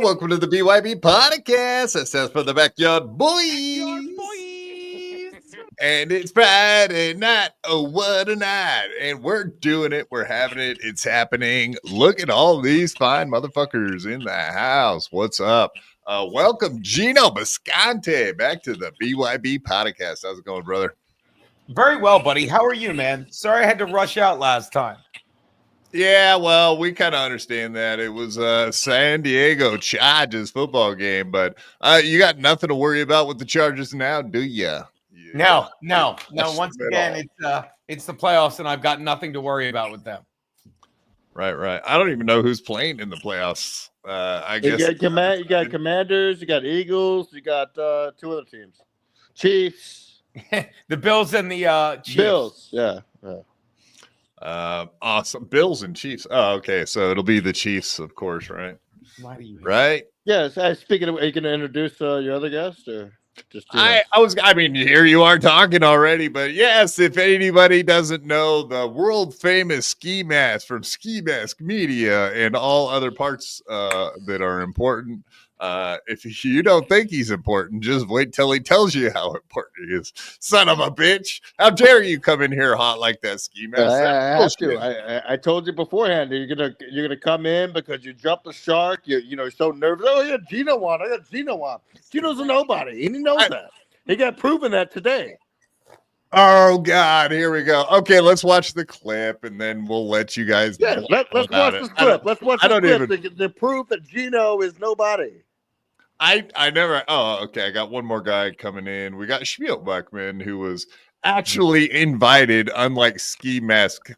welcome to the BYB Podcast. That stands for the Backyard Boys. And it's Friday night. Oh, what a night. And we're doing it. We're having it. It's happening. Look at all these fine motherfuckers in the house. What's up? Welcome, Geno Bisconte, back to the BYB Podcast. How's it going, brother? Very well, buddy. How are you, man? Sorry I had to rush out last time. Yeah, well, we kind of understand that. It was San Diego Chargers football game, but you got nothing to worry about with the Chargers now, do you? No. Once again, it's the playoffs, and I've got nothing to worry about with them. Right. I don't even know who's playing in the playoffs. I guess you got Commanders, you got Eagles, you got two other teams, Chiefs, the Bills and the Chiefs. Bills, yeah. Awesome. Bills and Chiefs. Oh, okay. So it'll be the Chiefs, of course, right? Right. Yes. Speaking of, are you going to introduce your other guest, or just? I mean, here you are talking already, but yes, if anybody doesn't know, the world famous Ski Mask from Ski Mask Media and all other parts that are important. If you don't think he's important, just wait till he tells you how important he is. Son of a bitch. How dare you come in here hot like that, Ski Mask? I have to. I told you beforehand that you're gonna come in because you jumped the shark. You're so nervous. Oh yeah, Gino won. I got Gino on. Gino's a nobody. He knows that. He got proven that today. Oh God, here we go. Okay, let's watch the clip and then we'll let you guys. Yeah, let's watch this clip. Let's watch this clip to prove that Gino is nobody. I never. Oh, okay. I got one more guy coming in. We got Schmuel Buckman, who was actually invited, unlike Ski Mask,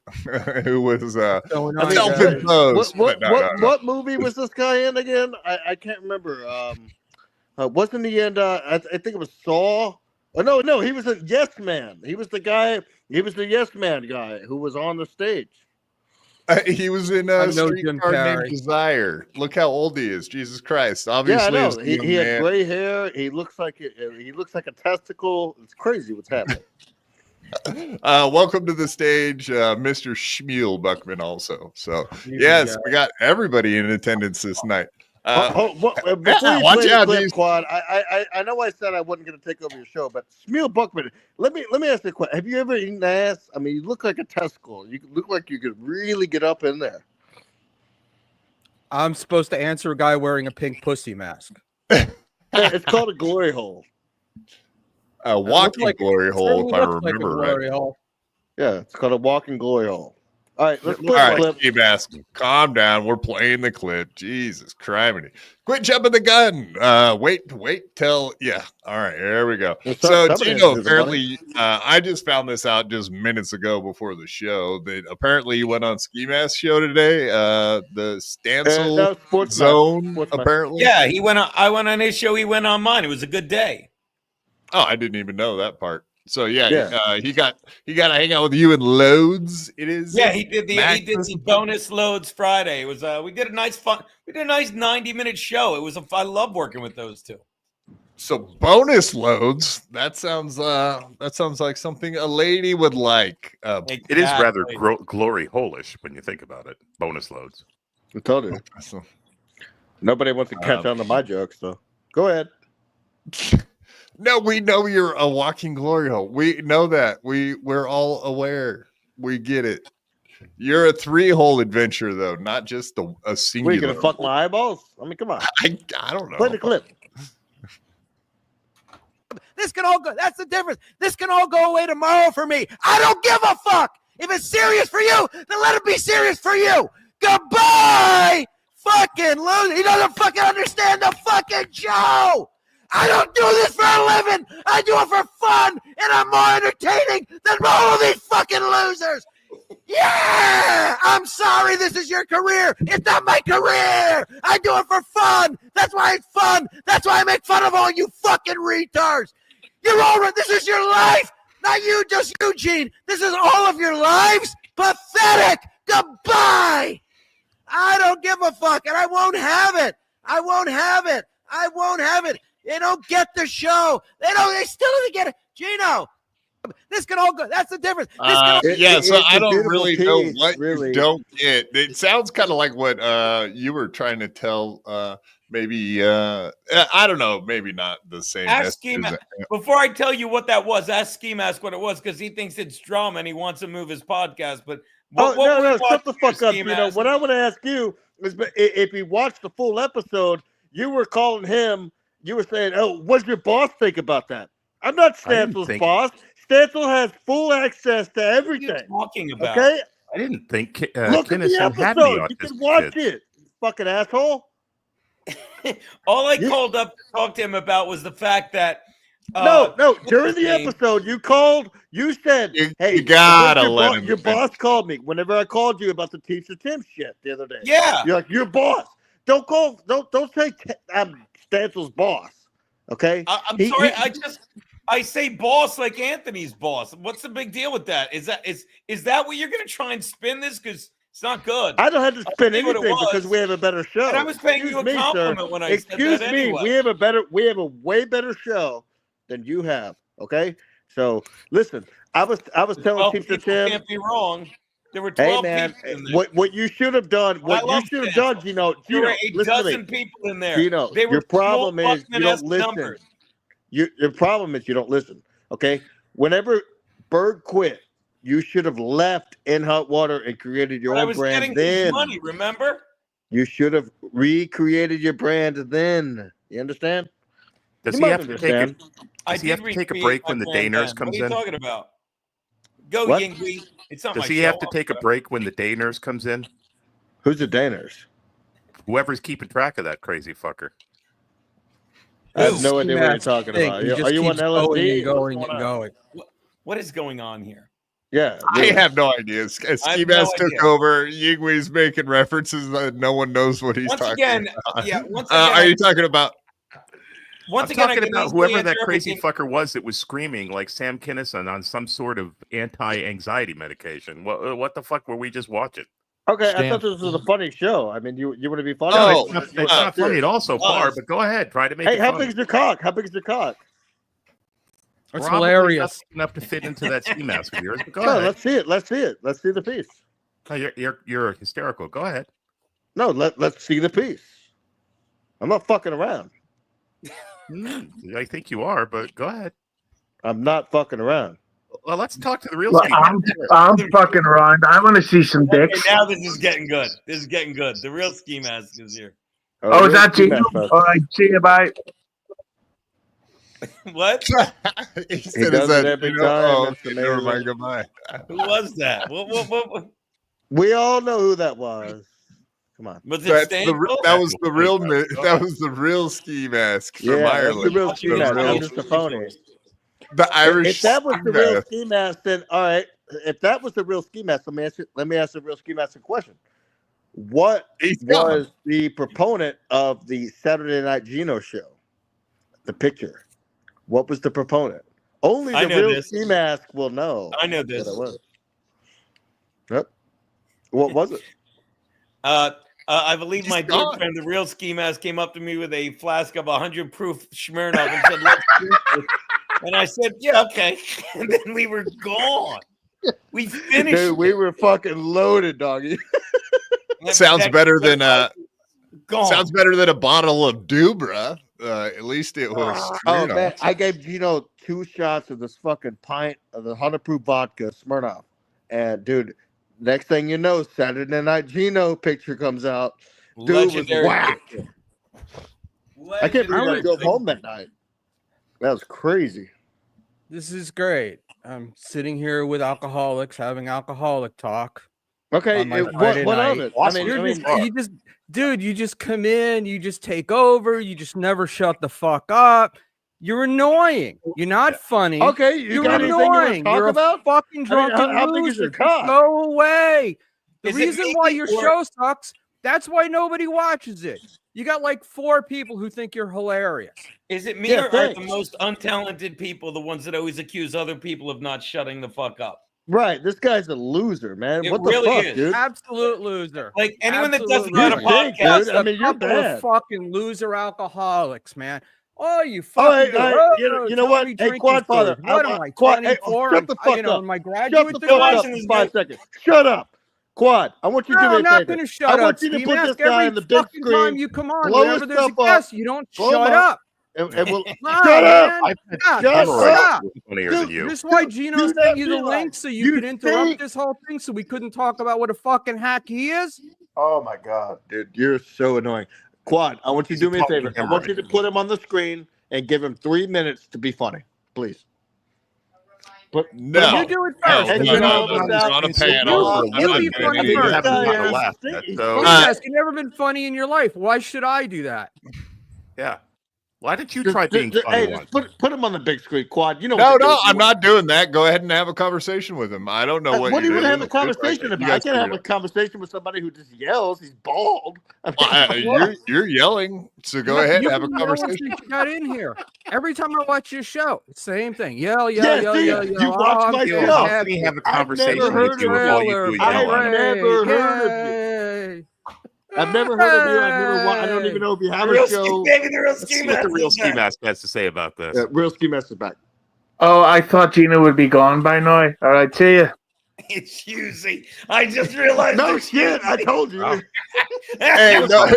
who was self-imposed. What movie was this guy in again? I can't remember. Wasn't he in? I think it was Saw. Oh no, he was a Yes Man. He was the guy. He was the Yes Man guy who was on the stage. He was in a Streetcar Named Desire. Look how old he is. Jesus Christ. Obviously, yeah, I know. He had gray hair. He looks like a testicle. It's crazy what's happening. Welcome to the stage, Mr. Schmuel Buckman also. So, yes, we got everybody in attendance this night. Before you play the clip, Quad, I know I said I wasn't going to take over your show, but Schmuel Buckman, let me ask you a question. Have you ever eaten ass? I mean, you look like a testicle. You look like you could really get up in there. I'm supposed to answer a guy wearing a pink pussy mask. It's called a glory hole. A walking glory hole, if I remember right. Yeah, it's called a walking glory hole. All right, let's play the clip. Ski Mask, calm down. We're playing the clip. Jesus Christ. Quit jumping the gun. Wait till, yeah. All right, there we go. So, Gino, apparently, I just found this out just minutes ago before the show that apparently you went on Ski Mask show today. The Stancil Zone, apparently. Yeah, I went on his show. He went on mine. It was a good day. Oh, I didn't even know that part. So he got to hang out with you in loads. It is. Yeah, he did the bonus loads Friday. It was we did a nice 90-minute show. It was I love working with those two. So bonus loads. That sounds like something a lady would like. Exactly. It is rather glory hole-ish when you think about it. Bonus loads. I told you. Nobody wants to catch on to my jokes, though. Go ahead. No, we know you're a walking glory hole. We know that. We're all aware. We get it. You're a 3-hole adventure, though, not just a singular. Are you gonna fuck my eyeballs? I mean, come on. I don't know. Play the clip. This can all go. That's the difference. This can all go away tomorrow for me. I don't give a fuck. If it's serious for you, then let it be serious for you. Goodbye, fucking loser. He doesn't fucking understand the fucking show. I don't do this for a living. I do it for fun, and I'm more entertaining than all of these fucking losers. Yeah! I'm sorry this is your career. It's not my career. I do it for fun. That's why it's fun. That's why I make fun of all you fucking retards. You're all right. This is your life. Not you, just Eugene. This is all of your lives. Pathetic. Goodbye. I don't give a fuck, and I won't have it. I won't have it. I won't have it. They don't get the show. They still don't get it. Gino, this can all go. That's the difference. So I don't really know what you don't get. It sounds kind of like what you were trying to tell maybe I don't know, maybe not the same. Ask Ski Mask. Before I tell you what that was, ask Ski Mask what it was, because he thinks it's drama and he wants to move his podcast. But no, shut the fuck up. You know what I want to ask you is, if you watched the full episode, you were calling him. You were saying, "Oh, what's your boss think about that?" I'm not Stansel's boss. Stansel has full access to everything. What are you talking about? Okay, I didn't think look at the episode. You can watch it, you fucking asshole. All I called up to talk to him about was the fact that no, during the episode you called, you said, "Hey, you gotta let him." Your boss called me whenever I called you about the Teamster Tim shit the other day. Yeah, you're like, your boss. Don't say I'm Stansel's boss. Okay, I'm sorry. I say boss like Anthony's boss. What's the big deal with that? Is that what you're going to try and spin this? Because it's not good. I don't have to spin anything because we have a better show. And I was paying you a compliment when I said that anyway. We have a way better show than you have. Okay, so listen, I was telling Teamster Tim. Can't be wrong. There were 12 people in there. What you should have done, Gino. There were a dozen people in there. Gino, your problem is you don't listen. Your problem is you don't listen. Okay, whenever Berg quit, you should have left in hot water and created your own brand. Then money, remember? You should have recreated your brand. Then you understand? Does he have to take a break when the day nurse comes in? What are you talking about? Go, Yingwi. It's not. Does he have to take a break when the day nurse comes in? Who's the day nurse? Whoever's keeping track of that crazy fucker. I have no idea what you're talking about. Are you on LSD? Going. What is going on here? Yeah, I have no idea. Ski Mask took over. Yingwi's making references that no one knows what he's talking about. Yeah. Once again, are you talking about? I'm talking about whoever that crazy fucker was that was screaming like Sam Kinison on some sort of anti-anxiety medication. What the fuck were we just watching? Okay, I thought this was a funny show. I mean, you want to be funny? No, it's not funny at all so far, but go ahead. Try to make it funny. How big is your cock? How big is your cock? It's hilarious. Enough to fit into that ski mask of yours. But go ahead. Let's see it. Let's see it. Let's see the piece. No, you're hysterical. Go ahead. No, let's see the piece. I'm not fucking around. I think you are, but go ahead. I'm not fucking around. Well, let's talk to the real. I'm fucking around. I want to see some dicks. Okay, now this is getting good. The real ski mask is here. Oh, is that Gino? All right, see you. Bye. What? he does it every time. Never mind. Goodbye. Who was that? What? We all know who that was. Come on. Was it that was the real ski mask from Ireland. That's the real ski mask. I'm just a phony. The Irish. If that was the real ski mask, then all right. If that was the real ski mask, let me ask the real ski mask a question. What was the proponent of the Saturday Night Gino show? The picture. What was the proponent? Only the real ski mask will know. I know this. What it was. Yep. What was it? I believe my dear friend, the real ski mask, came up to me with a flask of 100 proof Smirnoff and said, "Let's drink this." And I said, "Yeah, okay." And then we were gone. We finished. Dude, we were fucking loaded, doggy. Sounds better than sounds better than a bottle of Dubra. At least it was. Oh man, I gave Gino 2 shots of this fucking pint of the 100 proof vodka Smirnoff, and dude, next thing you know, Saturday Night Gino picture comes out. Dude was whacked. I can't believe I drove home that night. That was crazy. This is great. I'm sitting here with alcoholics having alcoholic talk. Okay, what of it? You just come in, you just take over, you just never shut the fuck up. You're annoying. You're not funny. Okay, you're annoying. You're a fucking drunken how big is your cock? Go away. The reason why your show sucks, that's why nobody watches it. You got like 4 people who think you're hilarious. Is it me or are the most untalented people the ones that always accuse other people of not shutting the fuck up? Right. This guy's a loser, man. It what really the fuck, is. dude? Absolute loser. Like anyone that doesn't run a podcast. Dude. I mean, you're bad. Fucking loser alcoholics, man. Oh, you fucking you know what? Hey, Quadfather. What am I, 24? Shut the fuck up. My graduate Shut the fuck up. 5 seconds. Shut up. Quad, I want you to do me a I'm not favor. going to shut I up. want you to put this guy on the big fucking time screen. you come on, blow whenever his there's a stuff up, guest, you don't blow shut him up. up. And we'll Nah, shut up. man. I've had God, Shut hemorrhoids up. funnier than you. This is why Gino do sent not you the realize link so you you could interrupt think- this whole thing so we couldn't talk about what a fucking hack he is. Oh my god, dude, you're so annoying. Quad, I want you to do me a favor. I want you to put him on the screen and give him 3 minutes to be funny, please. But No. You do it Hell, first. no, You no, know, no, on a panel. You I'm be not funny doing first. anything. You haven't a laugh yet, so You've never been funny in your life. Why should I do that? yeah. Why didn't you try being funny once? Put him on the big screen, Quad. You know. No, I'm not doing that. Go ahead and have a conversation with him. I don't know what do you want to have a doing. conversation about? I can't have a conversation with somebody who just yells. He's bald. You're yelling, so go ahead and have a conversation. You got in here. Every time I watch your show, same thing. Yell. You Oh, watch I'm my so show. Let me have a I've conversation never with heard you of if all you do is I've yell. never heard of you. I've never heard of you. I've never. I don't even know if you have a show. Let's see what the real ski mask has to say about this. Real ski master back. Oh, I thought Gino would be gone by now. All right, see ya. It's Husey. I just realized. No shit. I told you. Oh. Hey, no,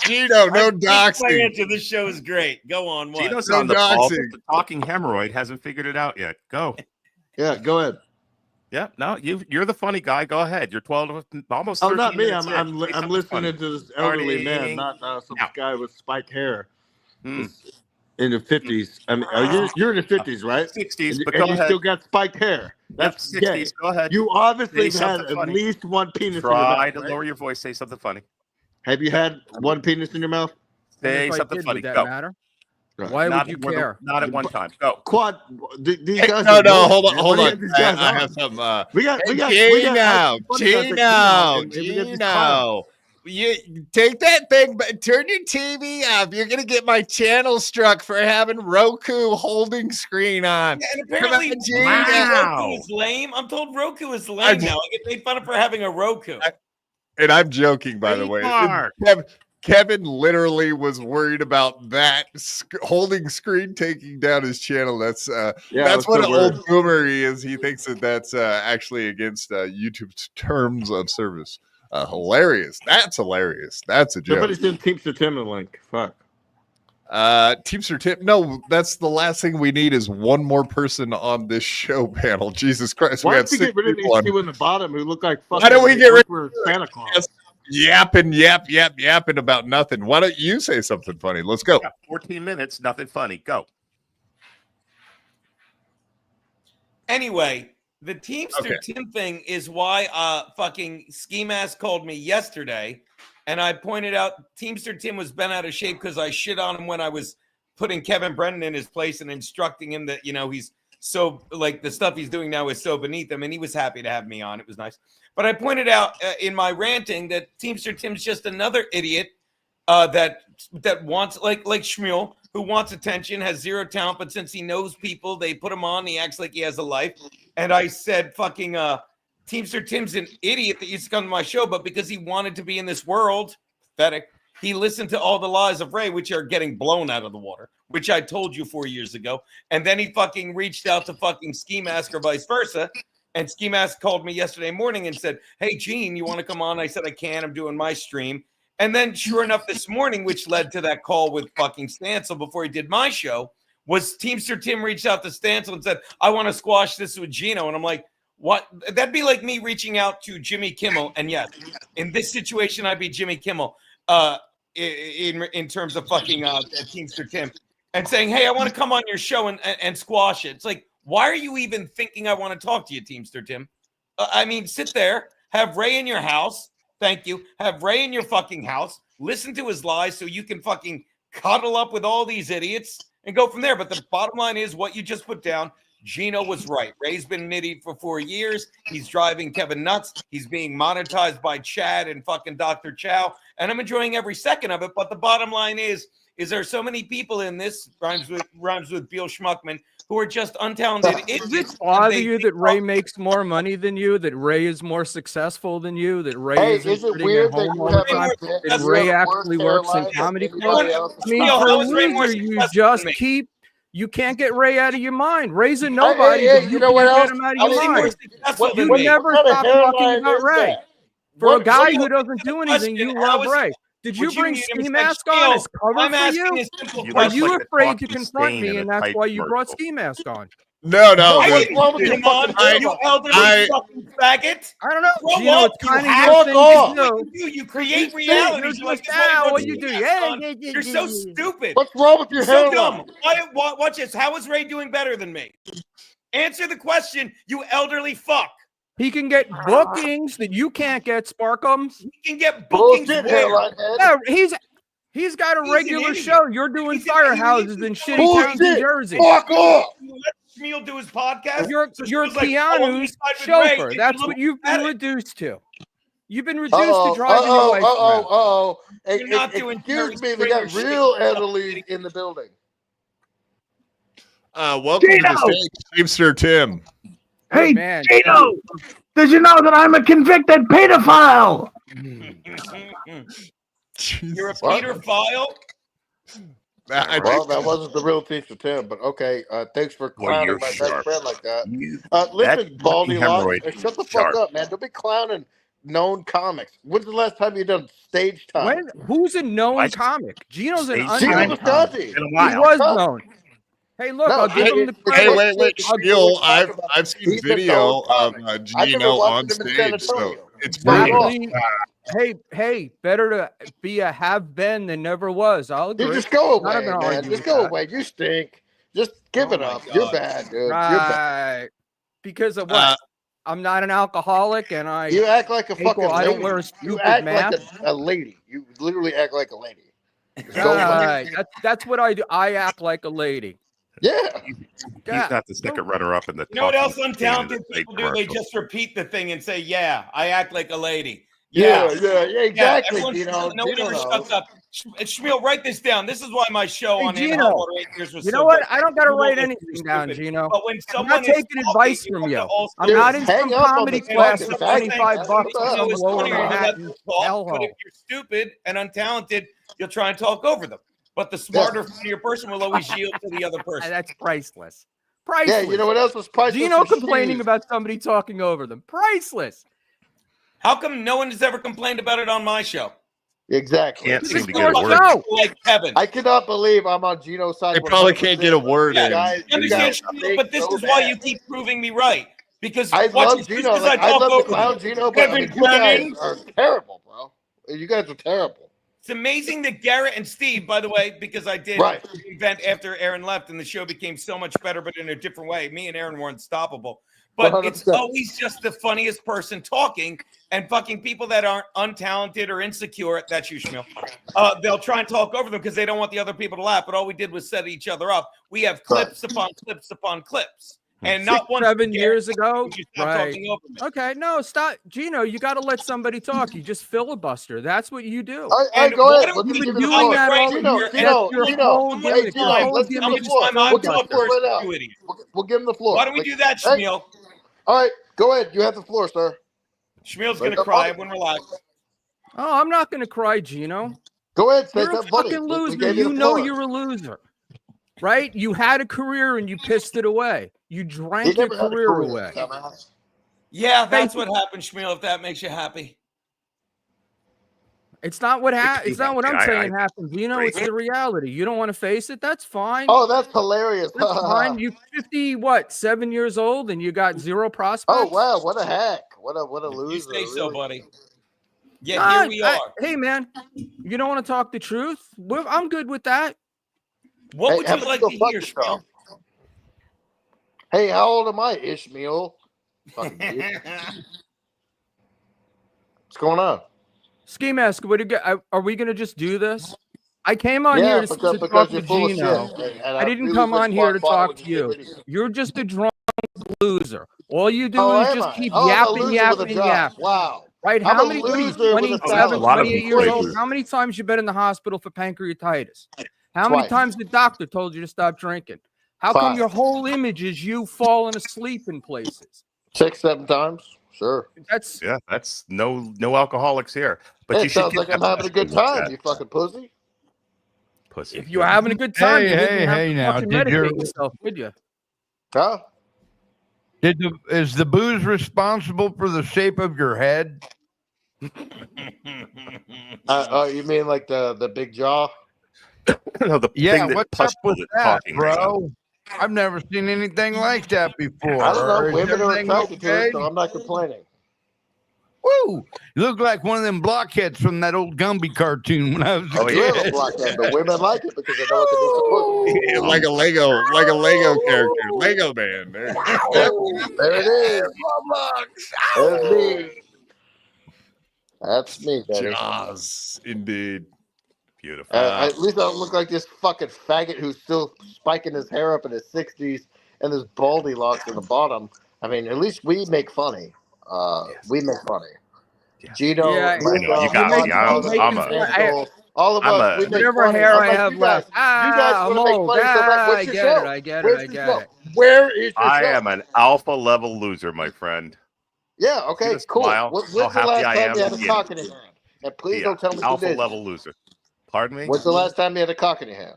Gino, no My doxing. answer. This show is great. Go on. What? Gino's No on the ball, but doxing. the talking hemorrhoid hasn't figured it out yet. Go. Yeah, go ahead. Yeah, no, you're the funny guy. Go ahead. You're 12, almost. Oh, 13 not me. minutes I'm in. Say something listening funny. to this elderly man, Starting not some now. guy with spiked hair. Hmm. In the 50s. I mean, you're in the 50s, right? 60s, And, but and go you ahead. still got spiked hair. That's Yep, gay. 60s. Go ahead. You obviously Say had something at funny. least one penis in Try your to mouth. Right? lower your voice. Say something funny. Have you had one penis in your mouth? Say If I something did, funny. would that Go. matter? Right. Why Not would you more than- care? not at one time. Go. Quad. These Hey, guys. no, are boring, hold on, man. hold What do you on. have these guys I on? have some. We got Gino, funny guys that come out, and we got these clowns. Gino. You take that thing, but turn your TV off. You're gonna get my channel struck for having Roku holding screen on. And apparently, Come on, Gino. Roku is lame. I'm told Roku is lame now. I get made fun of for having a Roku. And I'm joking, by the way. Mark. Kevin literally was worried about that holding screen taking down his channel. That's it what was an so old boomer he is. He thinks that's actually against YouTube's terms of service. Hilarious. That's hilarious. That's a joke. Somebody sent Teamster Tim a link. Fuck. Teamster Tim. No, that's the last thing we need is one more person on this show panel. Jesus Christ. Why we had don't you 6 get rid of these people on. two in the bottom who look like fucking? Why don't we get rid of Santa Claus? Yes. Yapping about nothing. Why don't you say something funny? Let's go. Yeah, 14 minutes, nothing funny. Go. Anyway, the Teamster Tim thing is why fucking Ski Mask called me yesterday, and I pointed out Teamster Tim was bent out of shape because I shit on him when I was putting Kevin Brennan in his place and instructing him that, he's so, like, the stuff he's doing now is so beneath him, and he was happy to have me on. It was nice. But I pointed out in my ranting that Teamster Tim's just another idiot that wants, like Schmuel, who wants attention, has zero talent, but since he knows people, they put him on, he acts like he has a life. And I said fucking Teamster Tim's an idiot that used to come to my show, but because he wanted to be in this world, pathetic, he listened to all the lies of Ray, which are getting blown out of the water, which I told you 4 years ago. And then he fucking reached out to fucking Ski Mask or vice versa. And Ski Mask called me yesterday morning and said, "Hey, Gene, you want to come on?" I said, "I can. I'm doing my stream." And then sure enough, this morning, which led to that call with fucking Stancil before he did my show, was Teamster Tim reached out to Stancil and said, "I want to squash this with Gino." And I'm like, what? That'd be like me reaching out to Jimmy Kimmel. And yes, in this situation, I'd be Jimmy Kimmel in terms of fucking Teamster Tim and saying, "Hey, I want to come on your show and squash it." It's like, why are you even thinking I want to talk to you, Teamster Tim? I mean, sit there, have Ray in your house. Thank you. Have Ray in your fucking house. Listen to his lies so you can fucking cuddle up with all these idiots and go from there. But the bottom line is what you just put down. Gino was right. Ray's been an idiot for 4 years. He's driving Kevin nuts. He's being monetized by Chad and fucking Dr. Chow. And I'm enjoying every second of it. But the bottom line is there so many people in this, rhymes with Beal Schmuckman, who are just untalented idiots. Does it bother you that Ray makes more money than you, that Ray is more successful than you, that Ray is it sitting weird at that home you all the have time, a that Ray actually works in comedy clubs? I mean, for a loser, you just You can't get Ray out of your mind. Ray's a nobody. Hey, you know what else? Get him out of your mind. What You never stop talking about Ray. For a guy who doesn't do anything, you love Ray. Did you bring Ski Mask on as cover for you? Are you afraid to confront me, and that's why you brought Ski Mask on? No. You elderly fucking faggot. I don't know. Gino, it's kind of your thing to do. You create realities like what you do. You're so stupid. What's wrong with your hair? So dumb. Watch this. How is Ray doing better than me? Answer the question, you elderly fuck. He can get bookings that you can't get, Sparkums. He can get bookings. Yeah, he's got a regular show. You're doing firehouses in shitty towns in Jersey. Fuck off. Schmuel do his podcast. You're Keanu's chauffeur. That's what you've been reduced to. You've been reduced to driving your wife. You're not doing excuse me, we got real elderly in the building. Welcome to the stage, Teamster Tim. Hey, Gino, did you know that I'm a convicted pedophile? You're a pedophile? Well, that wasn't the real Teamster Tim, but okay. Thanks for clowning my best friend like that. Listen, Baldy Lock, shut the fuck up, man. Don't be clowning known comics. When's the last time you done stage time? Who's a known comic? Gino's an unknown comic. He was known. Hey, look, I'll give him the credit. Wait, Schmuel, I've seen video of Gino on stage, so it's pretty. Hey, better to be a have been than never was. I'll agree. Just go away, man. Just go away. You stink. Just give it up. You're bad, dude. Right. You're bad. Because of what? I'm not an alcoholic, and you act like a fucking lady. I don't wear a stupid you act mask. like a lady. You literally act like a lady. Right. That's what I do. I act like a lady. Yeah. He's not the second runner-up in the. You know what else untalented people do? They just repeat the thing and say, "Yeah, I act like a lady." Yeah, exactly. Nobody ever shuts up. Schmuel, write this down. This is why my show on Gino, was you know what? I don't got to write anything down, Gino. But when I'm not taking advice from you. I'm not in some comedy class for $25 in Lower Manhattan. But if you're stupid and untalented, you'll try and talk over them. But the smarter, funnier person will always yield to the other person. That's priceless. Priceless. Yeah, you know what else was priceless? Gino complaining about somebody talking over them. Priceless. How come no one has ever complained about it on my show? Exactly. Can't seem to get a word. Like Kevin. I cannot believe I'm on Gino's side. They probably can't get a word in. But this is why you keep proving me right. Because I love Gino. I love to clown Gino, but you guys are terrible, bro. You guys are terrible. It's amazing that Garrett and Steve, by the way, because I did an event after Aaron left and the show became so much better, but in a different way. Me and Aaron were unstoppable. But 100%. It's always just the funniest person talking, and fucking people that aren't untalented or insecure. That's you, Schmuel. They'll try and talk over them because they don't want the other people to laugh. But all we did was set each other up. We have clips upon clips upon clips. And not 7 years ago, right? Okay, no, stop, Gino. You got to let somebody talk. You just filibuster. That's what you do. Go ahead. You've been doing that all We'll give him the floor. Why don't we do that, Schmuel? All right, go ahead. You have the floor, sir. Schmuel's gonna cry when relax. Oh, I'm not gonna cry, Gino. Go ahead, say you're a fucking loser. You know you're a loser, right? You had a career and you pissed it away. You drank your career away. Yeah, that's what happened, Schmuel. If that makes you happy, it's not what happened. It's not what I'm saying happened. You know, it's the reality. You don't want to face it. That's fine. Oh, that's hilarious. That's fine. You 7 years old, and you got zero prospects. Oh wow, what a hack! What a loser! You say so, buddy. Yeah, here we are. Hey, man, you don't want to talk the truth? I'm good with that. What would you like to hear, Schmuel? Hey, how old am I, Ishmael? What's going on? Ski Mask, are we going to just do this? I came on here to talk to Gino. I didn't come on here to talk to you. You're just a drunk loser. All you do is just keep yapping. Wow. Right? How many 27, 28 years old? How many times you been in the hospital for pancreatitis? How many times the doctor told you to stop drinking? How come your whole image is you falling asleep in places? 6, 7 times. Sure. That's no alcoholics here. But it sounds like I'm having a good time, you fucking pussy. pussy. If you were having a good time, you wouldn't have hey, to now, fucking did medicate yourself, would you? Huh? Is the booze responsible for the shape of your head? You mean like the big jaw? No, the Yeah, thing that what's up with is that, talking right now. bro? I've never seen anything like that before. I don't know. Is Women are everything attracted to okay? it, so I'm not complaining. Woo! You look like one of them blockheads from that old Gumby cartoon when I was a Oh, You kid. have a blockhead, but women like it because they know it can be supported. like a Lego character, Lego man. There There it is. There's me. That's me, baby. Jaws, indeed. Beautiful. At least I don't look like this fucking faggot who's still spiking his hair up in his 60s and this baldy locks in the bottom. I mean, at least we make funny. Yes. We make funny. Yeah. Gino, Yeah, myself, you got me. all of I'm us, we make whatever funny. hair I Unlike have you left. guys. You guys I'm want to make old. funny so bad. What's I your get show? it. I get it. Where's I your get show? it. Where is your I show? am an alpha level loser, my friend. Yeah, okay, this cool. smile, When's how the happy last I time am you had to a be cock in your hand? And please Yeah, don't tell me you alpha did. level loser. Pardon me? When's the last time you had a cock in your hand?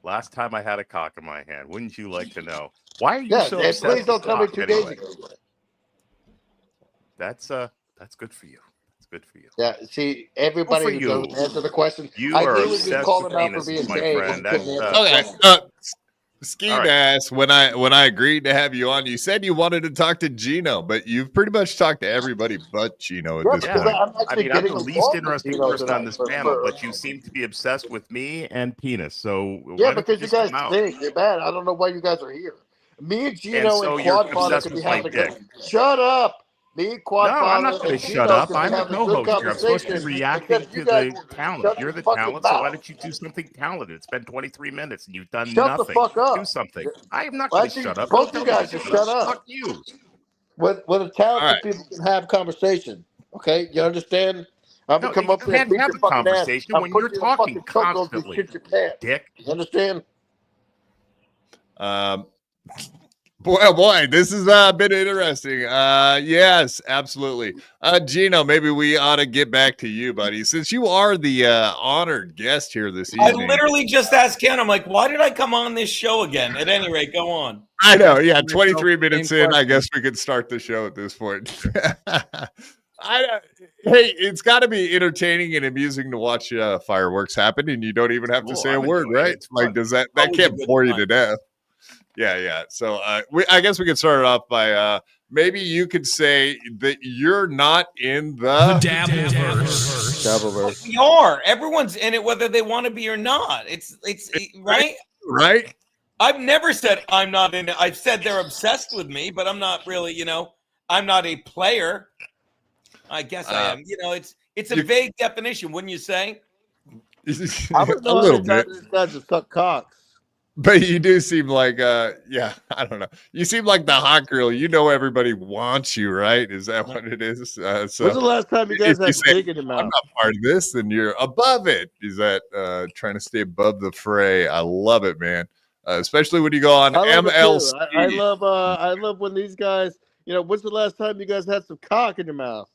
Last time I had a cock in my hand. Wouldn't you like to know? Why are you Yeah, so and obsessed please don't with tell me cock 2 anyway? days ago. That's good for you. That's good for you. Yeah, see, everybody for who you. doesn't answer the question, You I are knew we just obsessed called with him out for penises, being my gay. friend. He couldn't That's, answer the Okay. question. Ski All right. Mask, when I agreed to have you on, you said you wanted to talk to Gino, but you've pretty much talked to everybody but Gino at Yeah, this because point. I'm I actually mean, I'm getting the least along with interesting Gino person on tonight. this panel, but you seem to be obsessed with me and penis. So why Yeah, don't because you just guys come out? stink. You're bad. I don't know why you guys are here. Me and Gino And so and you're Quad Father obsessed could be with my having a good. dick. Shut up. Me and Quad No, Father I'm not going to and shut Gino up. could be I'm the having a good co-host here. I'm supposed to be conversation. reacting Except to you guys the will talent. shut You're the the fucking talent, so why mouth. don't you do something talented? It's been 23 minutes and you've done Shut the nothing. fuck up. Do something. I am not Well, going to actually, shut up. both Don't you tell me guys to should shut up. Fuck you. With a All talented right. people can have conversation. Okay, you understand? I'm No, gonna come you up here and can't beat have your a fucking ass. conversation I'll when put you're you in a talking fucking chokehold and constantly, shit your pants. dick. You understand? Boy, this has been interesting. Yes, absolutely. Gino, maybe we ought to get back to you, buddy, since you are the honored guest here this I evening. literally just asked Ken, I'm like, why did I come on this show again? At any rate, go on. I know, yeah. Myself, 23 minutes same in, I question. guess we could start the show at this point. Hey, it's got to be entertaining and amusing to watch fireworks happen, and you don't even have to say a I'm word, enjoying it. right? It's Like, fun. does that Always a can't good bore you time. to death? Yeah. So, I guess we could start it off by maybe you could say that you're not in the Dabbleverse. We are. Everyone's in it, whether they want to be or not. It's right. right. I've never said I'm not in it. I've said they're obsessed with me, but I'm not really. I'm not a player. I guess I am. It's a vague definition, wouldn't you say? I don't know a how little many bit. times these guys have sucked cocks. But you do seem like, I don't know. You seem like the hot girl. You know, everybody wants you, right? Is that what it is? So When's the last time you guys if you had say, dick in your mouth? I'm not part of this, then you're above it. Is that trying to stay above the fray? I love it, man. Especially when you go on I love it MLC. too. I love when these guys. When's the last time you guys had some cock in your mouth?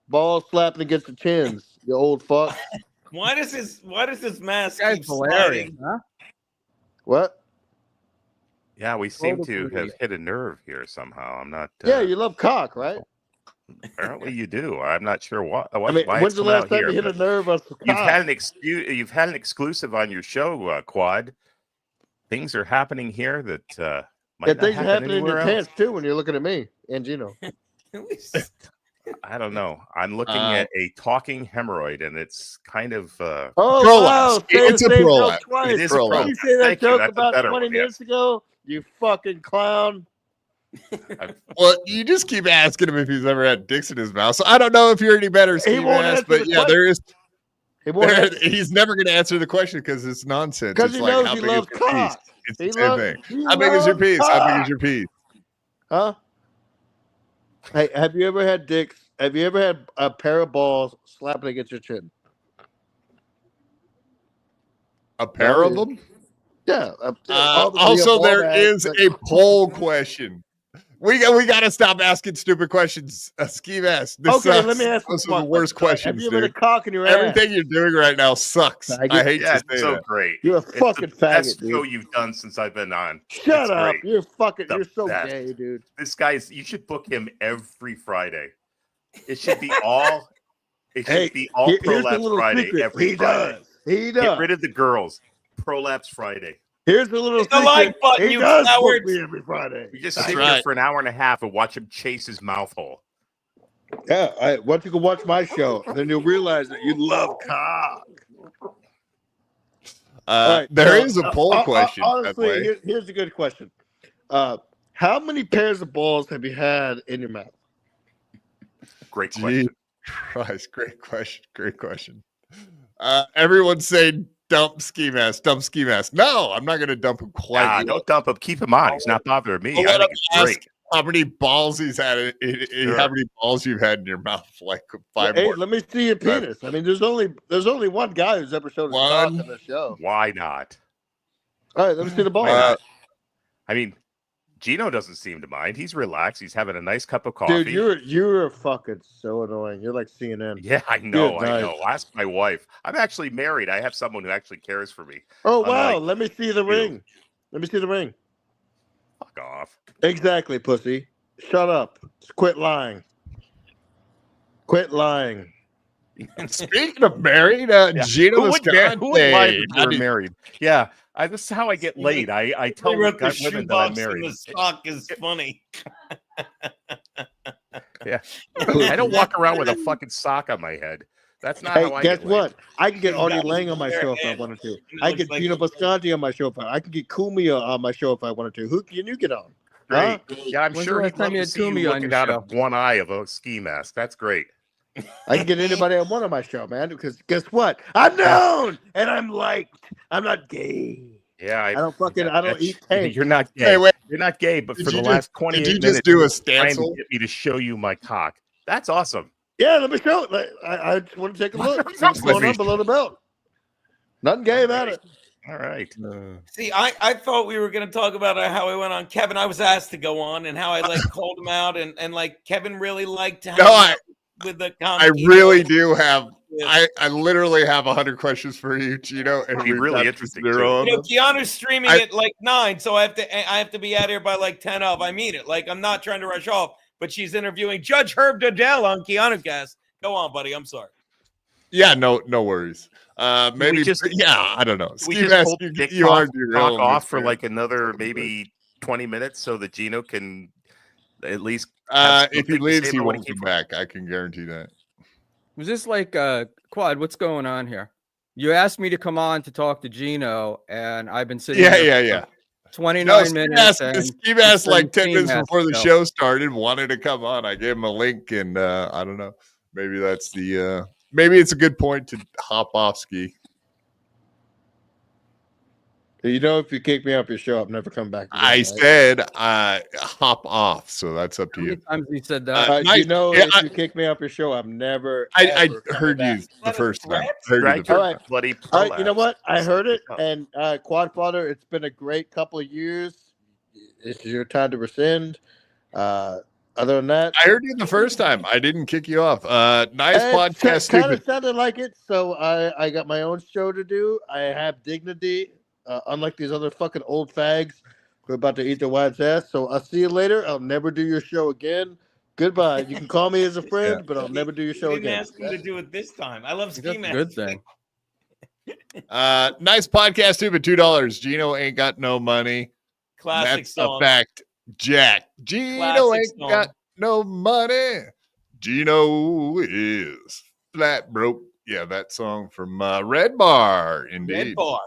Balls slapping against the chins. You old fuck. Why does this mask That's keep hilarious, sliding? huh? What? Yeah, we seem to Totally. have hit a nerve here somehow. I'm not. Yeah, you love cock, right? Apparently, you do. I'm not sure why. I mean, why when's it's the come last out time here, you hit a but nerve on some You've cock? had an exclusive on your show, Quad. Things are happening here that might not things happen happening in your anywhere else. pants too when you're looking at me and Gino. I don't know. I'm looking at a talking hemorrhoid, and it's kind of. Oh Prolapse. wow! Say It's the a same joke prolapse. twice. It is a Prolapse. Did prolapse. you say that Thank you. joke That's a about better 20 one, yeah. minutes ago? You fucking clown. Well, you just keep asking him if he's ever had dicks in his mouth. So I don't know if you're any better, Steve won't Ass, answer but the yeah, there is. He won't answer. He's never going to answer the question because it's nonsense. Because It's he like, knows how he big is loves your piece? cock. It's He the same loves- thing. he How big is your loves piece? How big cock. is your piece? Huh? Hey, have you ever had dicks? Have you ever had a pair of balls slapping against your chin? A pair of them? Yeah. Also, there is a poll question. We got to stop asking stupid questions. Ski mask. This Okay, sucks. let me ask you. Those are the worst questions, Have you ever dude. a cock in your ass? Everything you're doing right now sucks. Faggot. I hate to Yeah, say it's so that. great. You're a It's fucking the faggot, best dude. show you've done since I've been on. Shut It's up. great. You're fucking. The You're so best. gay, dude. This guy's. You should book him every Friday. It should be all. It should be all here's the Prolapse little Friday secret. every He Friday. does. He does. Get rid of the girls. Prolapse Friday. Here's the little Hit the secret. like button, He you does book cowards. me every Friday. You just That's sit right. here for an hour and a half and watch him chase his mouth hole. Yeah. Once you can watch my show, then you'll realize that you love cock. There is a poll question. by the Honestly, way. here's a good question. How many pairs of balls have you had in your mouth? Great question. Gee, Christ, great question. Great question. Everyone's saying dump ski mask. Dump ski mask. No, I'm not going to dump him quite. Nah, don't dump him. Keep him on. He's not bothering me. I'll I let think him it's great. ask how many balls he's had. How many balls you've had in your mouth? Like 5 Hey, more. let me see your penis. I mean, there's only one guy who's ever showed his cock on the show. Why not? All right, let me see the ball. I mean, Gino doesn't seem to mind. He's relaxed. He's having a nice cup of coffee. Dude, you're fucking so annoying. You're like CNN. Yeah, I know. Good I night. know. Ask my wife. I'm actually married. I have someone who actually cares for me. Oh I'm wow, like, let me see the ring. Let me see the ring. Fuck off. Exactly, pussy. Shut up. Quit lying. Quit lying. Speaking of married, Geno Who would lie Bisconte. if you were married? Yeah, this is how I get laid. I tell They wrote the women that I'm shoebox and married. the sock is funny. Yeah, I don't walk around with a fucking sock on my head. That's not Hey, how I guess get laid. what? I can get He's Artie got Lang his on my bare show if I head. wanted to. It I looks get like Geno Bisconte on my show. I can get Kumia on my show if I wanted to. Who can you get on? Huh? Great. Yeah, I'm When's sure the he'd last time love you to had see you Kumia on looking your out show? of one eye of a ski mask. That's great. I can get anybody I want on my show, man. Because guess what? I'm known and I'm liked. I'm not gay. Yeah, I don't eat tank. You're not gay. Hey, wait. You're not gay, but Did for the you last just- 28 did you minutes, just do a you're trying stancil? to get me to show you my cock. That's awesome. Yeah, let me show it. I just want to take a look. See what's going on below the belt. Nothing gay about it. All right. See, I thought we were going to talk about how I went on Kevin. I was asked to go on and how I called him out and like Kevin really liked to hang out with the I really do have. I literally have 100 questions for you, Gino, and Be we've really got interesting, zero. You know, Keanu's streaming at like 9, so I have to be out here by like 10 of. I mean it. Like I'm not trying to rush off, but she's interviewing Judge Herb Dodell on KeanuCast. Go on, buddy. I'm sorry. Yeah, no worries. Maybe I don't know. We Steve just asked hold you, Dick you talk, are talk off for like another maybe 20 minutes so that Gino can at least. If he leaves, he won't come back. I can guarantee that. Was this like Quad? What's going on here? You asked me to come on to talk to Gino, and I've been sitting. Yeah. 29 minutes. Steve asked like 10 minutes Team before the has show started, wanted to come on. I gave him a link, and I don't know. Maybe that's the. Maybe it's a good point to hop off ski. You know, if you kick me off your show, I'm never coming back. Again, I right? said hop off, so that's up to How many you. times he said that? You know, if you kick me off your show, I'm never. I ever heard coming you back. the first time. Drag your bloody All right, you know prolapse. what? I heard it, and Quadfather, it's been a great couple of years. This is your time to rescind. Other than that, I heard you the first time. I didn't kick you off. Nice podcast. Kind of Stupid. sounded like it. So I got my own show to do. I have dignity, unlike these other fucking old fags who are about to eat their wife's ass. So I'll see you later. I'll never do your show again. Goodbye. You can call me as a friend, but I'll never do your show I didn't again. ask him to do it this time. I love That's ski a mask. good thing. Nice podcast. Stupid. $2. Gino ain't got no money. Classic That's song. a fact. Jack. Gino Classic ain't song. got no money. Gino is flat broke. Yeah, that song from Red Bar. Indeed. Red Bar.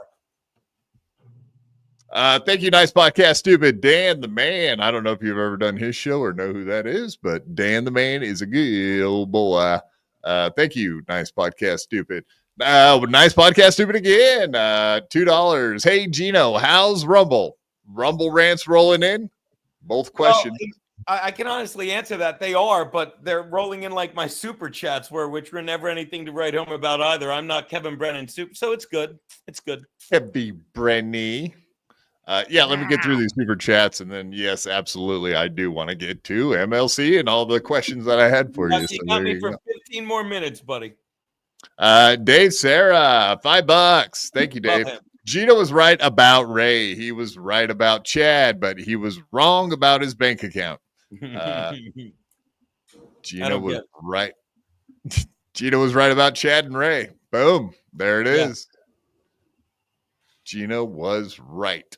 Thank you, Nice Podcast, Stupid. Dan the Man. I don't know if you've ever done his show or know who that is, but Dan the Man is a good old boy. Thank you, Nice Podcast, Stupid. Nice Podcast, Stupid again. $2. Hey, Gino, how's Rumble? Rumble rants rolling in? Both questions. Well, I can honestly answer that. They are, but they're rolling in like my super chats, which were never anything to write home about either. I'm not Kevin Brennan soup, so it's good. It's good. Heavy Brenny. Yeah, let me get through these super chats, and then yes, absolutely, I do want to get to MLC and all the questions that I had for you. You So got me you for go. 15 more minutes, buddy. Dave Sarra, $5. Thank you, Dave. Gino was right about Ray. He was right about Chad, but he was wrong about his bank account. Gino was right. Gino was right about Chad and Ray. Boom. There it is. Gino was right.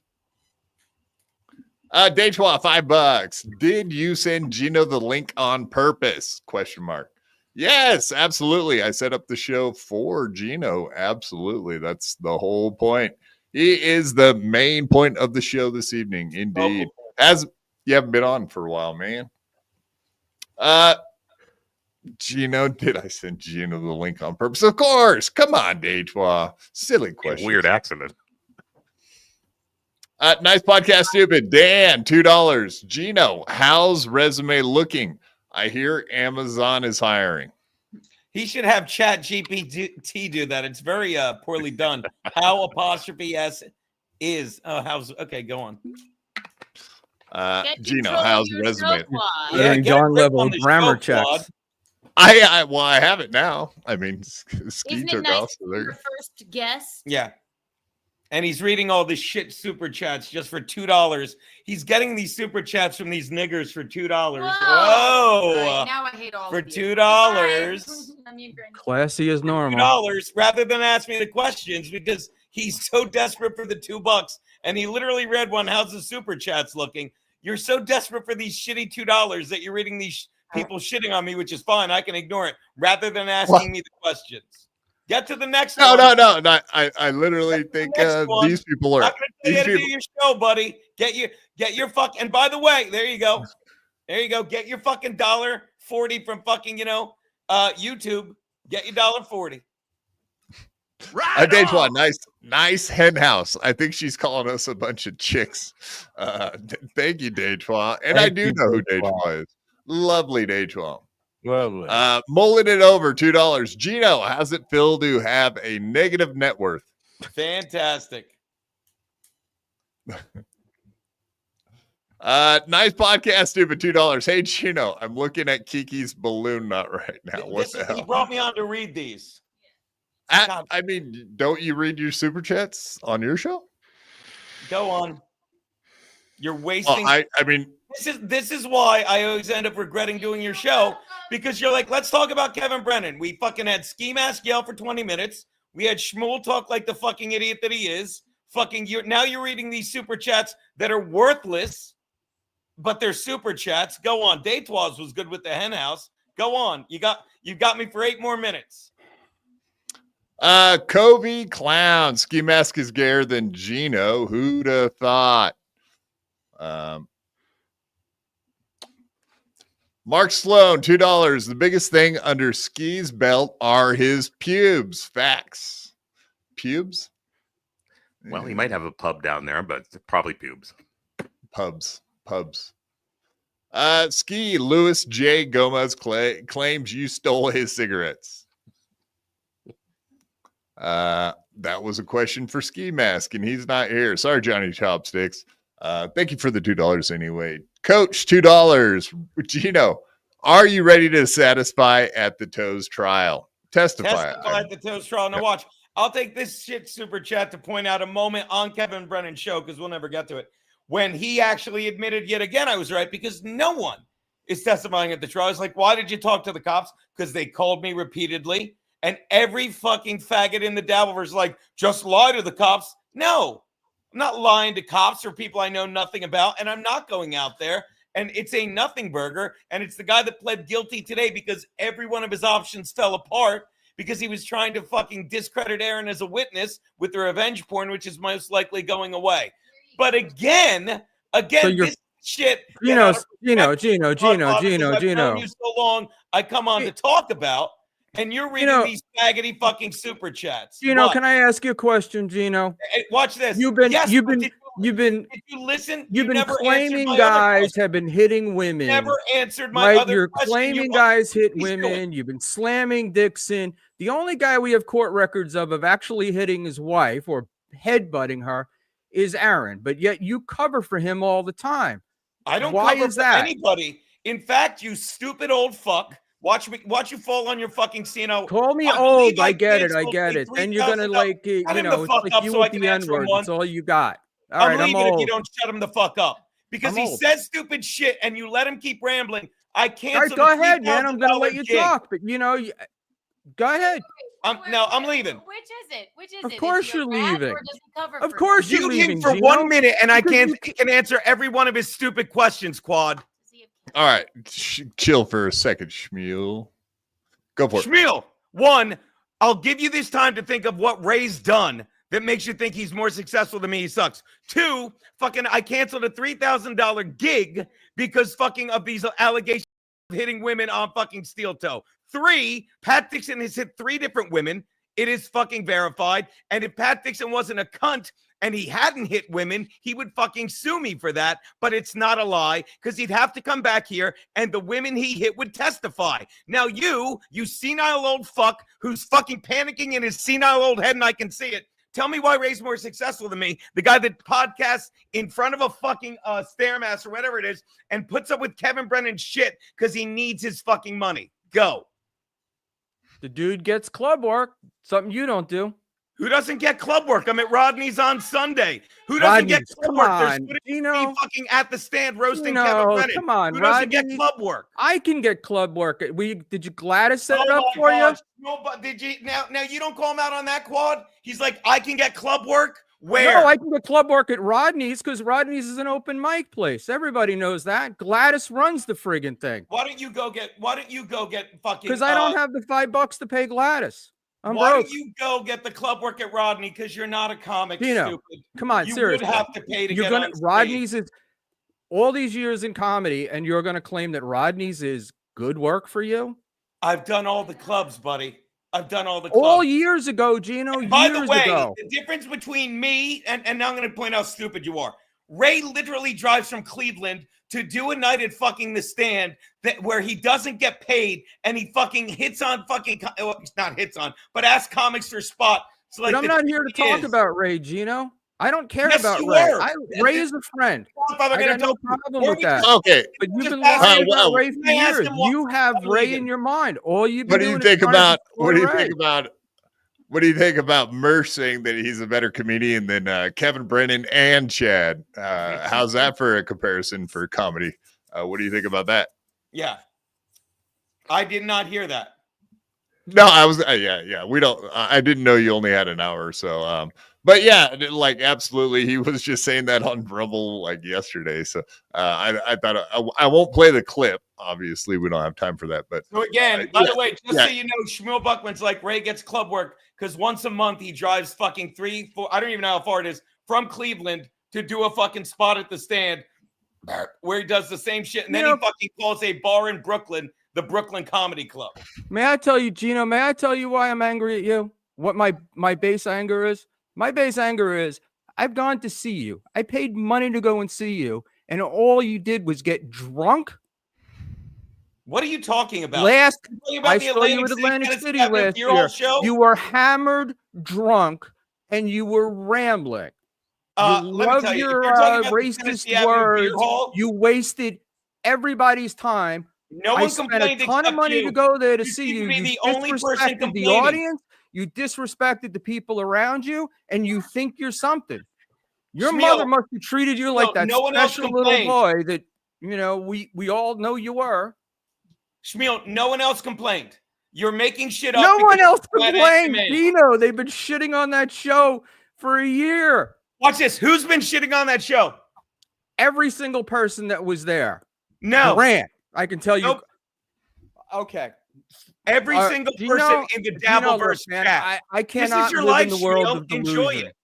Daychwa, $5. Did you send Gino the link on purpose? Question mark. Yes, absolutely. I set up the show for Gino. Absolutely. That's the whole point. He is the main point of the show this evening. Indeed. As you haven't been on for a while, man. Gino, did I send Gino the link on purpose? Of course. Come on, Daychwa. Silly question. Weird accident. Nice podcast, stupid. Dan, $2. Gino, how's resume looking? I hear Amazon is hiring. He should have Chat GPT do that. It's very poorly done. How apostrophe S is. Oh, how's okay? Go on. Gino, how's resume? Yeah, John level grammar checks. I have it now. I mean, Ski Isn't it took nice off. So there. your first guest? Yeah. And he's reading all this shit super chats just for $2. He's getting these super chats from these niggers for $2. Whoa! Right, now I hate all for of you. $2. Classy as normal. $2 rather than ask me the questions because he's so desperate for the $2. And he literally read one. How's the super chats looking? You're so desperate for these shitty $2 that you're reading these people shitting on me, which is fine. I can ignore it rather than asking me the questions. Get to the next one. No. I literally think these people are. I'm going to tell you to do your show, buddy. Get your fuck. And by the way, there you go. Get your fucking $1.40 from fucking YouTube. Get your $1.40. Right. Daychwa, nice hen house. I think she's calling us a bunch of chicks. Thank you, Daychwa. And I do know who Daychwa is. Lovely Daychwa. Lovely. Mulling it over, $2. Gino, how's it feel to have a negative net worth? Fantastic. Nice podcast, stupid. $2. Hey, Gino, I'm looking at Kiki's balloon nut right now. What the hell? He brought me on to read these. I mean, don't you read your super chats on your show? Go on. You're wasting. I mean, this is why I always end up regretting doing your show because you're like, let's talk about Kevin Brennan. We fucking had Ski Mask yell for 20 minutes. We had Schmuel talk like the fucking idiot that he is. Now you're reading these super chats that are worthless, but they're super chats. Go on. Daytwas was good with the hen house. Go on. You got me for 8 more minutes. Kobe Clown. Ski Mask is gayer than Gino. Who'd have thought? Mark Sloan, $2. The biggest thing under Ski's belt are his pubes. Facts. Pubes? Well, he might have a pub down there, but probably pubes. Pubs. Ski, Louis J. Gomez claims you stole his cigarettes. That was a question for Ski Mask, and he's not here. Sorry, Johnny Chopsticks. Thank you for the $2 anyway. Coach, $2. Gino, are you ready to satisfy at the Toes trial? Testify at the Toes trial. Now watch. I'll take this shit super chat to point out a moment on Kevin Brennan's show because we'll never get to it. When he actually admitted yet again I was right because no one is testifying at the trial. It's like, why did you talk to the cops? Because they called me repeatedly. And every fucking faggot in the Dabbleverse is like, just lie to the cops. No. I'm not lying to cops or people I know nothing about, and I'm not going out there. And it's a nothing burger, and it's the guy that pled guilty today because every one of his options fell apart because he was trying to fucking discredit Aaron as a witness with the revenge porn, which is most likely going away. But again, so this shit. Gino. I've known you so long, I come on to talk about. And you're reading these faggoty fucking super chats. Gino, can I ask you a question, Gino? Hey, watch this. Did you listen? You've been claiming guys have been hitting women. Never answered my other You're question. claiming guys hit women. You've been slamming Dixon. The only guy we have court records of actually hitting his wife or headbutting her is Aaron, but yet you cover for him all the time. I don't Why cover is for that? anybody. In fact, you stupid old fuck. Watch you fall on your fucking CNO. Call me I old. believe I get it. canceled a Then you're gonna $3,000 like, you Shut him know, the it's fuck like up you so I with can the answer him N-word. once. That's all you got. All I'm right, I'm leaving if you old. don't shut him the fuck up. Because he old. says stupid shit and you let him keep rambling. I All canceled right, go ahead, man. I'm gonna let $3,000 you gig. talk, but you know, go ahead. I'm leaving. Which is it? Which is Of it? course Is he a you're rat, leaving. Or does he cover Of for course you? you're Mute him leaving, for Gino, 1 minute and I because can answer every one of his stupid questions, Quad. Does he have- All right, chill for a second, Schmuel. Go for it. Schmuel, one, I'll give you this time to think of what Ray's done that makes you think he's more successful than me. He sucks. Two, fucking, I canceled a $3,000 gig because fucking of these allegations of hitting women on fucking steel toe. Three, Pat Dixon has hit 3 different women. It is fucking verified. And if Pat Dixon wasn't a cunt and he hadn't hit women, he would fucking sue me for that. But it's not a lie because he'd have to come back here and the women he hit would testify. Now you senile old fuck who's fucking panicking in his senile old head and I can see it. Tell me why Ray's more successful than me. The guy that podcasts in front of a fucking Stairmaster, whatever it is, and puts up with Kevin Brennan shit because he needs his fucking money. Go. the dude gets club work, something you don't do. Who doesn't get club work? I'm at Rodney's on Sunday. Who doesn't get Rodney's, club come work? on, There's footage of me Gino. fucking at the stand roasting Gino, Kevin Brennan. come on, Who doesn't get Rodney. club work? I can get club work. Did you Gladys set it Oh up my for gosh. No, but did you now you don't call him out on that, Quad? He's like, I can get club work. you? Where? No, I can get club work at Rodney's because Rodney's is an open mic place. Everybody knows that. Gladys runs the friggin' thing. Why don't you go get fucking Because I don't have the $5 to pay Gladys. I'm why broke. don't you go get the club work at Rodney? Because you're not a comic, Gino, stupid. Come on, You seriously. would have to pay to You're get gonna on stage. Rodney's is all these years in comedy, and you're gonna claim that Rodney's is good work for you? I've done all the clubs, buddy. I've done all the clubs. All years ago, Gino. And by years the way, ago. the difference between me and now I'm going to point out how stupid you are. Ray literally drives from Cleveland to do a night at fucking The Stand where he doesn't get paid and he fucking hits on fucking not hits on, but asks comics for a spot. So like, But I'm not here to talk about Ray, Gino. I don't care about you Ray. are. Ray is a friend. I got no problem with that. Okay. But you've been Just lying ask- about Ray for Can I ask years. him what- You have I'm Ray leaving. in your mind. All you've been What do you doing think is trying to about? destroy What do you Ray. think about? What do you think about Murph saying that he's a better comedian than Kevin Brennan and Chad? How's that for a comparison for comedy? What do you think about that? Yeah. I did not hear that. No, I was yeah. We don't. I didn't know you only had an hour or so. But yeah, like absolutely, he was just saying that on Rumble like yesterday. So I thought I won't play the clip. Obviously, we don't have time for that. But So again, by the way, just yeah. so you know, Schmuel Buckman's like Ray gets club work because once a month he drives fucking 3-4. I don't even know how far it is from Cleveland to do a fucking spot at The Stand where he does the same shit, and then he fucking calls a bar in Brooklyn the Brooklyn Comedy Club. May I tell you, Gino, may I tell you why I'm angry at you? What my base anger is? My base anger is I've gone to see you. I paid money to go and see you, and all you did was get drunk. What are you talking about? I the saw you at Atlantic Tennessee City Avenue last Beer Hall year. show? You were hammered, drunk, and you were rambling. You Let me love tell you, if your you're talking about the racist Tennessee Avenue Beer words. Hall, You wasted everybody's time. no I one spent complained a ton of except money you. to go there to You see seem you. to be You the only person disrespected the complaining. audience. You disrespected the people around you, and you think you're something. Your Schmuel, mother must have treated you like that no one else special little complained. boy that we all know you were. Schmuel, no one else complained. You're making shit up. No one because else you're mad at complained. man. Gino, they've been shitting on that show for a year. Watch this. Who's been shitting on that show? Every single person that was there. No. Grant, I can tell you. Nope. Okay. Every single Gino, person in the Dabbleverse man, chat. I cannot your live life, in the world Schmuel. of delusion. Enjoy it.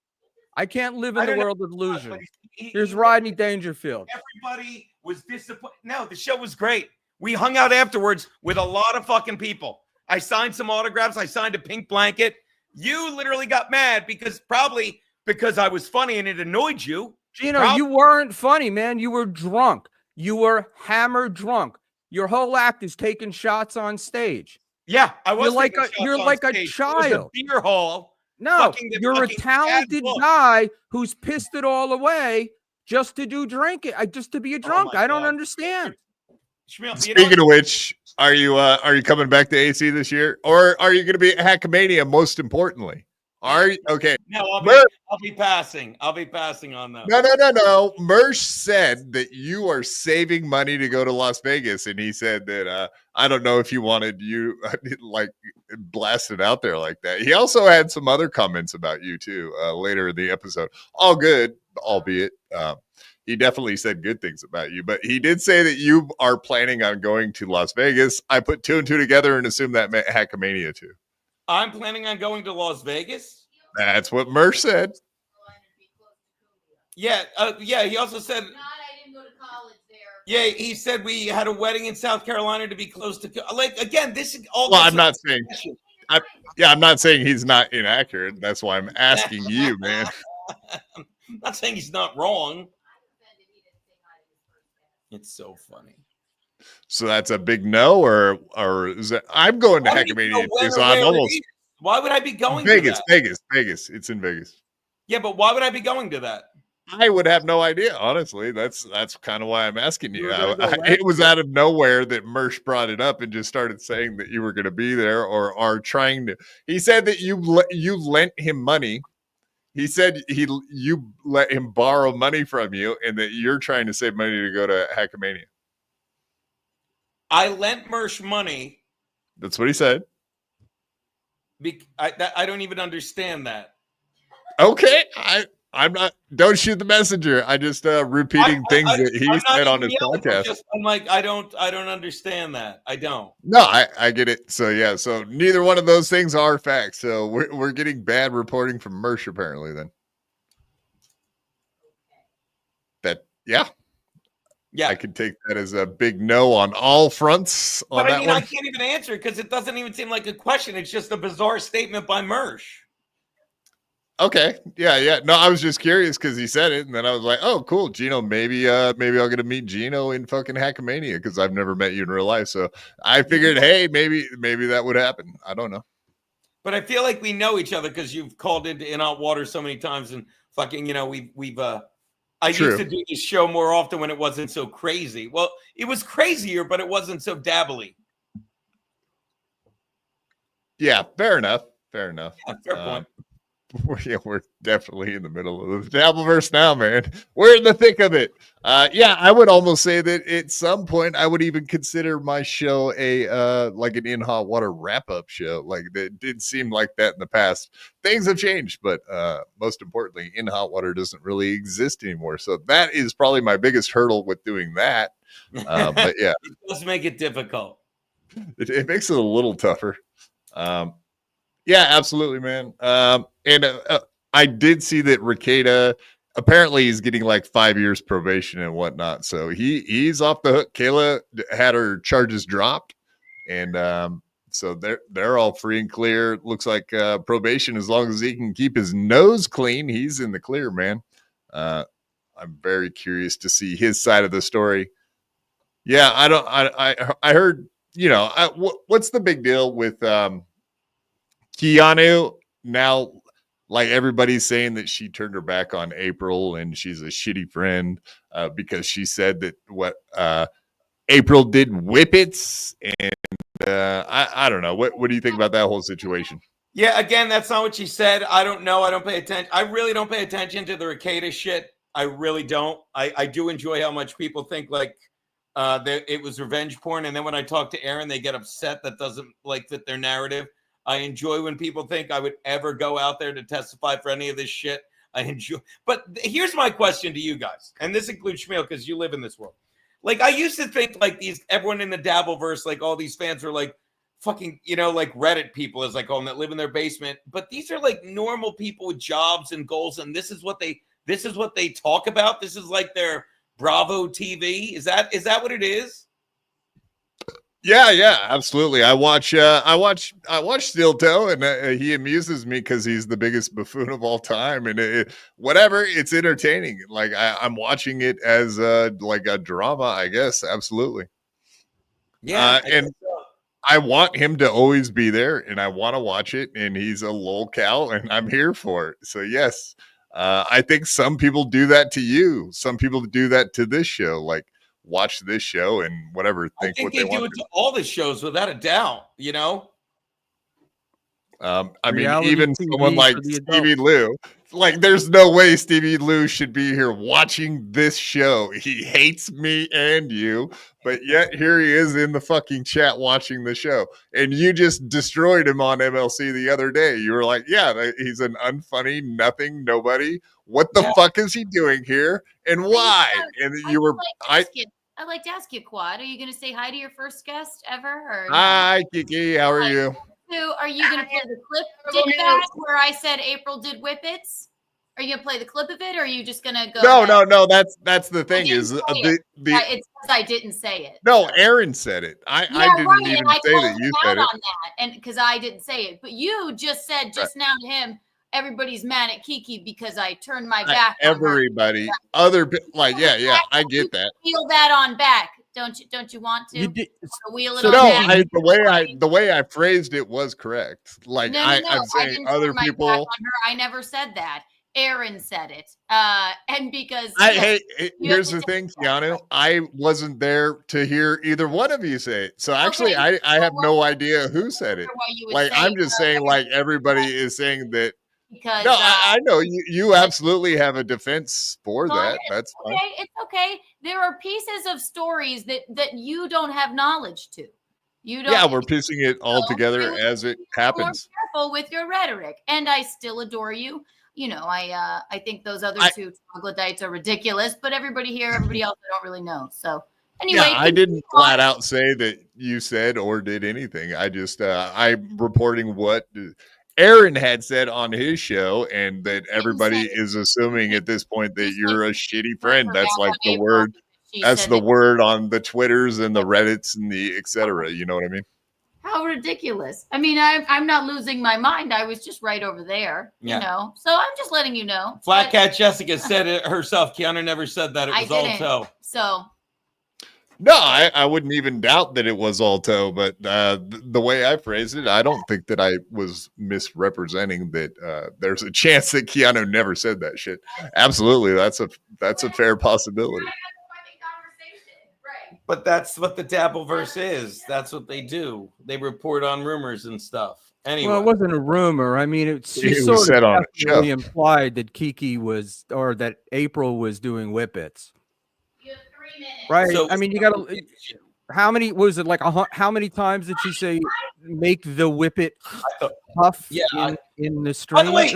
I can't live I in the don't know- world of delusion. But Here's Rodney Dangerfield. Everybody was disappointed. No, the show was great. We hung out afterwards with a lot of fucking people. I signed some autographs. I signed a pink blanket. You literally got mad probably because I was funny and it annoyed you. Gino, you weren't funny, man. You were drunk. You were hammered drunk. Your whole act is taking shots on stage. Yeah, I was. You're like taking a shots you're on like a stage. It was child. a beer hall No, the you're a fucking talented bad book. guy who's pissed it all away just to do drinking, just to be a drunk. my I don't God. understand. Schmuel, Speaking of which, are you coming back to AC this year, or are you going to be at Hackamania? Most importantly, are you okay? No, I'll be passing. I'll be passing on that. No. Mersh said that you are saving money to go to Las Vegas, and he said that I don't know if you wanted you like blasted out there like that. He also had some other comments about you too later in the episode. All good, albeit. He definitely said good things about you, but he did say that you are planning on going to Las Vegas. I put 2 and 2 together and assumed that meant Hackamania too. I'm planning on going to Las Vegas. That's what Mersh said. Yeah, He also said. I didn't go to college there. Yeah, he said we had a wedding in South Carolina to be close to. Like again, this is all. Well, I'm not saying. I'm not saying he's not inaccurate. That's why I'm asking you, man. I'm not saying he's not wrong. It's so funny. So that's a big no, or is it? I'm going to Hackamania too. So I'm almost. Why would I be going Vegas, to that? Vegas. It's in Vegas. Yeah, but why would I be going to that? I would have no idea, honestly. That's kind of why I'm asking you. It was out of nowhere that Mersh brought it up and just started saying that you were going to be there or are trying to. He said that you lent him money. He said you let him borrow money from you, and that you're trying to save money to go to Hackamania. I lent Mersh money. That's what he said. I don't even understand that. Okay, I'm not. Don't shoot the messenger. I just repeating things that he said on his podcast. I'm like, I don't understand that. I don't. No, I get it. So yeah, so neither one of those things are facts. So we're getting bad reporting from Mersh apparently. Then yeah, I could take that as a big no on all fronts. But I mean, I can't even answer it because it doesn't even seem like a question. It's just a bizarre statement by Mersh. Okay. Yeah. No, I was just curious because he said it, and then I was like, "Oh, cool, Gino. Maybe I'll get to meet Gino in fucking Hackamania because I've never met you in real life." So I figured, hey, maybe that would happen. I don't know. But I feel like we know each other because you've called into In Hot Water so many times, and fucking, we've. I True. used to do this show more often when it wasn't so crazy. Well, it was crazier, but it wasn't so dabbly. Yeah, fair enough. Yeah, fair point. We're definitely in the middle of the Dabbleverse now, man. We're in the thick of it. I would almost say that at some point I would even consider my show a like an In Hot Water wrap-up show. Like it did seem like that in the past. Things have changed, but most importantly, In Hot Water doesn't really exist anymore. So that is probably my biggest hurdle with doing that. But yeah, it does make it difficult. It makes it a little tougher. Yeah, absolutely, man. And I did see that Ricada apparently he's getting like 5 years probation and whatnot. So he's off the hook. Kayla had her charges dropped, and so they're all free and clear. Looks like probation, as long as he can keep his nose clean, he's in the clear, man. I'm very curious to see his side of the story. Yeah, I heard, what's the big deal with Keanu now? Like everybody's saying that she turned her back on April and she's a shitty friend because she said that what April did whippets, and I don't know. What do you think about that whole situation? Yeah, again, that's not what she said. I don't know. I don't pay attention. I really don't pay attention to the Ricada shit. I really don't. I do enjoy how much people think like it was revenge porn, and then when I talk to Aaron, they get upset that doesn't like fit their narrative. I enjoy when people think I would ever go out there to testify for any of this shit. I enjoy. But here's my question to you guys, and this includes Schmuel because you live in this world. Like I used to think like everyone in the Dabbleverse, like all these fans are like fucking, like Reddit people, as I call them, that live in their basement. But these are like normal people with jobs and goals, and this is what they talk about. This is like their Bravo TV. Is that what it is? Yeah, absolutely. I watch Steel Toe, and he amuses me because he's the biggest buffoon of all time. And it's entertaining. Like I'm watching it as like a drama, I guess. Absolutely. Yeah. I want him to always be there, and I want to watch it. And he's a lolcow, and I'm here for it. So yes, I think some people do that to you. Some people do that to this show, like watch this show and whatever. I think they do it to all the shows without a doubt. You know. I mean, Reality even TV someone like for the Stevie Lew, like, there's no way Stevie Lew should be here watching this show. He hates me and you, but yet here he is in the fucking chat watching the show. And you just destroyed him on MLC the other day. You were like, yeah, he's an unfunny, nothing, nobody. What the fuck is he doing here? And why? And you were, I'd like to ask you, Quad, are you going to say hi to your first guest ever? Or hi, Kiki, how are you? So are you going to play the clip back where I said April did whippets? Are you going to play the clip of it, or are you just going to go? No. That's the thing is it's because I didn't say it. No, Aaron said it. I didn't even say that you said it. On that, and because I didn't say it, but you just said now to him, everybody's mad at Kiki because I turned my back. Everybody, I get that. Feel that on back. Don't you want to? Wheel it the way I phrased it was correct. Like I'm saying, other people. I never said that. Aaron said it. And because here's the thing, Keanu. I wasn't there to hear either one of you say it. So actually, I have no idea who said it. Like, I'm just saying, like, everybody is saying that. Because I know you absolutely have a defense for that. That's fine. Okay, it's okay. There are pieces of stories that you don't have knowledge to. You don't. Yeah, we're piecing it all together as it happens. More careful with your rhetoric, and I still adore you. You know, I think those other two troglodytes are ridiculous, but everybody else, I don't really know. So anyway, I didn't flat out say that you said or did anything. I just I'm reporting what Aaron had said on his show, and that everybody is assuming at this point that you're a shitty friend. That's like the word. That's the word on the Twitters and the Reddits and the etc. You know what I mean? How ridiculous. I mean, I'm not losing my mind. I was just right over there, you know. So I'm just letting you know. Flat Cat Jessica said it herself. Keanu never said that. It was all toe. So. No, I wouldn't even doubt that it was all toe, but the way I phrased it, I don't think that I was misrepresenting that there's a chance that Keanu never said that shit. Absolutely, that's a fair possibility. But that's what the Dabbleverse is. That's what they do. They report on rumors and stuff. Anyway. Well, it wasn't a rumor. I mean, it sort of implied that Kiki was, or that April was doing whippets. Right. So, I mean, you got to. How many was it? Like how many times did she say make the whippet puff in the stream? By the way,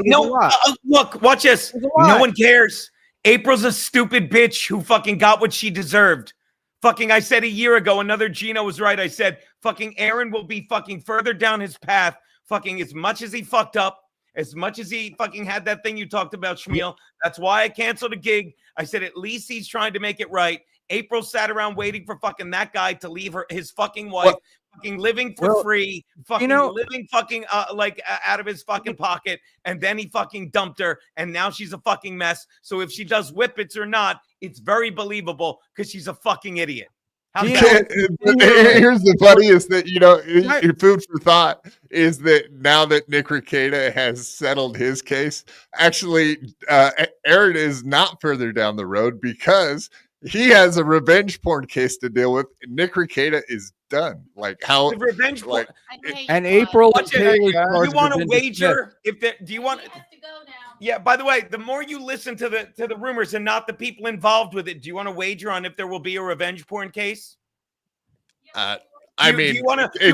look, watch this. No one cares. April's a stupid bitch who fucking got what she deserved. Fucking, I said a year ago, another Gino was right. I said fucking Aaron will be fucking further down his path. Fucking as much as he fucked up, as much as he fucking had that thing you talked about, Schmuel. That's why I canceled a gig. I said at least he's trying to make it right. April sat around waiting for fucking that guy to leave his fucking wife, fucking living for free, fucking living fucking like out of his fucking pocket, and then he fucking dumped her, and now she's a fucking mess. So if she does whippets or not, it's very believable because she's a fucking idiot. Here's the funniest that, your food for thought is that now that Nick Rekieta has settled his case, actually Aaron is not further down the road because he has a revenge porn case to deal with. Nick Rekieta is done. Like how the revenge porn. And April. Do you want to wager? Do you want? Yeah. By the way, the more you listen to the rumors and not the people involved with it, do you want to wager on if there will be a revenge porn case? It's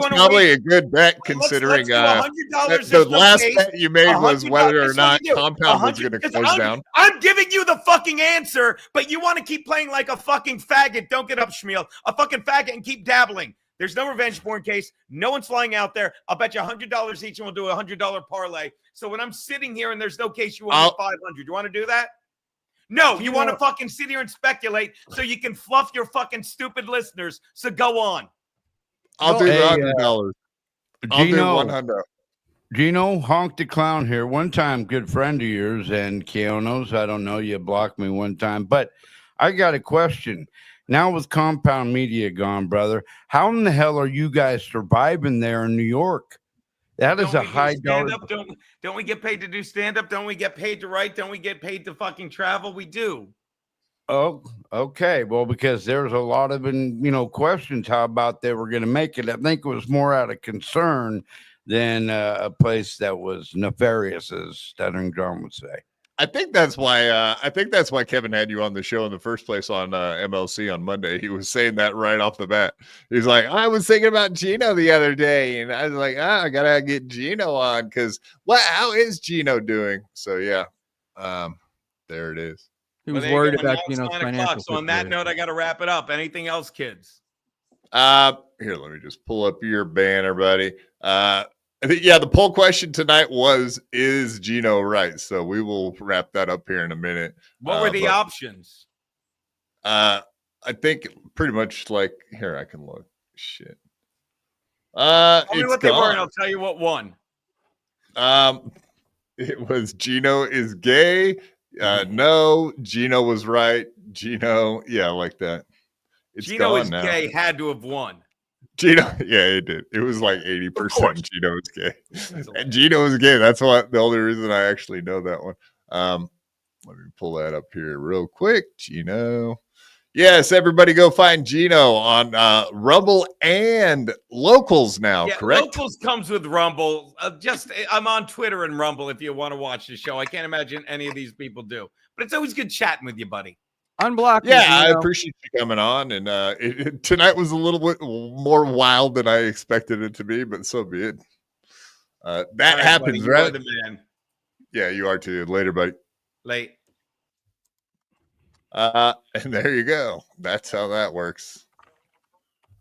probably a good bet considering the last bet you made was whether or not Compound was going to close down. I'm giving you the fucking answer, but you want to keep playing like a fucking faggot. Don't get up, Schmuel. A fucking faggot and keep dabbling. There's no revenge porn case. No one's flying out there. I'll bet you $100 each and we'll do a $100 parlay. So when I'm sitting here and there's no case, you want $500. You want to do that? No, you want to fucking sit here and speculate so you can fluff your fucking stupid listeners. So go on. I'll do $100. I'll do $100. Gino, Honk the Clown here. One time, good friend of yours and Keono's. I don't know, you blocked me one time, but I got a question. Now with Compound Media gone, brother, how in the hell are you guys surviving there in New York? That is a high dollar. Don't we get paid to do stand-up? Don't we get paid to write? Don't we get paid to fucking travel? We do. Oh, okay. Well, because there's a lot of, questions how about they were going to make it. I think it was more out of concern than a place that was nefarious, as Stuttering John would say. I think that's why Kevin had you on the show in the first place on MLC on Monday. He was saying that right off the bat. He's like, I was thinking about Gino the other day, and I was like, I gotta get Gino on because how is Gino doing? So yeah, there it is. He was worried about Gino's financial. So on that note, I got to wrap it up. Anything else, kids? Here, let me just pull up your banner, buddy. I think, the poll question tonight was, is Gino right? So we will wrap that up here in a minute. What were the options? I think pretty much like, here, I can look. Shit. Tell me what they were, and I'll tell you what won. It was Gino is gay. No, Gino was right. Gino, like that. Gino is gay had to have won. Gino, it did. It was like 80% Gino is gay. And Gino is gay. That's the only reason I actually know that one. Let me pull that up here real quick. Gino. Yes, everybody go find Gino on Rumble and Locals now, correct? Locals comes with Rumble. I'm on Twitter and Rumble if you want to watch the show. I can't imagine any of these people do. But it's always good chatting with you, buddy. Unblock. Yeah, I appreciate you coming on. And tonight was a little bit more wild than I expected it to be, but so be it. That happens, buddy, right? The man. Yeah, you are too. Later, buddy. Late. And there you go. That's how that works.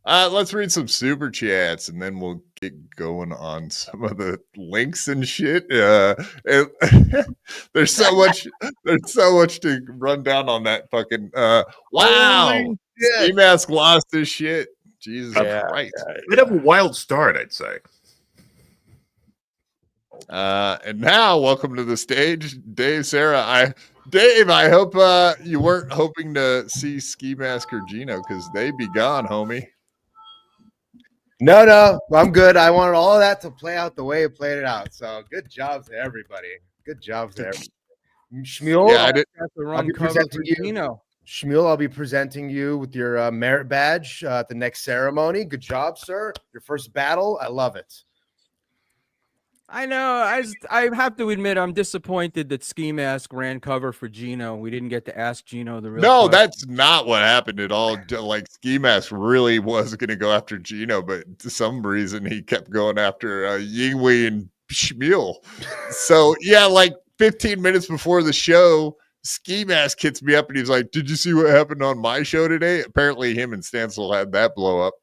Let's read some super chats and then we'll get going on some of the links and shit. There's so much to run down on that fucking wow. Ski-Mask lost his shit. Jesus Christ. Bit of a wild start, I'd say. And now welcome to the stage, Dave, Sarra. Dave, I hope you weren't hoping to see Ski Mask or Gino because they be gone, homie. No, I'm good. I wanted all of that to play out the way it played it out. So good job to everybody. Good job to everybody. Schmuel, I'll be presenting you. Gino. Schmuel, I'll be presenting you with your merit badge at the next ceremony. Good job, sir. Your first battle. I love it. I know. I have to admit, I'm disappointed that Ski Mask ran cover for Gino. We didn't get to ask Gino the real question. That's not what happened at all. Like, Ski Mask really was going to go after Gino, but for some reason he kept going after Yingwei and Schmuel. So, like 15 minutes before the show, Ski Mask hits me up and he's like, did you see what happened on my show today? Apparently him and Stancil had that blow up,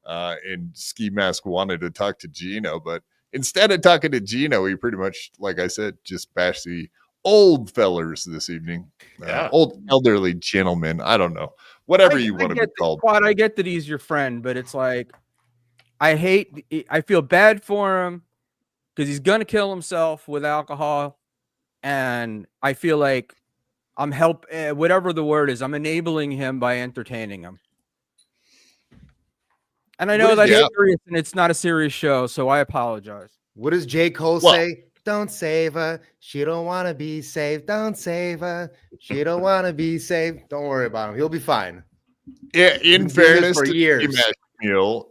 and Ski Mask wanted to talk to Gino, but instead of talking to Gino, he pretty much, like I said, just bashed the old fellers this evening. Old elderly gentlemen. I don't know. Whatever you want to be called. Quad, I get that he's your friend, but it's like, I feel bad for him because he's going to kill himself with alcohol. And I feel like I'm whatever the word is, I'm enabling him by entertaining him. And I know that it's serious and it's not a serious show, so I apologize. What does J. Cole say? Don't save her. She don't want to be saved. Don't save her. She don't want to be saved. Don't worry about him. He'll be fine. Yeah, in fairness for years.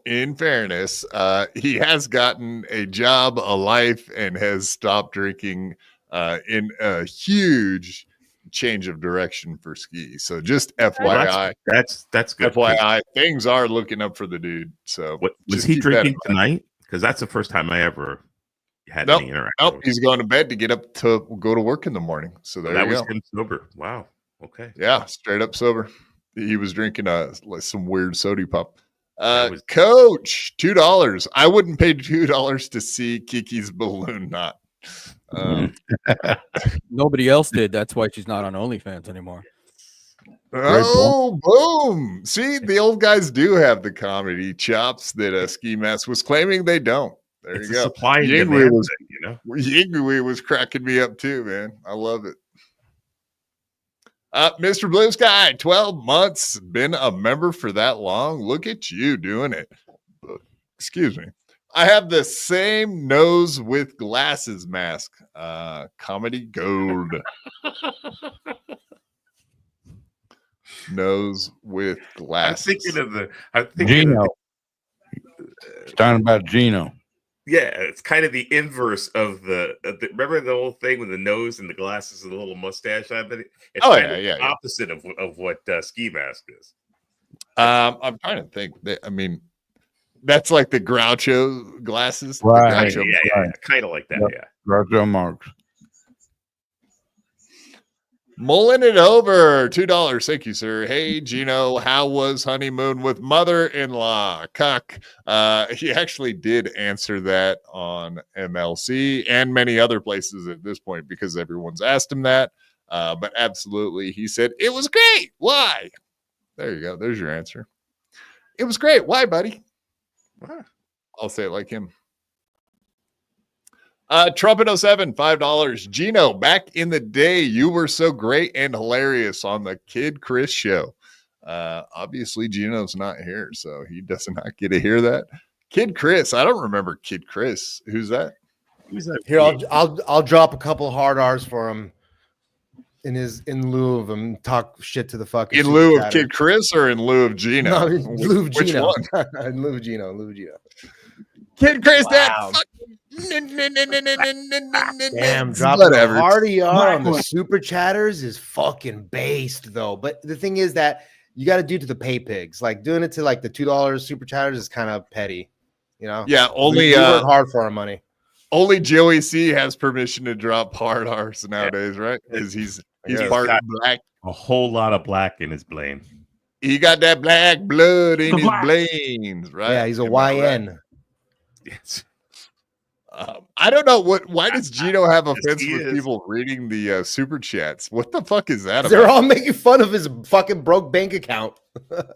In fairness, he has gotten a job, a life, and has stopped drinking in a huge change of direction for Ski. So just FYI, that's good. FYI, things are looking up for the dude. So was he drinking tonight? Because that's the first time I ever had any interaction. Nope, he's going to bed to get up to go to work in the morning. So there you go. That was him sober. Wow. Okay. Yeah, straight up sober. He was drinking some weird soda pop. Coach, $2. I wouldn't pay $2 to see Kiki's balloon knot. Nobody else did. That's why she's not on OnlyFans anymore. Oh, boom. See, the old guys do have the comedy chops that Ski Mask was claiming they don't. There you go. Supply and demand thing, Yingwei was cracking me up too, man. I love it. Mr. Blue Sky, 12 months, been a member for that long. Look at you doing it. Excuse me. I have the same nose with glasses mask. Comedy gold. Nose with glasses. I'm thinking Gino. It's talking about Gino. Yeah, it's kind of the inverse of the remember the whole thing with the nose and the glasses and the little mustache on it? It's the opposite of what ski mask is. I'm trying to think. That's like the Groucho glasses. Right. Yeah, kind of like that. Yep. Yeah. Groucho Marx. Mulling it over. $2. Thank you, sir. Hey, Gino, how was honeymoon with mother-in-law? Cuck. He actually did answer that on MLC and many other places at this point because everyone's asked him that. But absolutely, he said, it was great. Why? There you go. There's your answer. It was great. Why, buddy? I'll say it like him. Trumpet07, $5. Gino, back in the day, you were so great and hilarious on the Kid Chris show. Obviously, Gino's not here, so he does not get to hear that. Kid Chris, I don't remember Kid Chris. Who's that? Here, I'll drop a couple hard R's for him in lieu of him talk shit to the fucking. In lieu of Kid Chris or in lieu of Gino? No, in lieu of Gino. Which one? In lieu of Gino. Kid Chris, wow. Damn, dropping a hard ER on the super chatters is fucking based though. But the thing is that you got to do to the pay pigs. Like doing it to like the $2 super chatters is kind of petty, you know. Yeah, only we work hard for our money. Only Joey C has permission to drop hard R's nowadays, right? Because he's part black. A whole lot of black in his blame. He got that black blood in his blames, right? Yeah, he's a YN. Right? Yes. I don't know why does Gino have offense with people reading the super chats? What the fuck is that about? They're all making fun of his fucking broke bank account.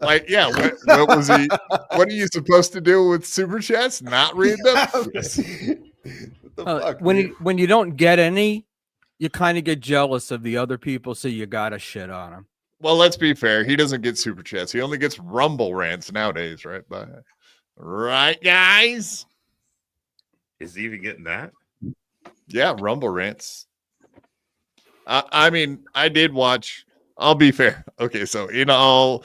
Like, yeah, what was he? What are you supposed to do with super chats? Not read them? When you don't get any, you kind of get jealous of the other people, so you gotta shit on them. Well, let's be fair. He doesn't get super chats. He only gets Rumble rants nowadays, right? Right, guys? Is he even getting that? Yeah, Rumble rants. I mean, I did watch. I'll be fair. Okay, so in all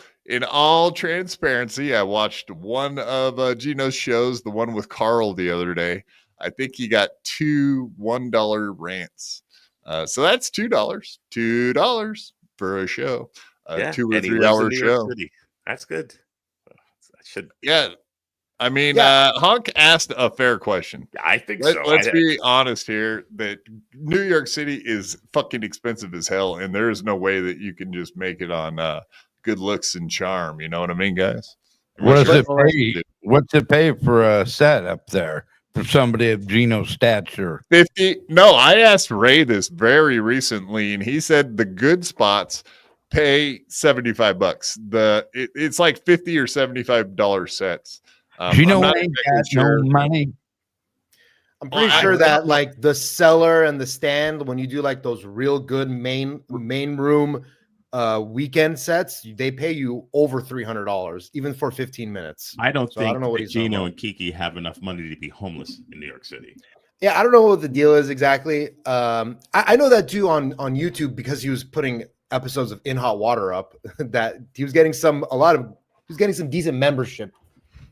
transparency, I watched one of Gino's shows, the one with Carl the other day. I think he got two $1 rants. So that's $2 for a show. 2 or 3 hour show. That's good. Yeah. I mean, Hunk asked a fair question. I think so. Let's be honest here that New York City is fucking expensive as hell, and there is no way that you can just make it on good looks and charm. You know what I mean, guys? What's it pay for a set up there for somebody of Gino's stature? 50. No, I asked Ray this very recently, and he said the good spots pay $75. It's like $50 or $75 sets. Gino ain't got no money. I'm pretty sure that like the cellar and the stand, when you do like those real good main room weekend sets, they pay you over $300 even for 15 minutes. I don't know what Gino and Kiki have enough money to be homeless in New York City. Yeah, I don't know what the deal is exactly. I know that too on YouTube because he was putting episodes of In Hot Water up that he was getting some decent membership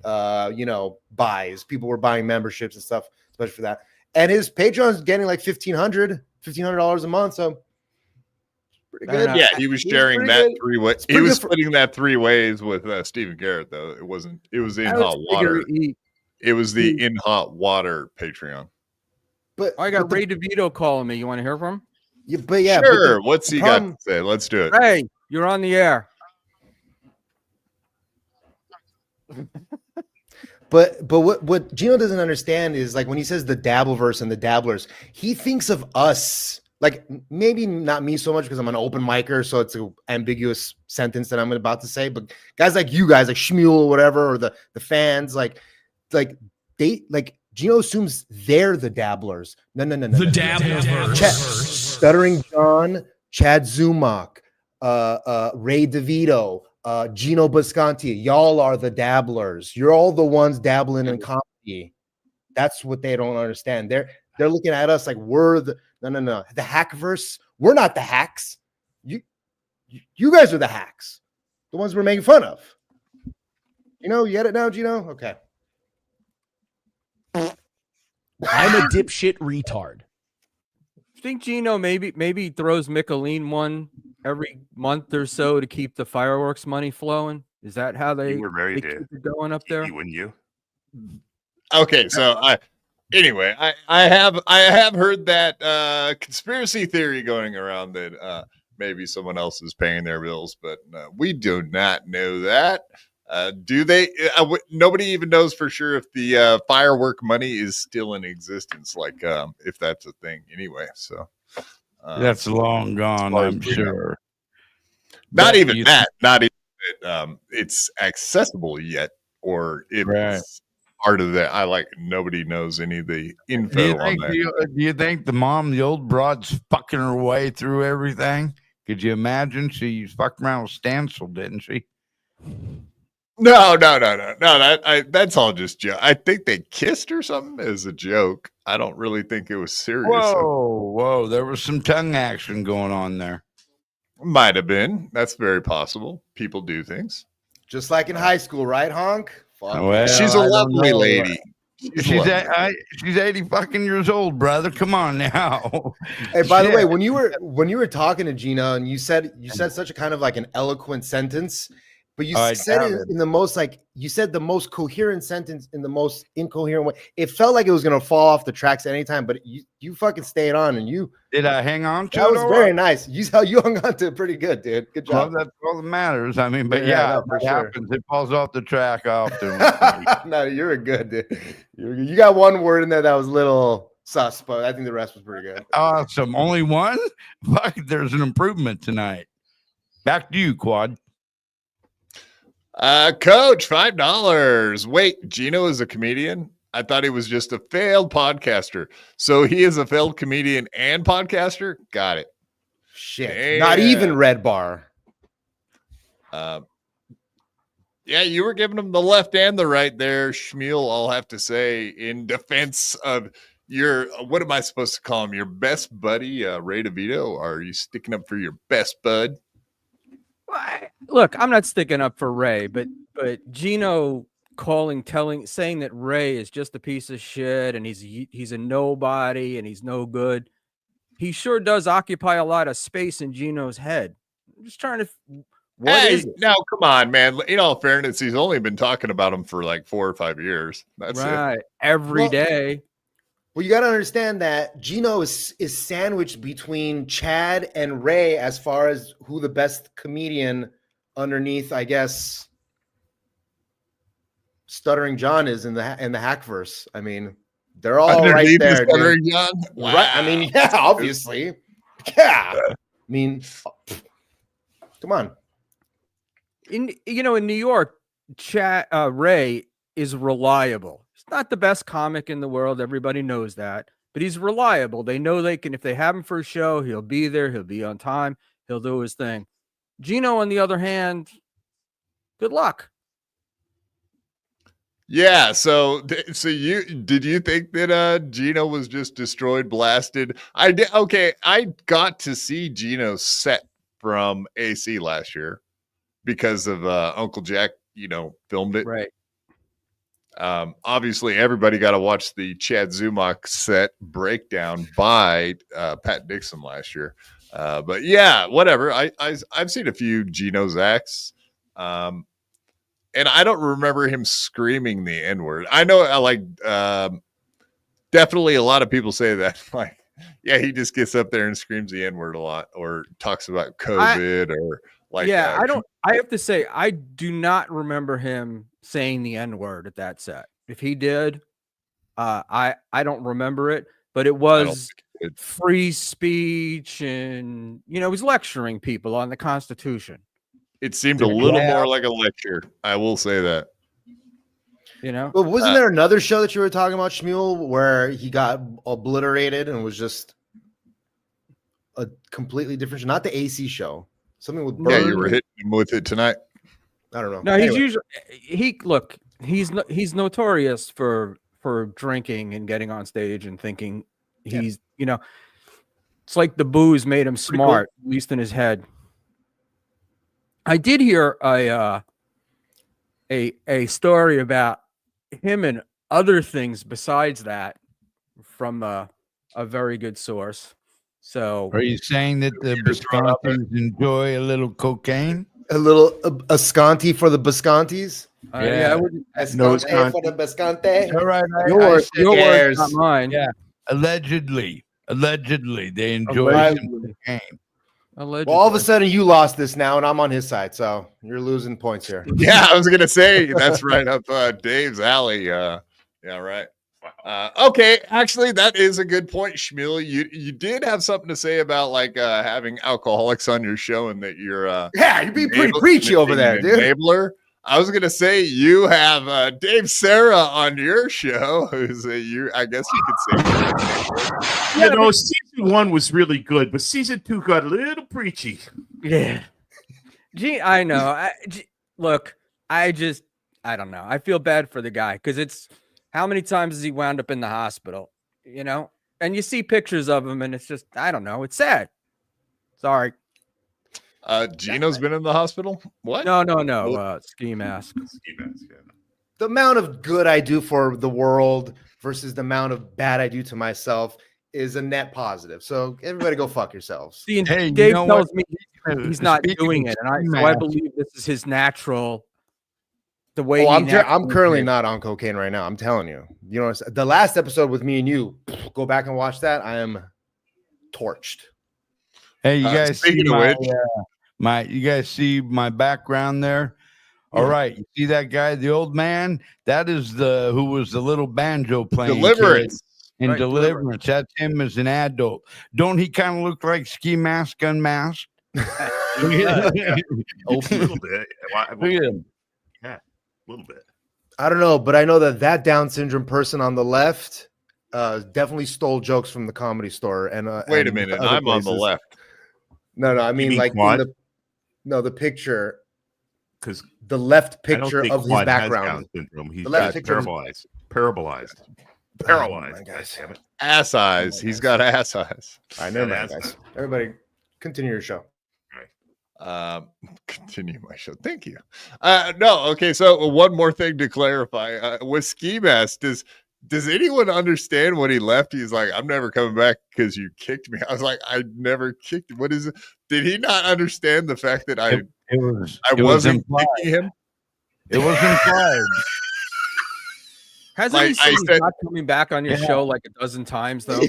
buys. People were buying memberships and stuff, especially for that. And his Patreon's getting like $1,500 a month. So pretty good. Yeah, he was sharing that 3 ways. He was splitting that 3 ways with Stephen Garrett, though. It was In Hot Water. It was the In Hot Water Patreon. But I got Ray DeVito calling me. You want to hear from him? Yeah, but yeah. Sure. What's he got to say? Let's do it. Hey, you're on the air. But what Gino doesn't understand is like when he says the Dabbleverse and the Dabblers, he thinks of us, like maybe not me so much because I'm an open micer, so it's an ambiguous sentence that I'm about to say. But guys like you guys, like Schmuel or whatever, or the fans, like they like Gino assumes they're the Dabblers. No. The Dabbleverse. Stuttering John, Chad Zumach, Ray DeVito, Geno Bisconte. Y'all are the dabblers. You're all the ones dabbling in comedy. That's what they don't understand. They're looking at us like we're the no. The hackverse. We're not the hacks. You guys are the hacks. The ones we're making fun of. You get it now, Gino? Okay. I'm a dipshit retard. I think Gino maybe throws Michelin one every month or so to keep the fireworks money flowing. Is that how they were very keep it going up there? Wouldn't you? Okay, so I have heard that conspiracy theory going around that maybe someone else is paying their bills, but we do not know that. Do they? Nobody even knows for sure if the firework money is still in existence, like if that's a thing anyway. So that's long gone, I'm sure. Not even that. Not even it's accessible yet, or if it's part of that. Nobody knows any of the info on that. Do you think the old broad's fucking her way through everything? Could you imagine? She fucked around with Stancil, didn't she? No. That's all just joke. I think they kissed or something as a joke. I don't really think it was serious. Whoa! There was some tongue action going on there. Might have been. That's very possible. People do things. Just like in high school, right, Honk? Well, she's a lovely lady. She's 80 fucking years old, brother. Come on now. Hey, by the way, when you were talking to Gino and you said such a kind of like an eloquent sentence, but you said it in the most you said the most coherent sentence in the most incoherent way. It felt like it was gonna fall off the tracks at any time, but you fucking stayed on and you did. I hang on to that it. Was very nice. You hung on to it pretty good, dude. Good job. Well, that's all that matters. I mean, but it happens. It falls off the track often. No, you're a good dude. You got one word in there that was a little sus, but I think the rest was pretty good. Awesome. Only one? Fuck, there's an improvement tonight. Back to you, Quad. Coach, $5. Wait, Gino is a comedian? I thought he was just a failed podcaster. So he is a failed comedian and podcaster? Got it. Shit. Damn. Not even Red Bar. Yeah, you were giving him the left and the right there, Schmuel, I'll have to say, in defense of your, what am I supposed to call him? Your best buddy, Ray DeVito? Are you sticking up for your best bud? Look, I'm not sticking up for Ray, but Gino saying that Ray is just a piece of shit and he's a nobody and he's no good. He sure does occupy a lot of space in Gino's head. I'm just trying to. Now, come on, man. In all fairness, he's only been talking about him for like 4 or 5 years. That's right. It. Every day. Well, you got to understand that Gino is sandwiched between Chad and Ray as far as who the best comedian underneath, I guess, Stuttering John is in the Hackverse. I mean, they're all underneath right there. Stuttering John? Wow. Right? I mean, yeah, obviously. Yeah. I mean, come on. In New York, Ray is reliable. Not the best comic in the world. Everybody knows that, but he's reliable. They know they can, if they have him for a show, he'll be there. He'll be on time. He'll do his thing. Gino, on the other hand, good luck. Yeah. So did you think that Gino was just destroyed, blasted? I did. Okay. I got to see Gino's set from AC last year because of Uncle Jack, filmed it. Right. Obviously everybody got to watch the Chad Zumach set breakdown by Pat Dixon last year. But yeah, whatever. I've seen a few Gino's acts. And I don't remember him screaming the N-word. I know definitely a lot of people say that, like, yeah, he just gets up there and screams the N-word a lot or talks about COVID or like, yeah, I have to say, I do not remember him saying the N-word at that set. If he did, I don't remember it, but it was free speech and, he's lecturing people on the Constitution. It seemed a little more like a lecture. I will say that. But wasn't there another show that you were talking about, Schmuel, where he got obliterated and was just a completely different show? Not the AC show. Something with you were hitting him with it tonight. I don't know. No, he's usually I were hitting him with it tonight. don't know. No, he's usually he's notorious for drinking and getting on stage and thinking he's it's like the booze made him smart, at least in his head. I did hear a story about him and other things besides that from a very good source. So are you saying that the Biscontes enjoy a little cocaine? A little Bisconte for the Biscontes. I wouldn't. Bisconte for the Bisconte. All right, Your words, not mine. Yeah, allegedly, they enjoy some cocaine. Allegedly. Well, all of a sudden you lost this now, and I'm on his side, so you're losing points here. Yeah, I was gonna say that's right up Dave's alley. Yeah, right. Okay, actually, that is a good point, Schmuel. You did have something to say about like having alcoholics on your show, and that you're you're being pretty preachy over there, dude. Enabler. I was gonna say you have Dave Sarra on your show, who's I guess you could say. Season 1 was really good, but season 2 got a little preachy. Yeah. Gee, I know. Look, I don't know. I feel bad for the guy because it's how many times has he wound up in the hospital, and you see pictures of him and it's just, I don't know. It's sad. Sorry. Gino's been in the hospital. What? No. Ski mask. Yeah. The amount of good I do for the world versus the amount of bad I do to myself is a net positive. So everybody go fuck yourselves. See, Dave tells me he's not doing it, and I believe this is his natural. The way I'm currently not on cocaine right now. I'm telling you. The last episode with me and you, go back and watch that. I am torched. Hey, you guys see you guys see my background there? All right, you see that guy, the old man? That is who was the little banjo playing Deliverance. In Deliverance. That's him as an adult. Don't he kind of look like Ski Mask Unmasked? A little bit. Look at him. Yeah, a little bit. I don't know, but I know that Down syndrome person on the left definitely stole jokes from the Comedy Store. And wait a minute, I'm places. On the left. No, I mean like the picture, because the left picture of his background. He's got paralyzed. Guys. Ass eyes. He's got ass eyes. I know that, guys. Everybody, continue your show. Continue my show. Thank you. No, okay. So one more thing to clarify with Ski Mask, does anyone understand when he left? He's like, I'm never coming back because you kicked me. I was like, I never kicked him. What is it? Did he not understand the fact that I wasn't kicking him? It was implied. Hasn't he said he's not coming back on your show like a dozen times, though?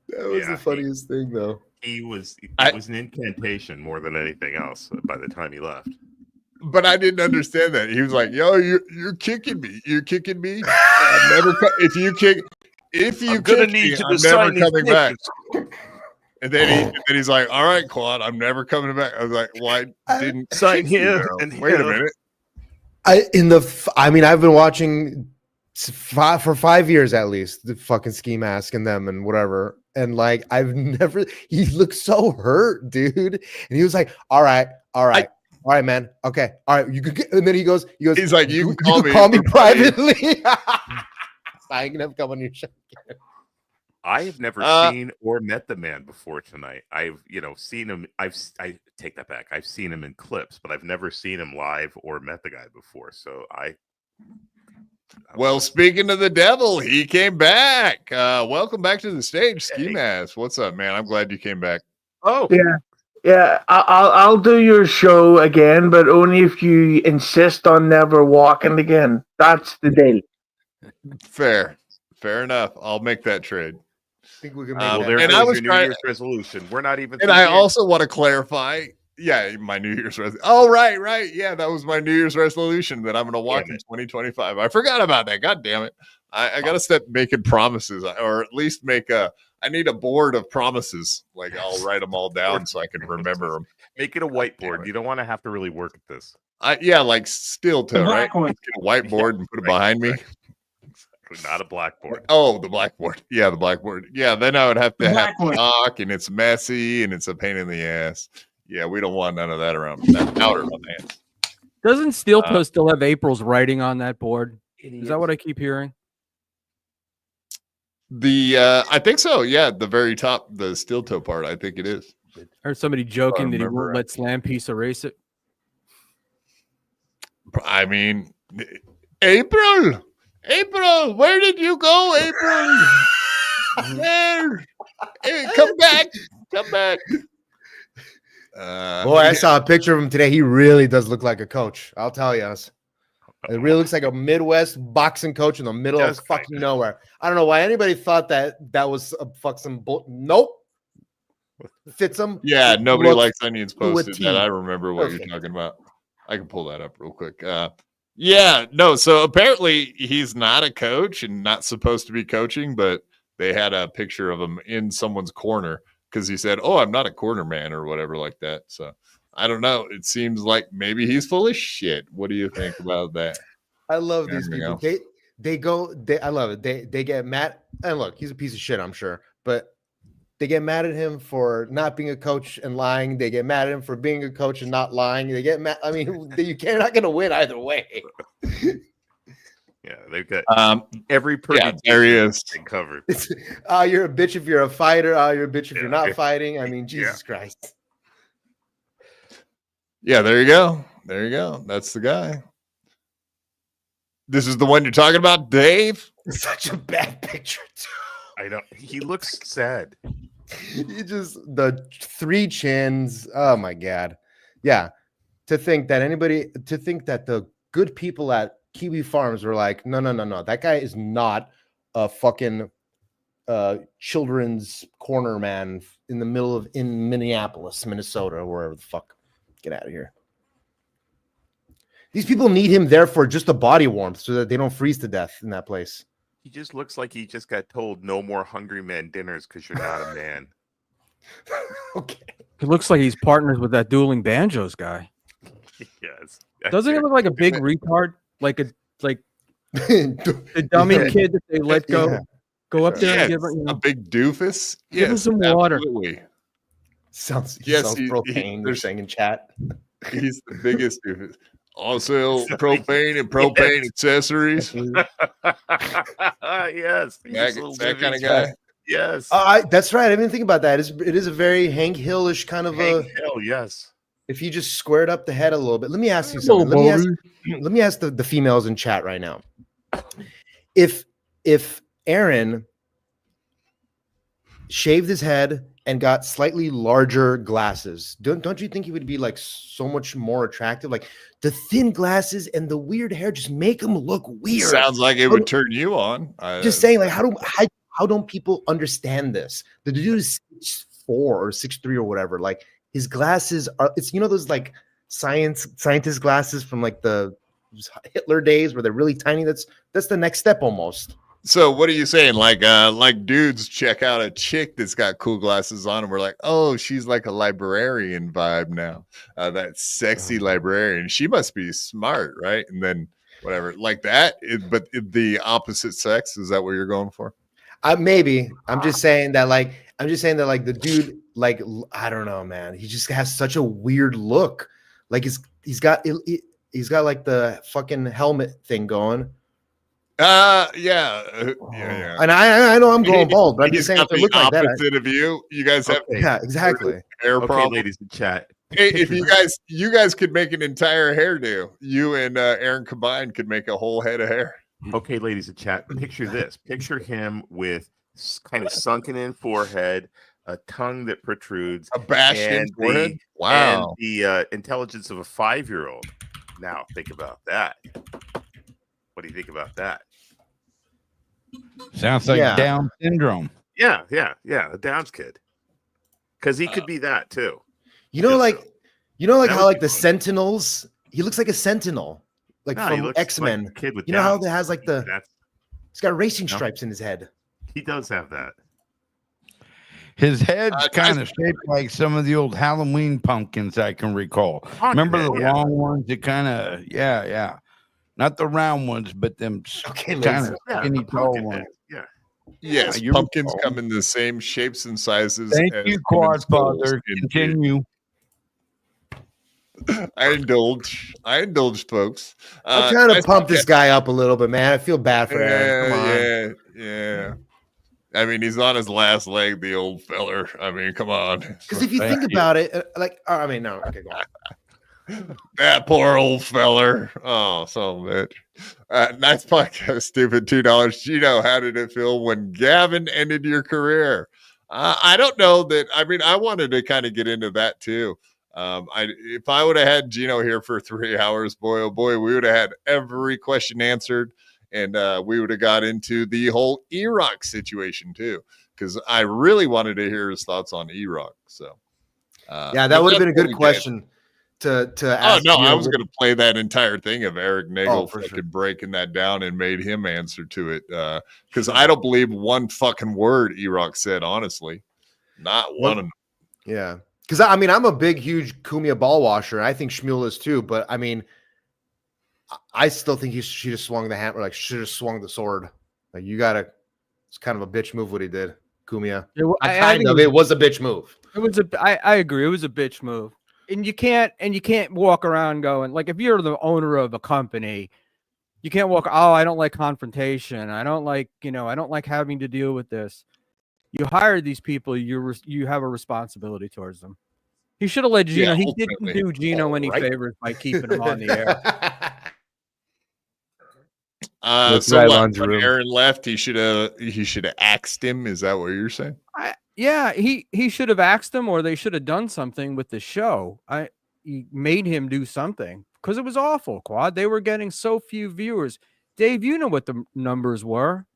That was the funniest thing, though. It was an incantation more than anything else by the time he left. But I didn't understand that. He was like, "Yo, you're kicking me. You're kicking me. If you kick me, I'm never coming back." And then he's like, "All right, Claude, I'm never coming back." I was like, "Why didn't sign here?" Wait a minute. I've been watching for 5 years at least, the fucking Ski Mask and them and whatever. And like, he looked so hurt, dude. And he was like, all right, man. Okay. All right. You could get, and then he goes, he's like, you can call me privately. I can have come on your show. I have never seen or met the man before tonight. I've seen him. I take that back. I've seen him in clips, but I've never seen him live or met the guy before. So well, speaking of the devil, he came back. Welcome back to the stage, Ski Mask. What's up, man? I'm glad you came back. Oh, yeah. I'll do your show again, but only if you insist on never walking again. That's the deal. Fair enough. I'll make that trade. I think we can make that. And I was trying New Year's resolution. We're not even. And I also want to clarify. Yeah, my New Year's resolution. Oh, right. Yeah, that was my New Year's resolution that I'm going to walk in 2025. I forgot about that. God damn it. I got to start making promises, or at least I need a board of promises. Like I'll write them all down so I can remember them. Make it a whiteboard. You don't want to have to really work at this. Like steel toe, right? Get a whiteboard and put it behind me. Not a blackboard. Oh, the blackboard. Yeah, the blackboard. Yeah, then I would have to talk, and it's messy and it's a pain in the ass. Yeah, we don't want none of that around that powder on the hands. Doesn't Steel Toe still have April's writing on that board? Is that what I keep hearing? I think so. Yeah, the very top, the steel toe part. I think it is. I heard somebody joking that he won't let Slam Piece erase it. I mean, April, where did you go, April? There. Hey, come back. Boy, I saw a picture of him today. He really does look like a coach. I'll tell you. It really looks like a Midwest boxing coach in the middle of fucking nowhere. I don't know why anybody thought that was a fucking Nope. Fits him. Yeah, nobody likes onions posted that. I remember what you're talking about. I can pull that up real quick. So apparently he's not a coach and not supposed to be coaching, but they had a picture of him in someone's corner because he said, "Oh, I'm not a corner man," or whatever like that. So I don't know. It seems like maybe he's full of shit. What do you think about that? I love these people. I love it. They get mad. And look, he's a piece of shit, I'm sure, but they get mad at him for not being a coach and lying. They get mad at him for being a coach and not lying. They get mad. I mean, you're not going to win either way. Yeah, they've got every person. There he is covered. You're a bitch if you're a fighter. You're a bitch if you're not fighting. I mean, Jesus Christ. Yeah, there you go. That's the guy. This is the one you're talking about, Dave? It's such a bad picture, too. I know. He looks sad. The three chins. Oh, my God. Yeah. To think that the good people at Kiwi Farms were like, no. That guy is not a fucking children's corner man in Minneapolis, Minnesota, or wherever the fuck. Get out of here. These people need him there for just the body warmth so that they don't freeze to death in that place. He just looks like he just got told no more hungry man dinners because you're not a man. Okay. He looks like he's partners with that dueling banjos guy. Yes. Doesn't he look like a big retard? Like the dummy kid that they let go? Yeah. Go up there and give him a big doofus. Give him some water. Absolutely. Sounds propane. They're saying in chat. He's the biggest doofus. Also, propane and propane accessories. Yes, that kind of guy. Yes, that's right. I didn't think about that. It is a very Hank Hill-ish kind of Hank Hill, yes. If you just squared up the head a little bit, let me ask you something. Let me ask the females in chat right now. If Aaron shaved his head and got slightly larger glasses, don't you think he would be like so much more attractive? Like the thin glasses and the weird hair just make him look weird. Sounds like it would turn you on. Just saying, like, how don't people understand this? The dude is 6'4" or 6'3" or whatever. Like his glasses are, it's those like scientist glasses from like the Hitler days where they're really tiny. That's the next step almost. So what are you saying? Like dudes check out a chick that's got cool glasses on and we're like, oh, she's like a librarian vibe now. That sexy librarian. She must be smart, right? And then whatever, like that. But the opposite sex, is that what you're going for? Maybe. I'm just saying that like the dude, like, I don't know, man. He just has such a weird look. Like he's got like the fucking helmet thing going. Yeah. And I know I'm going bald, but I'm just saying if it look like that. Opposite of you guys have exactly. Hair problem. Ladies in chat. Hey, if you guys could make an entire hairdo, you and Aaron combined could make a whole head of hair. Okay, ladies in chat, picture this. Picture him with kind of sunken in forehead, a tongue that protrudes, a bashed in forehead. Wow. And the intelligence of a 5-year-old. Now think about that. What do you think about that? Sounds like Down syndrome. Yeah, a Downs kid. Because he could be that too. How like the Sentinels. He looks like a Sentinel, like from X-Men. Like a kid with how it has like he's got racing stripes in his head. He does have that. His head's kind of shaped like some of the old Halloween pumpkins I can recall. Remember the long ones? That kind of not the round ones, but them kind of skinny tall ones. Yeah. Yes, pumpkins come in the same shapes and sizes. Thank you, Quad Father. Continue. I indulge, folks. I'm trying to pump this guy up a little bit, man. I feel bad for him. Come on. Yeah. I mean, he's on his last leg, the old feller. I mean, come on. Because if you think about it, no. Okay, go on. That poor old feller. Oh, so bitch. Nice podcast, stupid. $2. Gino, how did it feel when Gavin ended your career? I don't know that. I mean, I wanted to kind of get into that too. If I would have had Gino here for 3 hours, boy, oh boy, we would have had every question answered. And we would have got into the whole E-Rock situation too, because I really wanted to hear his thoughts on E-Rock. So, that would have been a good question to ask. Oh no, I was going to play that entire thing of Eric Nagel breaking that down and made him answer to it, because I don't believe one fucking word E-Rock said. Honestly, not one of them. Yeah, because I mean, I'm a big, huge Kumia ball washer, and I think Schmuel is too. But I mean, I still think he should have swung the hammer, like should have swung the sword. Like it's kind of a bitch move what he did, Kumia. It was a bitch move. I agree. It was a bitch move. And you can't walk around going, like, if you're the owner of a company, you can't walk, I don't like confrontation. I don't like having to deal with this. You hire these people, you have a responsibility towards them. He should have let Gino. He didn't do Gino any favors by keeping him on the air. So when Aaron left, he should have axed him. Is that what you're saying? He should have axed him, or they should have done something with the show. He made him do something because it was awful. Quad, they were getting so few viewers. Dave, you know what the numbers were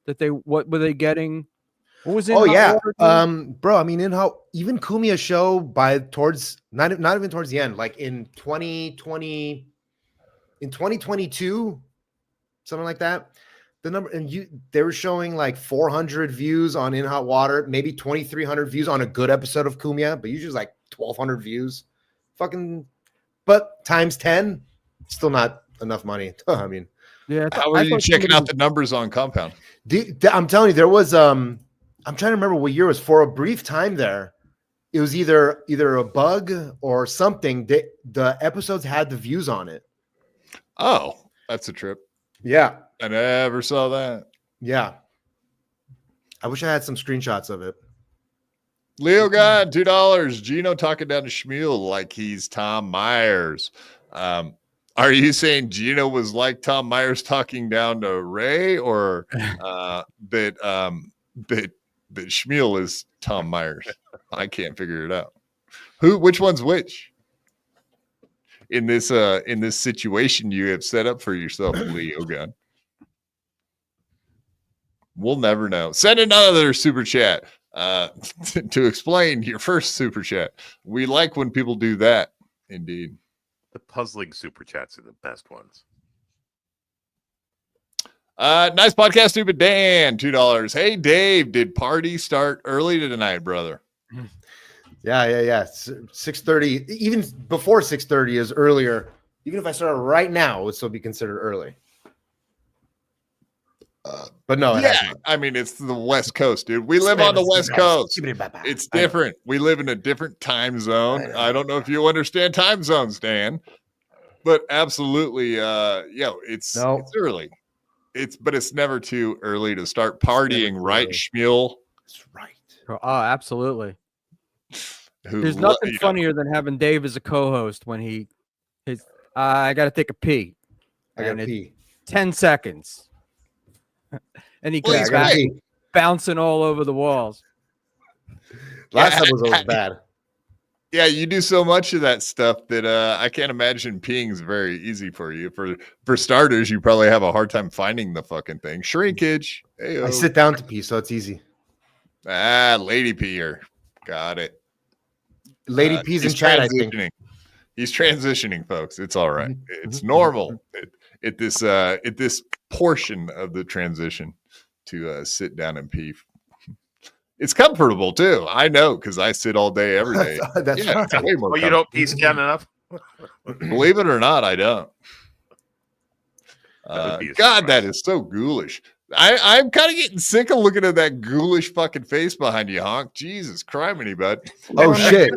what were they getting? What was it? Bro. I mean, even Kumia's show not even towards the end, like in 2022. Something like that. The number they were showing like 400 views on In Hot Water, maybe 2,300 views on a good episode of Kumia, but usually like 1,200 views. But times 10, still not enough money. I mean, how are you checking out the numbers on Compound? I'm telling you, there was I'm trying to remember what year it was. For a brief time there, it was either a bug or something. The episodes had the views on it. Oh, that's a trip. Yeah. I never saw that. Yeah. I wish I had some screenshots of it. Leo God, $2. Gino talking down to Schmuel like he's Tom Myers. Are you saying Gino was like Tom Myers talking down to Ray, or that Schmuel is Tom Myers? I can't figure it out. Which one's which? In this situation you have set up for yourself, Leo Gun. We'll never know. Send another super chat to explain your first super chat. We like when people do that. Indeed. The puzzling super chats are the best ones. Nice podcast, stupid Dan. $2. Hey Dave, did party start early tonight, brother? Yeah. 6:30, even before 6:30 is earlier. Even if I started right now, it would still be considered early. But no, I mean, it's the West Coast, dude. We live on the West Coast. It's different. We live in a different time zone. I don't know if you understand time zones, Dan, but absolutely, it's early. But it's never too early to start partying, right, Schmuel? That's right. Oh, absolutely. There's nothing funnier than having Dave as a co-host when I got to take a pee. I got to pee. 10 seconds. And he comes back bouncing all over the walls. Last time was always bad. Yeah, you do so much of that stuff that I can't imagine peeing is very easy for you. For starters, you probably have a hard time finding the fucking thing. Shrinkage. Hey-o. I sit down to pee, so it's easy. Lady peer. Got it. Lady peas in chat, I think. He's transitioning, folks. It's all right. It's normal at this portion of the transition to sit down and pee. It's comfortable too. I know because I sit all day every day. That's right. Well, you don't pee down enough. Believe it or not, I don't. God, that is so ghoulish. I'm kind of getting sick of looking at that ghoulish fucking face behind you, Honk. Jesus criminy, bud. Oh shit!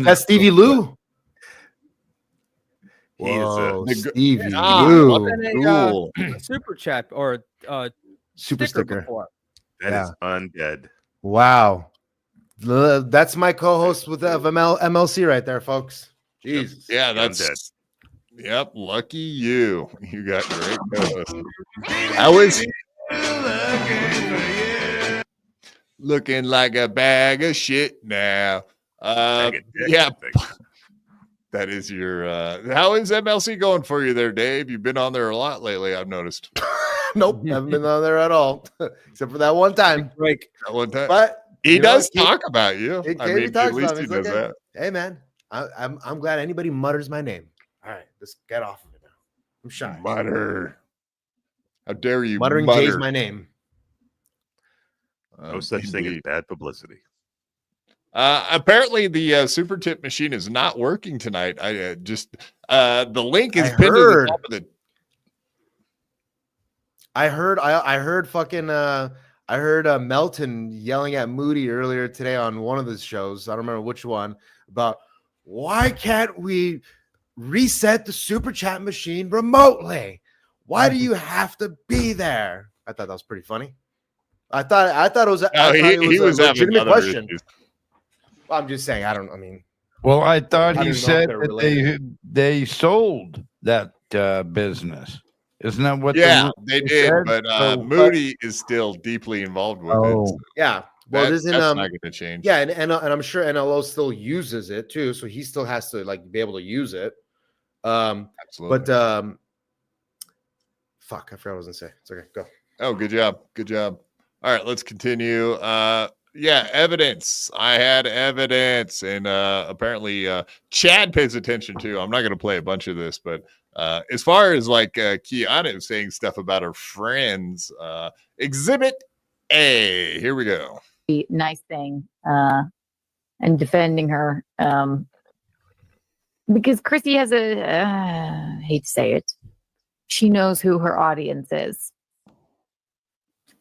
That's Stevie Lew. Whoa, He is Stevie Cool. Lew. Super chat or Super sticker. before. that is undead. Wow. That's my co-host with MLC right there, folks. Jesus. Yeah, Undead. that's yep. Lucky you. You got great co-host. I was looking like a bag of shit now. Yeah, that is your. How is MLC going for you there, Dave? You've been on there a lot lately. I've noticed. Nope, haven't been on there at all, except for that one time. Break. That one time, But he does know, talk about you. I mean, at least he does that. Hey, man, I'm glad anybody mutters my name. All right, let's get off of it now. I'm shy. Mutter. How dare you? Muttering mutter. Jay's my name. No such thing as bad publicity. Apparently the super tip machine is not working tonight. I just the link is pinned to the top of the. I heard Melton yelling at Moody earlier today on one of his shows. I don't remember which one, about why can't we reset the super chat machine remotely? Why do you have to be there? I thought that was pretty funny. I thought it was. He was a having legitimate other question. issues. Well, I'm just saying. Well, I thought I he don't know if said they're that related. they sold that business. Isn't that what? Yeah, they did, said? but So, Moody is still deeply involved with it. So Yeah. Well, that's isn't not going to change. Yeah, and I'm sure NLO still uses it too, so he still has to like be able to use it. Absolutely. But fuck, I forgot what I was gonna say. It's okay, go. Oh, good job. Good job. All right, let's continue. Yeah, evidence. I had evidence, and apparently Chad pays attention too. I'm not going to play a bunch of this, but as far as like Kiana saying stuff about her friends, Exhibit A. Here we go. Nice thing and defending her because Chrissy has I hate to say it, she knows who her audience is.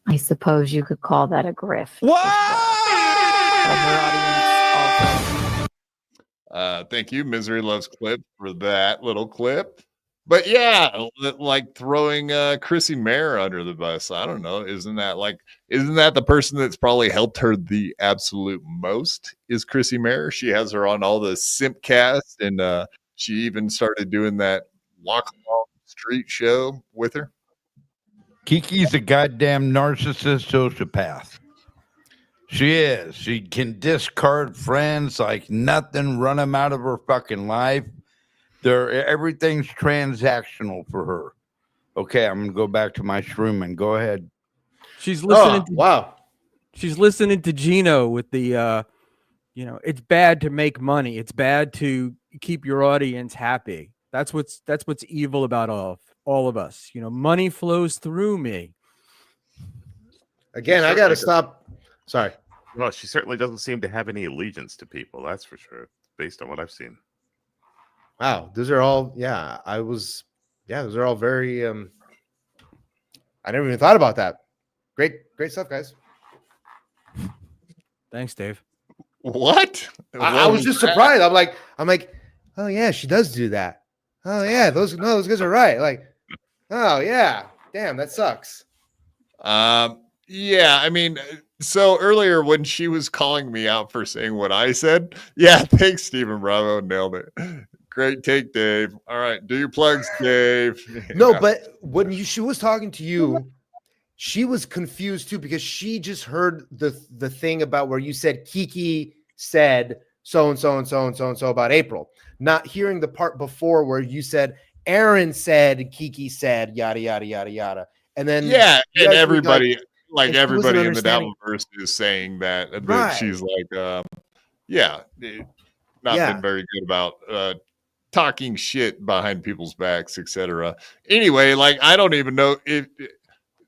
I suppose you could call that a grift. Thank you, Misery Loves Clip, for that little clip. But yeah, like throwing Chrissy Mayer under the bus. I don't know. Isn't that the person that's probably helped her the absolute most is Chrissy Mayer? She has her on all the Simpcast, and she even started doing that Walk Along Street show with her. Kiki's a goddamn narcissist sociopath. She is. She can discard friends like nothing, run them out of her fucking life. Everything's transactional for her. Okay, I'm gonna go back to my shrooming. Go ahead. She's listening. Wow. She's listening to Gino with the, it's bad to make money. It's bad to keep your audience happy. That's what's evil about all of us. Money flows through me. Again, I got to stop. Sorry. Well, she certainly doesn't seem to have any allegiance to people. That's for sure, based on what I've seen. Wow, those are all. Yeah, those are all very. I never even thought about that. Great stuff, guys. Thanks, Dave. What? I was just surprised. I'm like, oh yeah, she does do that. Oh yeah, those guys are right. Like, oh yeah, damn, that sucks. Yeah, I mean, so earlier when she was calling me out for saying what I said, yeah, thanks, Stephen Bravo, nailed it. Great take, Dave. All right, do your plugs, Dave. No, but when she was talking to you, she was confused too because she just heard the thing about where you said Kiki said so and so and so and so and so about April, not hearing the part before where you said Aaron said Kiki said yada yada yada yada, and then yeah, and everybody everybody in the understanding. Dabbleverse is saying that Right. she's like, been very good about talking shit behind people's backs, etc. Anyway, like I don't even know if.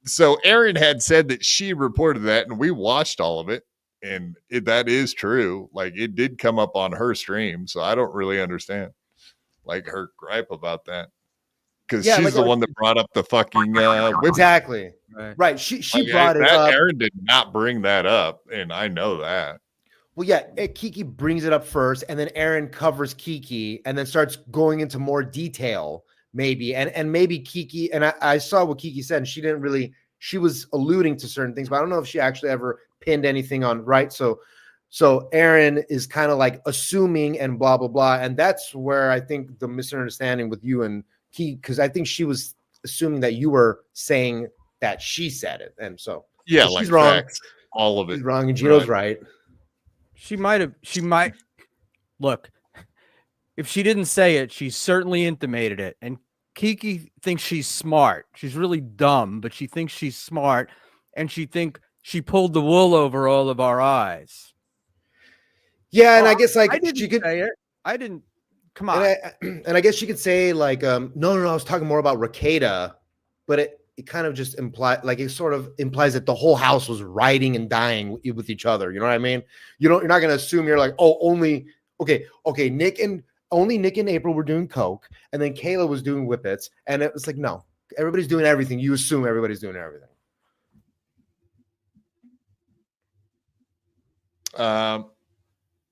So Aaron had said that she reported that, and we watched all of it, and that is true. Like it did come up on her stream, so I don't really understand like her gripe about that because she's the one that brought up the fucking exactly right. She brought it up. Aaron did not bring that up, and I know that. Well, yeah, Kiki brings it up first, and then Aaron covers Kiki, and then starts going into more detail, maybe, and maybe Kiki. And I saw what Kiki said, and she didn't really. She was alluding to certain things, but I don't know if she actually ever pinned anything on. Right, so Aaron is kind of like assuming and blah blah blah, and that's where I think the misunderstanding with you and Kiki, because I think she was assuming that you were saying that she said it, and so yeah, she's like wrong. facts, all of it. She's wrong, and Gino's right. She might look. If she didn't say it, she certainly intimated it. And Kiki thinks she's smart. She's really dumb, but she thinks she's smart, and she pulled the wool over all of our eyes. Yeah, and I guess like I didn't say it. I didn't. Come on. And I guess she could say like, no, I was talking more about Rakeda, but it kind of just implies, like, it sort of implies that the whole house was rioting and dying with each other. You know what I mean? You're not going to assume you're like, oh, only Nick and April were doing coke, and then Kayla was doing whippets, and it was like, no, everybody's doing everything. You assume everybody's doing everything.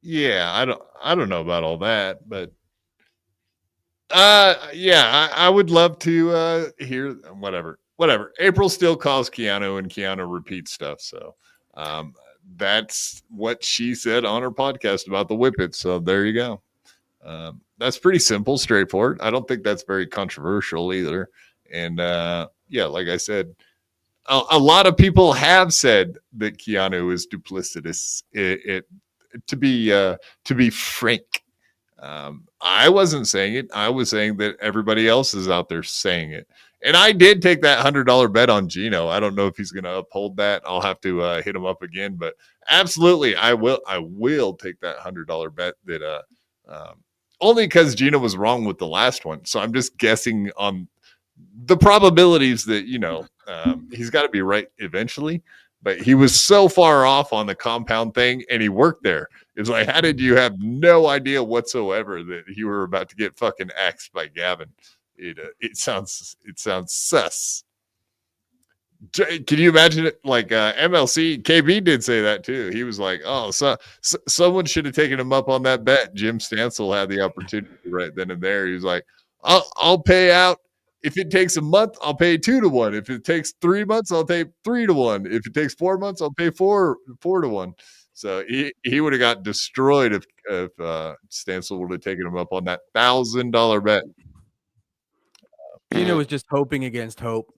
Yeah, I don't know about all that, but yeah, I would love to hear whatever. April still calls Keanu, and Keanu repeats stuff. So that's what she said on her podcast about the whippets. So there you go. That's pretty simple, straightforward. I don't think that's very controversial either. And yeah, like I said, a lot of people have said that Keanu is duplicitous. To be frank, I wasn't saying it. I was saying that everybody else is out there saying it. And I did take that $100 bet on Gino. I don't know if he's going to uphold that. I'll have to hit him up again. But absolutely, I will take that $100 bet. That only because Gino was wrong with the last one. So I'm just guessing on the probabilities that he's got to be right eventually. But he was so far off on the compound thing, and he worked there. It's like, how did you have no idea whatsoever that you were about to get fucking axed by Gavin? It sounds sus. Can you imagine it? Like MLC, KB did say that too. He was like, "Oh, so someone should have taken him up on that bet." Jim Stansel had the opportunity right then and there. He was like, "I'll pay out. If it takes a month, I'll pay 2-1. If it takes 3 months, I'll pay 3-1. If it takes 4 months, I'll pay 4-1." So he would have got destroyed if Stansel would have taken him up on that $1,000 bet. Gino was just hoping against hope.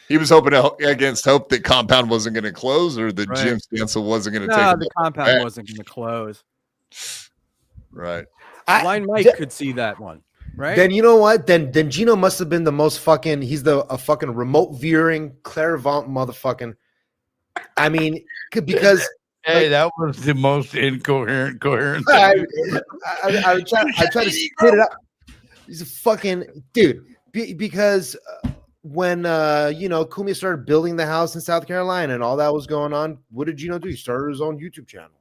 He was hoping against hope that compound wasn't going to close, or that Jim Stansel wasn't going to take. The compound wasn't going to close. Right. Blind Mike could see that one. Right. Then you know what? Then Gino must have been the most fucking. He's a fucking remote viewing clairvoyant motherfucking. I mean, because hey, that was the most coherent. I try to spit it up. He's a fucking dude. Because when Kumia started building the house in South Carolina and all that was going on, what did Gino do? He started his own YouTube channel.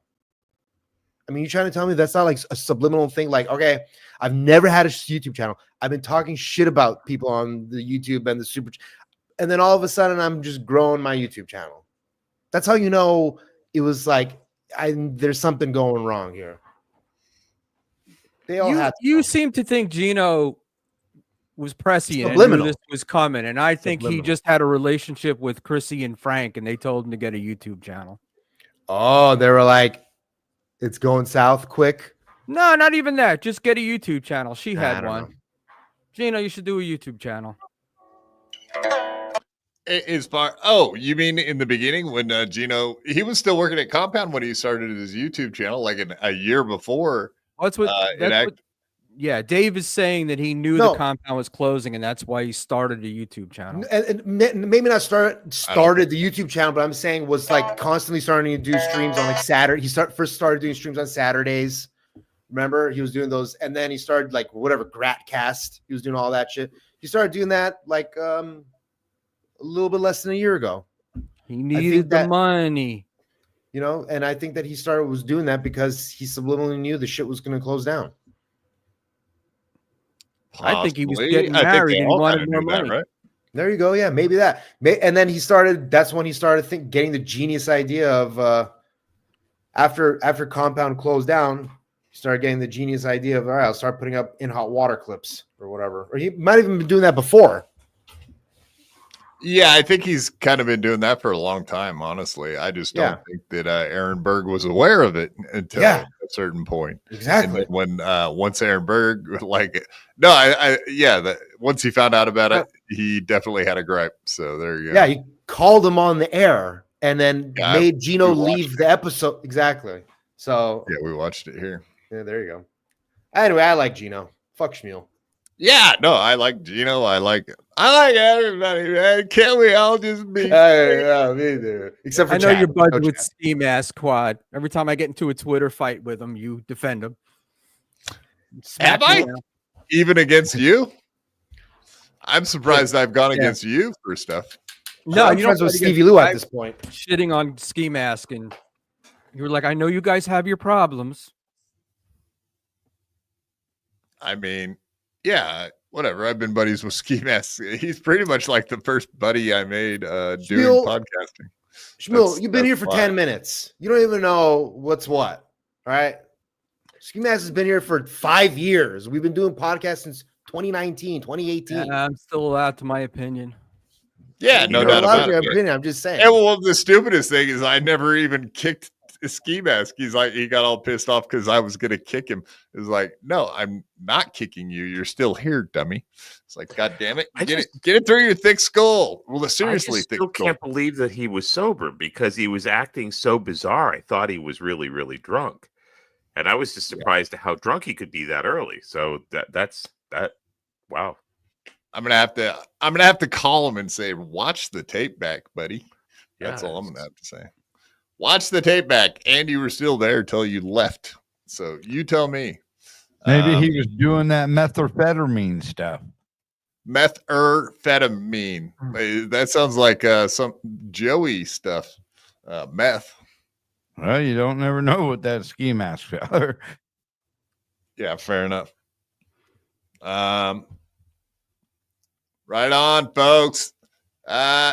I mean, you're trying to tell me that's not like a subliminal thing? Like, okay, I've never had a YouTube channel. I've been talking shit about people on the YouTube and the super, and then all of a sudden I'm just growing my YouTube channel. That's how you know it was like there's something going wrong here. They all you seem to think Gino was prescient and knew this was coming, and I think he just had a relationship with Chrissy and Frank, and they told him to get a YouTube channel. Oh, they were like, it's going south quick. No, not even that. Just get a YouTube channel. She had one. Know. Gino, you should do a YouTube channel. You mean in the beginning when Gino, he was still working at Compound when he started his YouTube channel, like a year before. Yeah, Dave is saying that he knew the compound was closing, and that's why he started a YouTube channel. And maybe not started the YouTube channel, but I'm saying was like constantly starting to do streams on like Saturday. He first started doing streams on Saturdays. Remember, he was doing those, and then he started like whatever Gratcast. He was doing all that shit. He started doing that like a little bit less than a year ago. He needed the money, and I think that he was doing that because he subliminally knew the shit was going to close down. Possibly. I think he was getting married and wanted more money. Right? There you go. Yeah, maybe that. And then that's when he started getting the genius idea of after Compound closed down, he started getting the genius idea of, all right, I'll start putting up in hot water clips or whatever. Or he might have even been doing that before. Yeah, I think he's kind of been doing that for a long time, honestly. I just don't think that Aaron Berg was aware of it until a certain point. Exactly. And when once Aaron Berg, once he found out about it, he definitely had a gripe. So there you go. Yeah, he called him on the air and then made Gino leave the episode. Exactly. So yeah, we watched it here. Yeah, there you go. Anyway, I like Gino. Fuck Schmuel. Yeah, no, I like Gino. I like everybody, man. Can't we all just be? Yeah, me too. Except for I know Chad. you're bugged No with Chad. Ski Mask Quad. Every time I get into a Twitter fight with him, you defend him. Have I? Even against you? I'm surprised I've gone against you for stuff. No, I'm you friends don't with Stevie Lew at this point. Shitting on Ski Mask, and you were like, I know you guys have your problems. I mean, yeah, whatever. I've been buddies with Ski Mask. He's pretty much like the first buddy I made doing podcasting. Schmuel, you've been here for 10 minutes. You don't even know what's what. All right. Ski Mask has been here for 5 years. We've been doing podcasts since 2019, 2018. I'm still allowed to my opinion. Yeah, no doubt about it. Opinion, I'm just saying. And well, the stupidest thing is I never even kicked Ski Mask. He's like, he got all pissed off because I was gonna kick him. It's like, no, I'm not kicking you. You're still here, dummy. It's like, God damn it, get it through your thick skull. Well, seriously, I still can't believe that he was sober because he was acting so bizarre. I thought he was really, really drunk, and I was just surprised at how drunk he could be that early. So that's wow. I'm gonna have to call him and say, watch the tape back, buddy. That's all I'm gonna have to say. Watch the tape back, and you were still there till you left. So you tell me. Maybe he was doing that methamphetamine stuff. Methamphetamine. That sounds like some Joey stuff. Meth. Well, you don't never know what that Ski Mask. Yeah, fair enough. Right on, folks.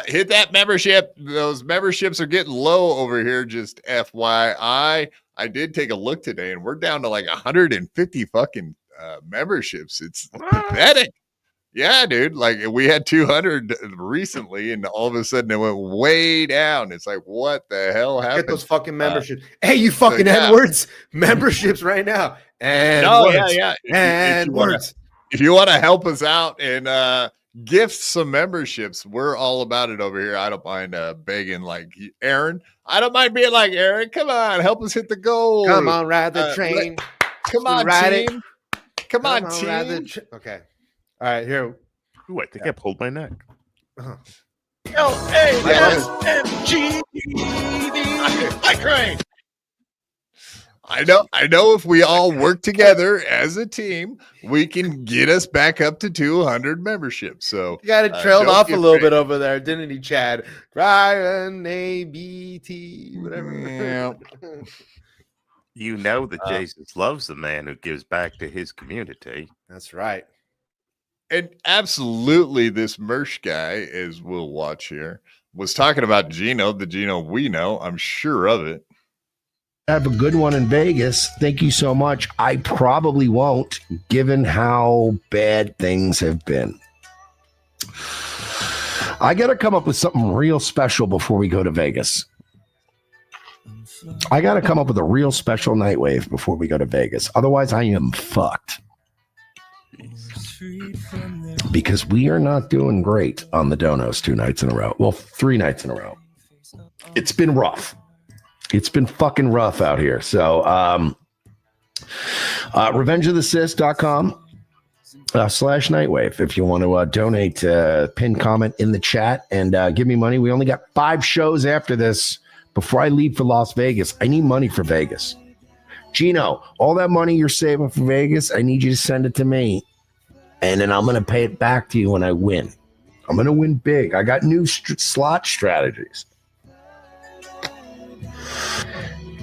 Hit that membership. Those memberships are getting low over here. Just FYI. I did take a look today, and we're down to like 150 fucking memberships. It's pathetic. Yeah, dude. Like we had 200 recently, and all of a sudden it went way down. It's like, what the hell happened? Get those fucking memberships. Hey, you fucking N-words. Memberships right now. And yeah. And words. If you want to help us out and gift some memberships, we're all about it over here. I don't mind begging like Aaron. I don't mind being like Aaron. Come on, help us hit the goal. Come on, ride the train. Come on, ride team. Come on, ride team. Okay. All right, here. Ooh, I think I pulled my neck. I train. I know if we all work together as a team, we can get us back up to 200 memberships. So you got it trailed off a little bit over there, didn't he, Chad? Ryan ABT, whatever. Yeah. You know that Jesus loves the man who gives back to his community. That's right. And absolutely, this Mersh guy, as we'll watch here, was talking about Gino, the Gino we know. I'm sure of it. Have a good one in Vegas. Thank you so much. I probably won't, given how bad things have been. I got to come up with something real special before we go to Vegas. I got to come up with a real special Nightwave before we go to Vegas. Otherwise, I am fucked. Because we are not doing great on the Donos 2 nights in a row. Well, 3 nights in a row. It's been rough. It's been fucking rough out here. So, revengeofthesis.com /Nightwave. If you want to donate, pin comment in the chat and give me money. We only got 5 shows after this before I leave for Las Vegas. I need money for Vegas. Gino, all that money you're saving for Vegas, I need you to send it to me. And then I'm going to pay it back to you when I win. I'm going to win big. I got new slot strategies.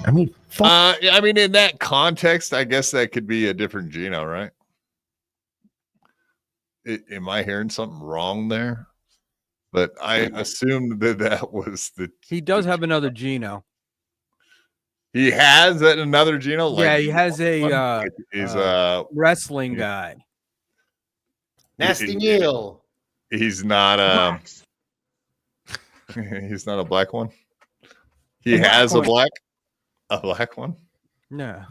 I mean, in that context, I guess that could be a different Gino, right? Am I hearing something wrong there? But I assumed that was the. He does have another Gino. He has another Gino. Like, yeah, he has a he's wrestling guy. Nasty Neil. He's not he's not a black one. He has a black one. No.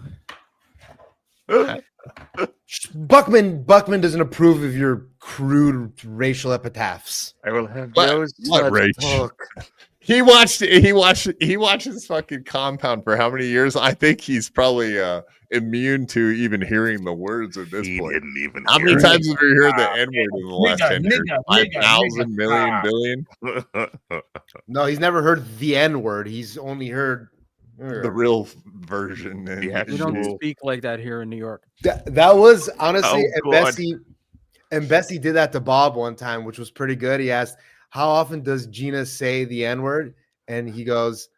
Buckman doesn't approve of your crude racial epitaphs. I will have What race? He watches fucking Compound for how many years? I think he's probably immune to even hearing the words at this point. Didn't even How many times have you heard the N word in the last 10 years? 5,000 million billion? No, he's never heard the N word. He's only heard the real version. We don't speak like that here in New York. That was honestly, Oh, and Bessie did that to Bob one time, which was pretty good. He asked, "How often does Gina say the N word?" And he goes,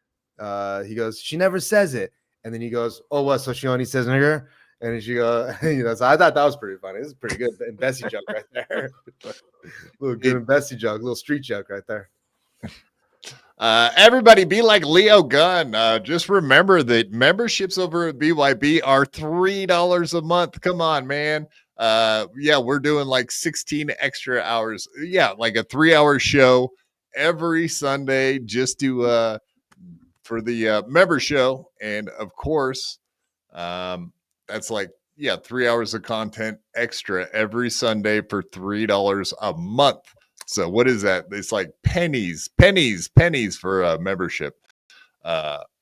"She never says it." And then he goes, "Oh, what? So she only says nigger?" And then she goes, so I thought that was pretty funny. This is pretty good. And Bessie joke right there. Little good Bessie joke, little street joke right there. Everybody be like Leo Gunn. Just remember that memberships over at BYB are $3 a month. Come on, man. Yeah, we're doing like 16 extra hours. Yeah, like a 3-hour show every Sunday just to for the member show. And of course, that's like 3 hours of content extra every Sunday for $3 a month. So what is that? It's like pennies for a membership.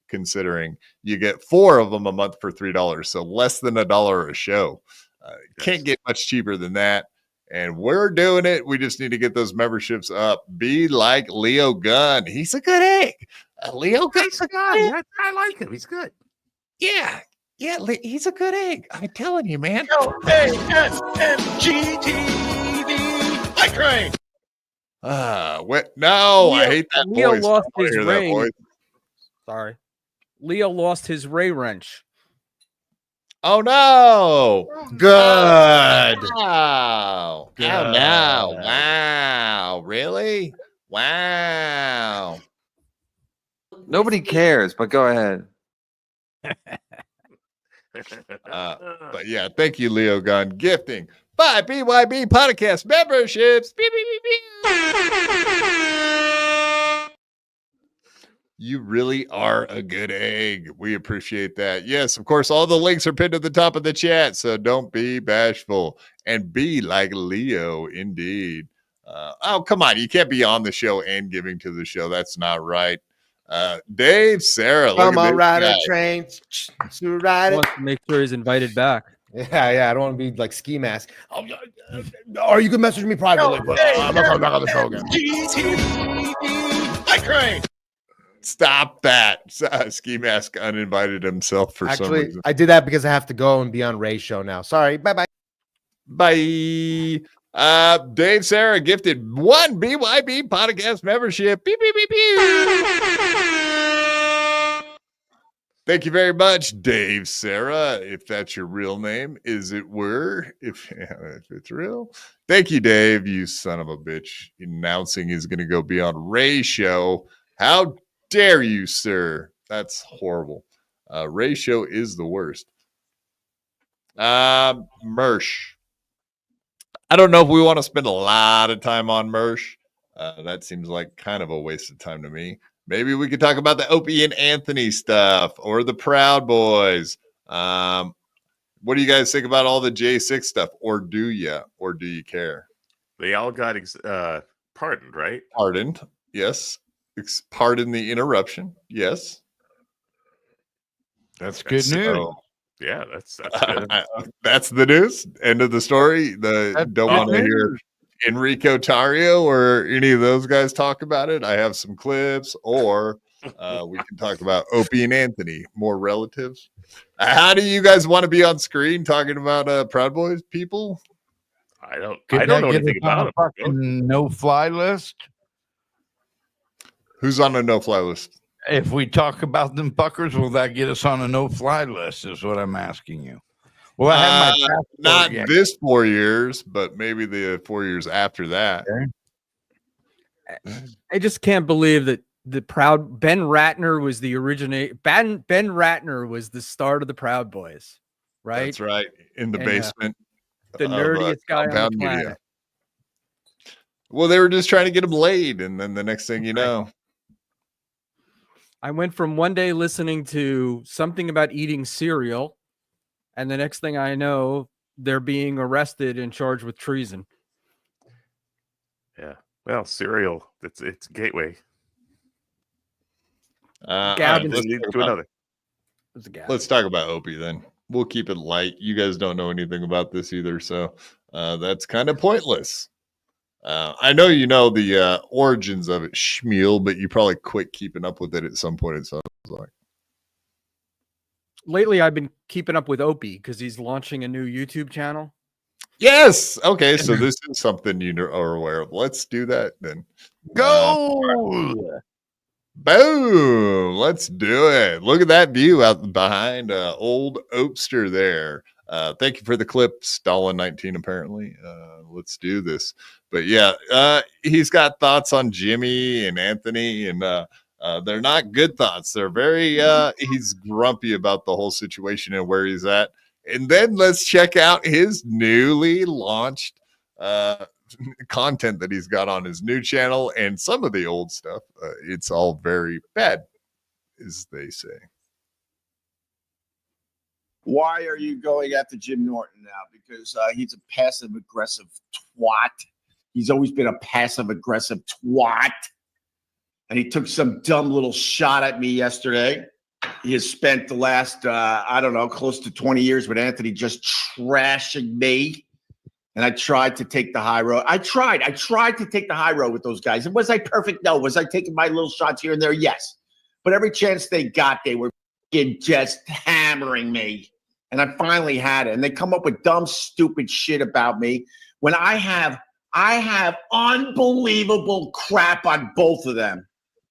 Considering you get 4 of them a month for $3, so less than $1 a show. Can't get much cheaper than that. And we're doing it. We just need to get those memberships up. Be like Leo Gunn. He's a good egg. Leo Gunn's a guy. I like him. He's good. Yeah, he's a good egg. I'm telling you, man. LASMGTV. I train. What? No, I hate that Leo voice. lost I wanna his hear that ray. voice. Sorry. Leo lost his ray wrench. Oh no! Good. Wow! Good. Oh no! Wow! Really? Wow! Nobody cares, but go ahead. But yeah, thank you, Leo Gunn. Gifting 5 BYB podcast memberships. Beep, beep, beep, beep. You really are a good egg. We appreciate that. Yes, of course, all the links are pinned at the top of the chat, so don't be bashful and be like Leo, indeed. Oh, come on. You can't be on the show and giving to the show. That's not right. Dave, Sarah, Come on, ride a train. To ride it. Wants to make sure he's invited back. Yeah. I don't want to be like ski mask. Or you can message me privately, but I'm not coming back on the show again. I train. Stop that. Ski Mask uninvited himself for some reason. I did that because I have to go and be on Ray's show now. Sorry. Bye-bye. Bye. Dave, Sarah gifted 1 BYB podcast membership. Beep, beep, beep, beep. Thank you very much, Dave, Sarah. If that's your real name, is it were? If it's real. Thank you, Dave, you son of a bitch. Announcing he's going to go be on Ray's show. How dare you, sir? That's horrible. Ray's show is the worst. Mersh. I don't know if we want to spend a lot of time on Mersh. That seems like kind of a waste of time to me. Maybe we could talk about the Opie and Anthony stuff or the Proud Boys. What do you guys think about all the J6 stuff? Or do you? Or do you care? They all got pardoned, right? Pardoned, yes. Pardon the interruption, yes. That's good news. Yeah, that's good. That's the news. End of the story. Don't want to hear Enrico Tario or any of those guys talk about it. I have some clips, or we can talk about Opie and Anthony, more relatives. How do you guys want to be on screen talking about Proud Boys people? I don't know anything about them. No-fly list. Who's on a no-fly list? If we talk about them fuckers, will that get us on a no-fly list? Is what I'm asking you. Well, I have my not this 4 years, but maybe the 4 years after that. I just can't believe that the Proud Ben Ratner was the originate. Ben Ratner was the start of the Proud Boys, right? That's right. In the And, basement. the nerdiest guy on the Compound planet. Media. Well, they were just trying to get him laid, and then the next thing you know, I went from one day listening to something about eating cereal, and the next thing I know, they're being arrested and charged with treason. Yeah. Well, cereal. It's a gateway. Gavin, let's talk about Opie then. We'll keep it light. You guys don't know anything about this either, so that's kind of pointless. I know you know the origins of it, Schmuel, but you probably quit keeping up with it at some point. It sounds like. Lately, I've been keeping up with Opie because he's launching a new YouTube channel. Yes. Okay. So this is something you are aware of. Let's do that then. Go. Boom. Let's do it. Look at that view out behind old Opester there. Thank you for the clip, Stalin 19, apparently. Let's do this. But yeah, he's got thoughts on Jimmy and Anthony, and they're not good thoughts. They're very, he's grumpy about the whole situation and where he's at. And then let's check out his newly launched content that he's got on his new channel and some of the old stuff. It's all very bad, as they say. Why are you going after Jim Norton now? Because he's a passive-aggressive twat. He's always been a passive-aggressive twat. And he took some dumb little shot at me yesterday. He has spent the last, close to 20 years with Anthony just trashing me. And I tried to take the high road. I tried to take the high road with those guys. And was I perfect? No. Was I taking my little shots here and there? Yes. But every chance they got, they were just hammering me. And I finally had it. And they come up with dumb, stupid shit about me when I have unbelievable crap on both of them.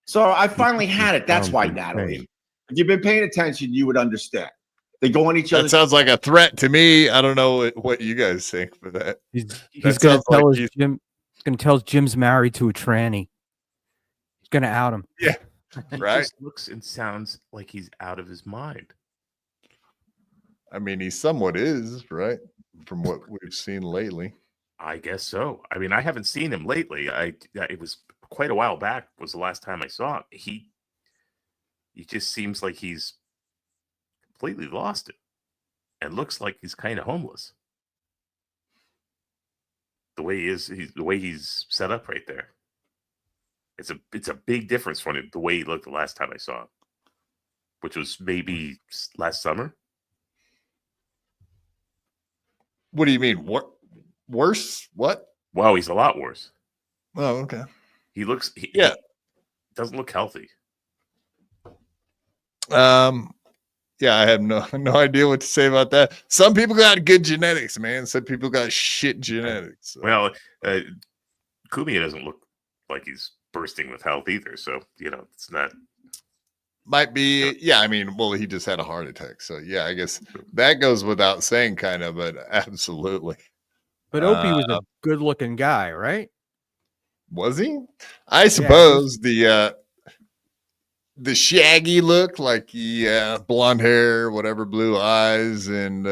So I finally had it. That's why, Natalie. If you've been paying attention, you would understand. They go on each other. That sounds like a threat to me. I don't know what you guys think for that. He's going to tell Jim's married to a tranny. He's going to out him. Yeah. He right. just looks and sounds like he's out of his mind. I mean, he somewhat is, right? From what we've seen lately. I guess so. I mean, I haven't seen him lately. It was quite a while back was the last time I saw him. He just seems like he's completely lost it and looks like he's kind of homeless. The way he is, the way he's set up right there. It's a big difference from the way he looked the last time I saw him, which was maybe last summer. What do you mean? What worse? What? Wow, he's a lot worse. Oh, okay. He looks. He doesn't look healthy. Yeah, I have no idea what to say about that. Some people got good genetics, man. Some people got shit genetics. So. Well, Kumia doesn't look like he's bursting with health either. So, it's not. Might be, yeah. I mean, well, he just had a heart attack. So, yeah, I guess that goes without saying, kind of, but absolutely. But Opie was a good looking guy, right? Was he? I suppose the shaggy look, like blonde hair, whatever, blue eyes, and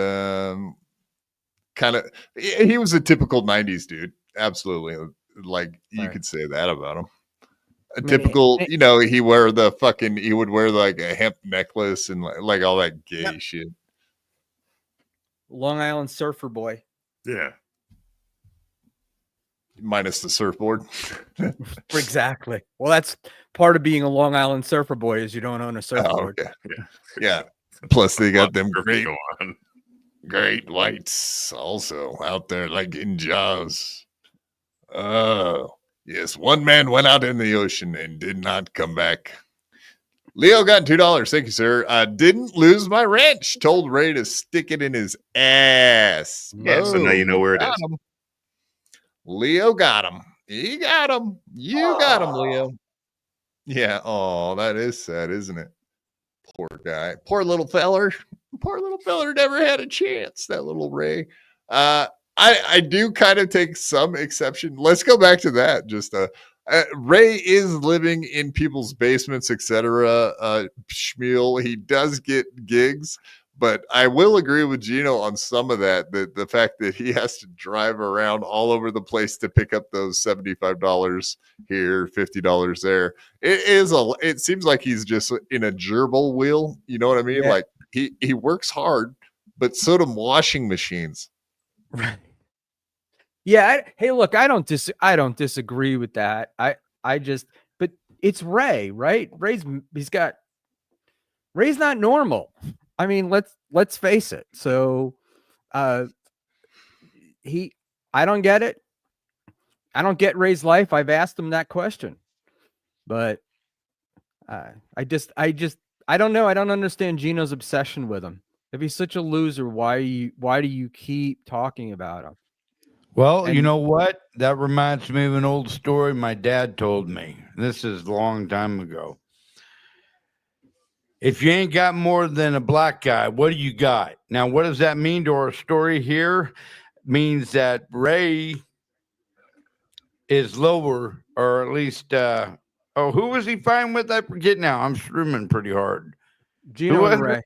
kind of he was a typical 90s dude. Absolutely. Like you could say that about him. Typical, he would wear like a hemp necklace and like all that gay shit. Long Island surfer boy. Yeah. Minus the surfboard. Exactly. Well, that's part of being a Long Island surfer boy is you don't own a surfboard. Oh, okay. Yeah. Plus they got them great whites also out there like in Jaws. Oh, yes. One man went out in the ocean and did not come back. Leo got $2. Thank you, sir. I didn't lose my wrench. Told Ray to stick it in his ass. Yeah, so now you know where it is. Him. Leo got him. He got him. You got him, Leo. Yeah. Oh, that is sad, isn't it? Poor guy. Poor little feller. Poor little feller never had a chance. That little Ray. I do kind of take some exception. Let's go back to that. Just Ray is living in people's basements, etc. Schmuel, he does get gigs, but I will agree with Gino on some of that. The fact that he has to drive around all over the place to pick up those $75 here, $50 there. It seems like he's just in a gerbil wheel. You know what I mean? Yeah. Like he works hard, but so do washing machines. Right. Yeah. Hey, look, I don't disagree with that. But it's Ray, right? Ray's not normal. I mean, let's face it. So, I don't get it. I don't get Ray's life. I've asked him that question, but I don't know. I don't understand Gino's obsession with him. If he's such a loser, why do you keep talking about him? Well, you know what? That reminds me of an old story my dad told me. This is a long time ago. If you ain't got more than a black guy, what do you got? Now, what does that mean to our story here? It means that Ray is lower, or at least, who was he fighting with? I forget now. I'm streaming pretty hard. Gino and Ray.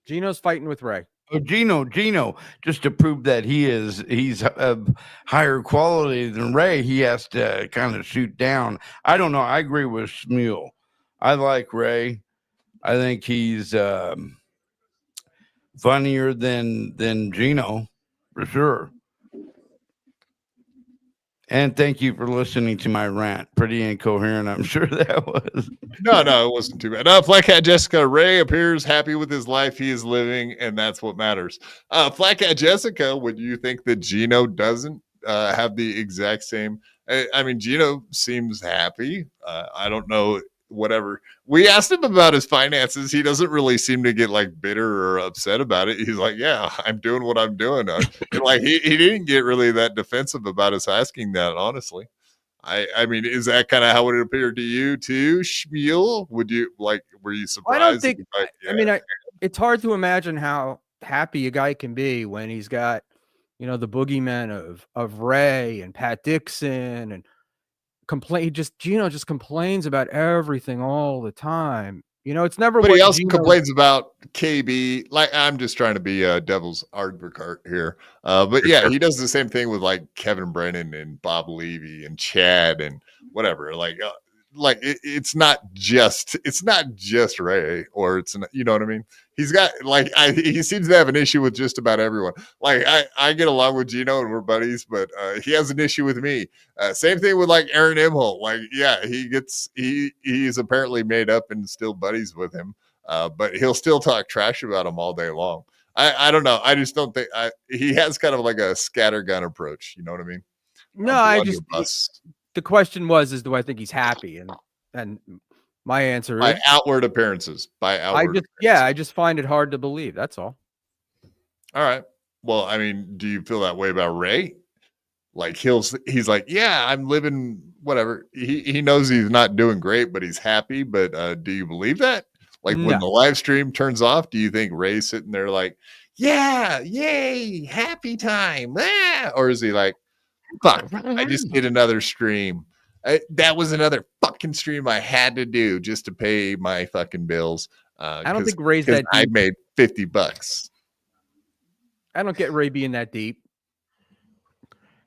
Gino's fighting with Ray. Oh, Gino, just to prove that he's of higher quality than Ray, he has to kind of shoot down. I don't know. I agree with Schmuel. I like Ray. I think he's funnier than Gino, for sure. And thank you for listening to my rant. Pretty incoherent, I'm sure that was. No, it wasn't too bad. Flat Cat Jessica, Ray appears happy with his life he is living, and that's what matters. Flat Cat Jessica, would you think that Gino doesn't have the exact same? I mean, Gino seems happy. I don't know, whatever. We asked him about his finances. He doesn't really seem to get like bitter or upset about it. He's like, yeah, I'm doing what I'm doing. Like he didn't get really that defensive about us asking that, honestly. I mean, is that kind of how it appeared to you too, Schmuel? Were you surprised? I don't think, I mean, it's hard to imagine how happy a guy can be when he's got, the boogeyman of Ray and Pat Dixon and Gino just complains about everything all the time. It's never. But he also complains about KB. Like, I'm just trying to be devil's advocate here. But yeah, he does the same thing with like Kevin Brennan and Bob Levy and Chad and whatever. It's not just Ray, or it's not, you know what I mean? He's got he seems to have an issue with just about everyone. Like I get along with Gino and we're buddies, but he has an issue with me. Same thing with like Aaron Imholt. Like, yeah, he's apparently made up and still buddies with him. But he'll still talk trash about him all day long. I don't know. I just don't think he has kind of like a scattergun approach. You know what I mean? No, the question was, do I think he's happy? And my answer by is outward appearances. I just find it hard to believe. That's all. All right. Well, I mean, do you feel that way about Ray? Like he's like, yeah, I'm living whatever. He knows he's not doing great, but he's happy. But do you believe that? Like when the live stream turns off, do you think Ray's sitting there like, yeah, yay, happy time? Ah! Or is he like, fuck, I just did another stream. That was another fucking stream I had to do just to pay my fucking bills. I don't think Ray's that deep. I made $50. I don't get Ray being that deep.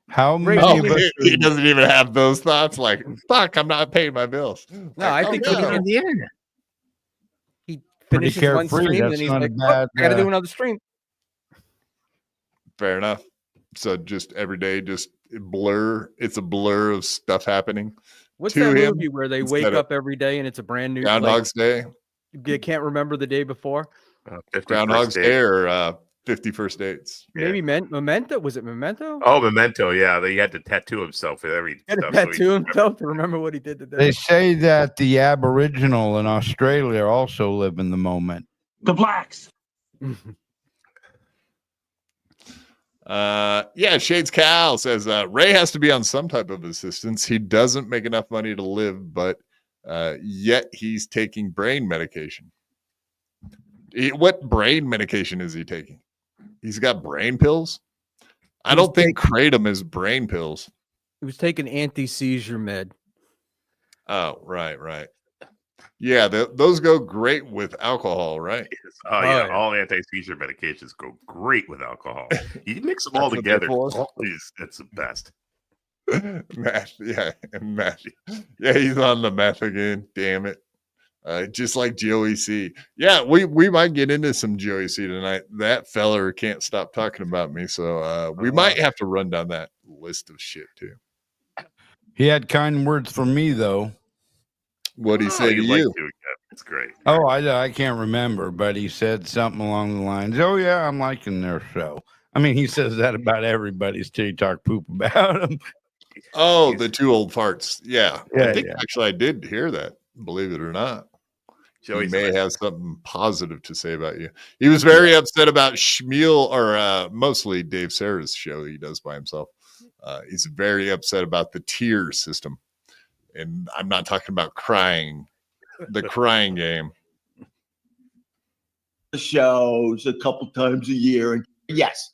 How many of us he doesn't even have those thoughts like, fuck, I'm not paying my bills. No, I think he's on the internet. He finishes one stream and he's like, I gotta do another stream. Fair enough. So just every day, just blur. It's a blur of stuff happening. What's that movie where they wake up every day and it's a brand new Groundhog's Day? You can't remember the day before. Groundhog's Day or 50 First Dates. Maybe Memento. Was it Memento? Oh, Memento. Yeah, he had to tattoo himself with every. He had to tattoo himself to remember what he did today. They say that the Aboriginal in Australia also live in the moment. The blacks. Shades Cal says Ray has to be on some type of assistance. He doesn't make enough money to live, but yet he's taking brain medication. What brain medication is he taking? He's got brain pills. I don't think kratom is brain pills. He was taking anti-seizure med. Oh, right. Yeah, those go great with alcohol, right? Oh, yeah. All anti-seizure medications go great with alcohol. You mix them all together. It's the best. Meth, yeah, meth. Yeah, he's on the meth again. Damn it. Just like Joey C. Yeah, we might get into some Joey C tonight. That feller can't stop talking about me, so we might have to run down that list of shit too. He had kind words for me though. What'd he say to you? It's great. Oh, I can't remember, but he said something along the lines, "Oh yeah, I'm liking their show." I mean, he says that about everybody's till you talk poop about them. Oh, the two old farts. Yeah. I think actually I did hear that, believe it or not. He may have something positive to say about you. He was very upset about Schmuel, or mostly Dave Sarra's show he does by himself. He's very upset about the tier system. And I'm not talking about the crying game. Shows a couple times a year. And yes,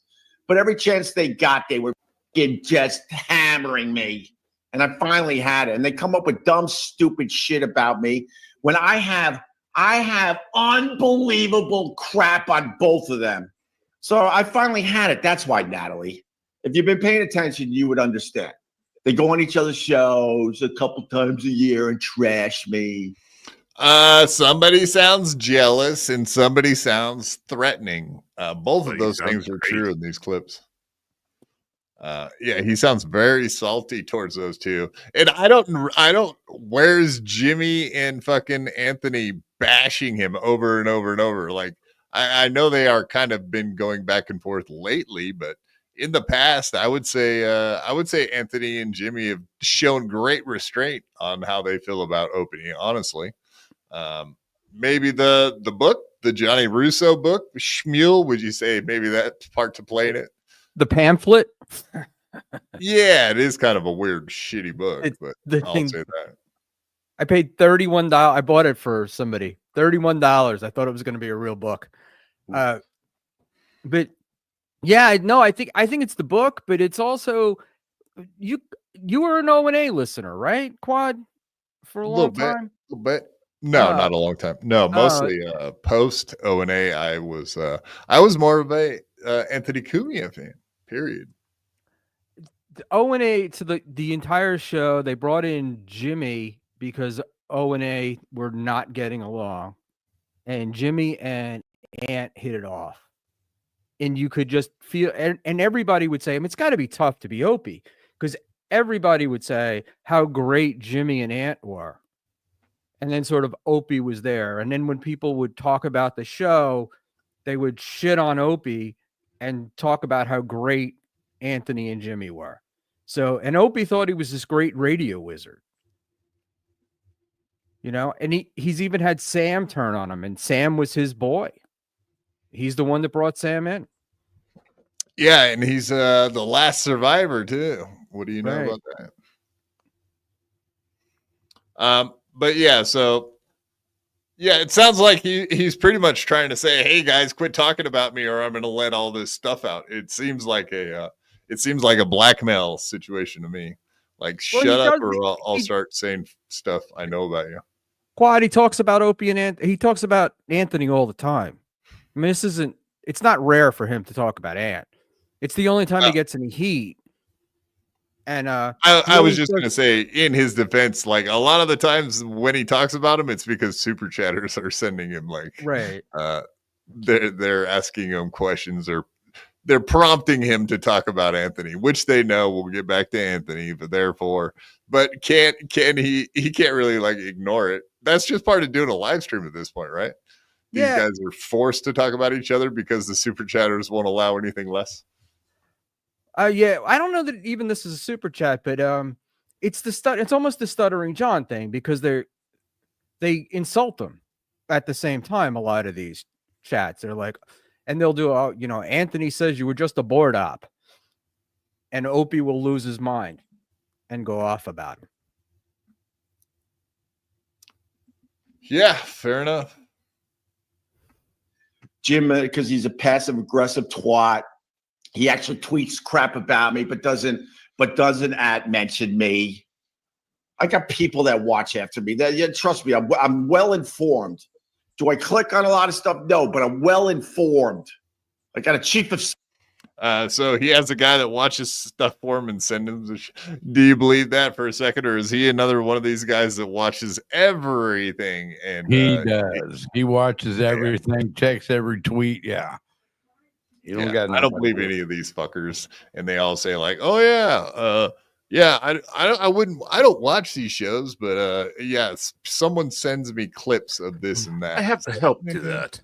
but every chance they got, they were just hammering me. And I finally had it. And they come up with dumb, stupid shit about me when I have unbelievable crap on both of them. So I finally had it. That's why, Natalie, if you've been paying attention, you would understand. They go on each other's shows a couple times a year and trash me. Somebody sounds jealous and somebody sounds threatening. Both of those things are true in these clips. Yeah, he sounds very salty towards those two. And I don't, where's Jimmy and fucking Anthony bashing him over and over and over? Like, I know they are kind of been going back and forth lately, but in the past, I would say Anthony and Jimmy have shown great restraint on how they feel about Opie, honestly. Maybe the book, the Johnny Russo book, Schmuel, would you say maybe that part to play in it? The pamphlet? Yeah, it is kind of a weird, shitty book, but I'll say that. I paid $31. I bought it for somebody. $31. I thought it was going to be a real book. But yeah, no, I think it's the book, but it's also you were an O&A listener, right, Quad? For a long time? A little bit. No, not a long time. No, mostly post O&A. I was more of a Anthony Kumia fan. Period. O&A to the entire show. They brought in Jimmy because O&A were not getting along, and Jimmy and Ant hit it off. And you could just feel, and everybody would say, it's got to be tough to be Opie, because everybody would say how great Jimmy and Ant were. And then sort of Opie was there. And then when people would talk about the show, they would shit on Opie and talk about how great Anthony and Jimmy were. So, and Opie thought he was this great radio wizard. You know, and he's even had Sam turn on him, and Sam was his boy. He's the one that brought Sam in. Yeah, and he's the last survivor too. What do you know about that? But yeah, so yeah, it sounds like he's pretty much trying to say, "Hey guys, quit talking about me, or I'm going to let all this stuff out." It seems like a blackmail situation to me. Like, shut up, or I'll start saying stuff I know about you. Quad, he talks about Opie and Anthony. He talks about Anthony all the time. I mean, it's not rare for him to talk about Ant. It's the only time he gets any heat. And I was just going to say, in his defense, like, a lot of the times when he talks about him, it's because super chatters are sending him, like, they're asking him questions, or they're prompting him to talk about Anthony, which they know we'll get back to Anthony, but can't he can't really like ignore it. That's just part of doing a live stream at this point, right? These guys are forced to talk about each other because the super chatters won't allow anything less. Yeah, I don't know that even this is a super chat, but it's almost the Stuttering John thing, because they insult them at the same time. A lot of these chats, they're like, and they'll do, Anthony says you were just a board op, and Opie will lose his mind and go off about him. Yeah, fair enough. Jim, because he's a passive aggressive twat. He actually tweets crap about me, but doesn't mention me. I got people that watch after me. Trust me, I'm well informed. Do I click on a lot of stuff? No, but I'm well informed. I got a chief of. So he has a guy that watches stuff for him and sends him. Do you believe that for a second, or is he another one of these guys that watches everything? And he does. He watches everything, checks every tweet. Yeah. You don't got. I don't believe any of these fuckers, and they all say like, "Oh yeah, yeah." I wouldn't. I don't watch these shows, but yes, someone sends me clips of this and that. I have to help to that.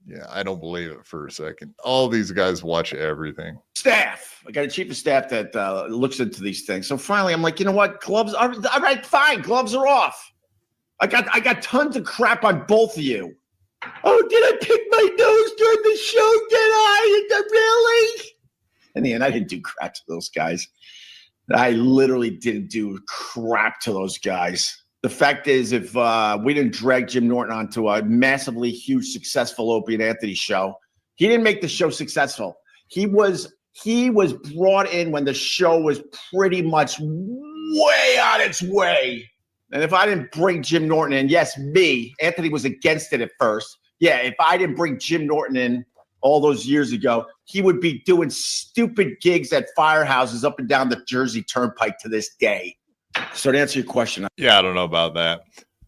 Yeah, I don't believe it for a second. All these guys watch everything. Staff. I got a chief of staff that looks into these things. So finally, I'm like, you know what? Gloves are all right. Fine, gloves are off. I got tons of crap on both of you. Oh, did I pick my nose during the show? Did I? Really? In the end, I didn't do crap to those guys. I literally didn't do crap to those guys. The fact is, if we didn't drag Jim Norton onto a massively huge, successful Opie and Anthony show, he didn't make the show successful. He was brought in when the show was pretty much way on its way. And if I didn't bring Jim Norton in, yes, me, Anthony was against it at first. Yeah, if I didn't bring Jim Norton in all those years ago, he would be doing stupid gigs at firehouses up and down the Jersey Turnpike to this day. So to answer your question. Yeah, I don't know about that.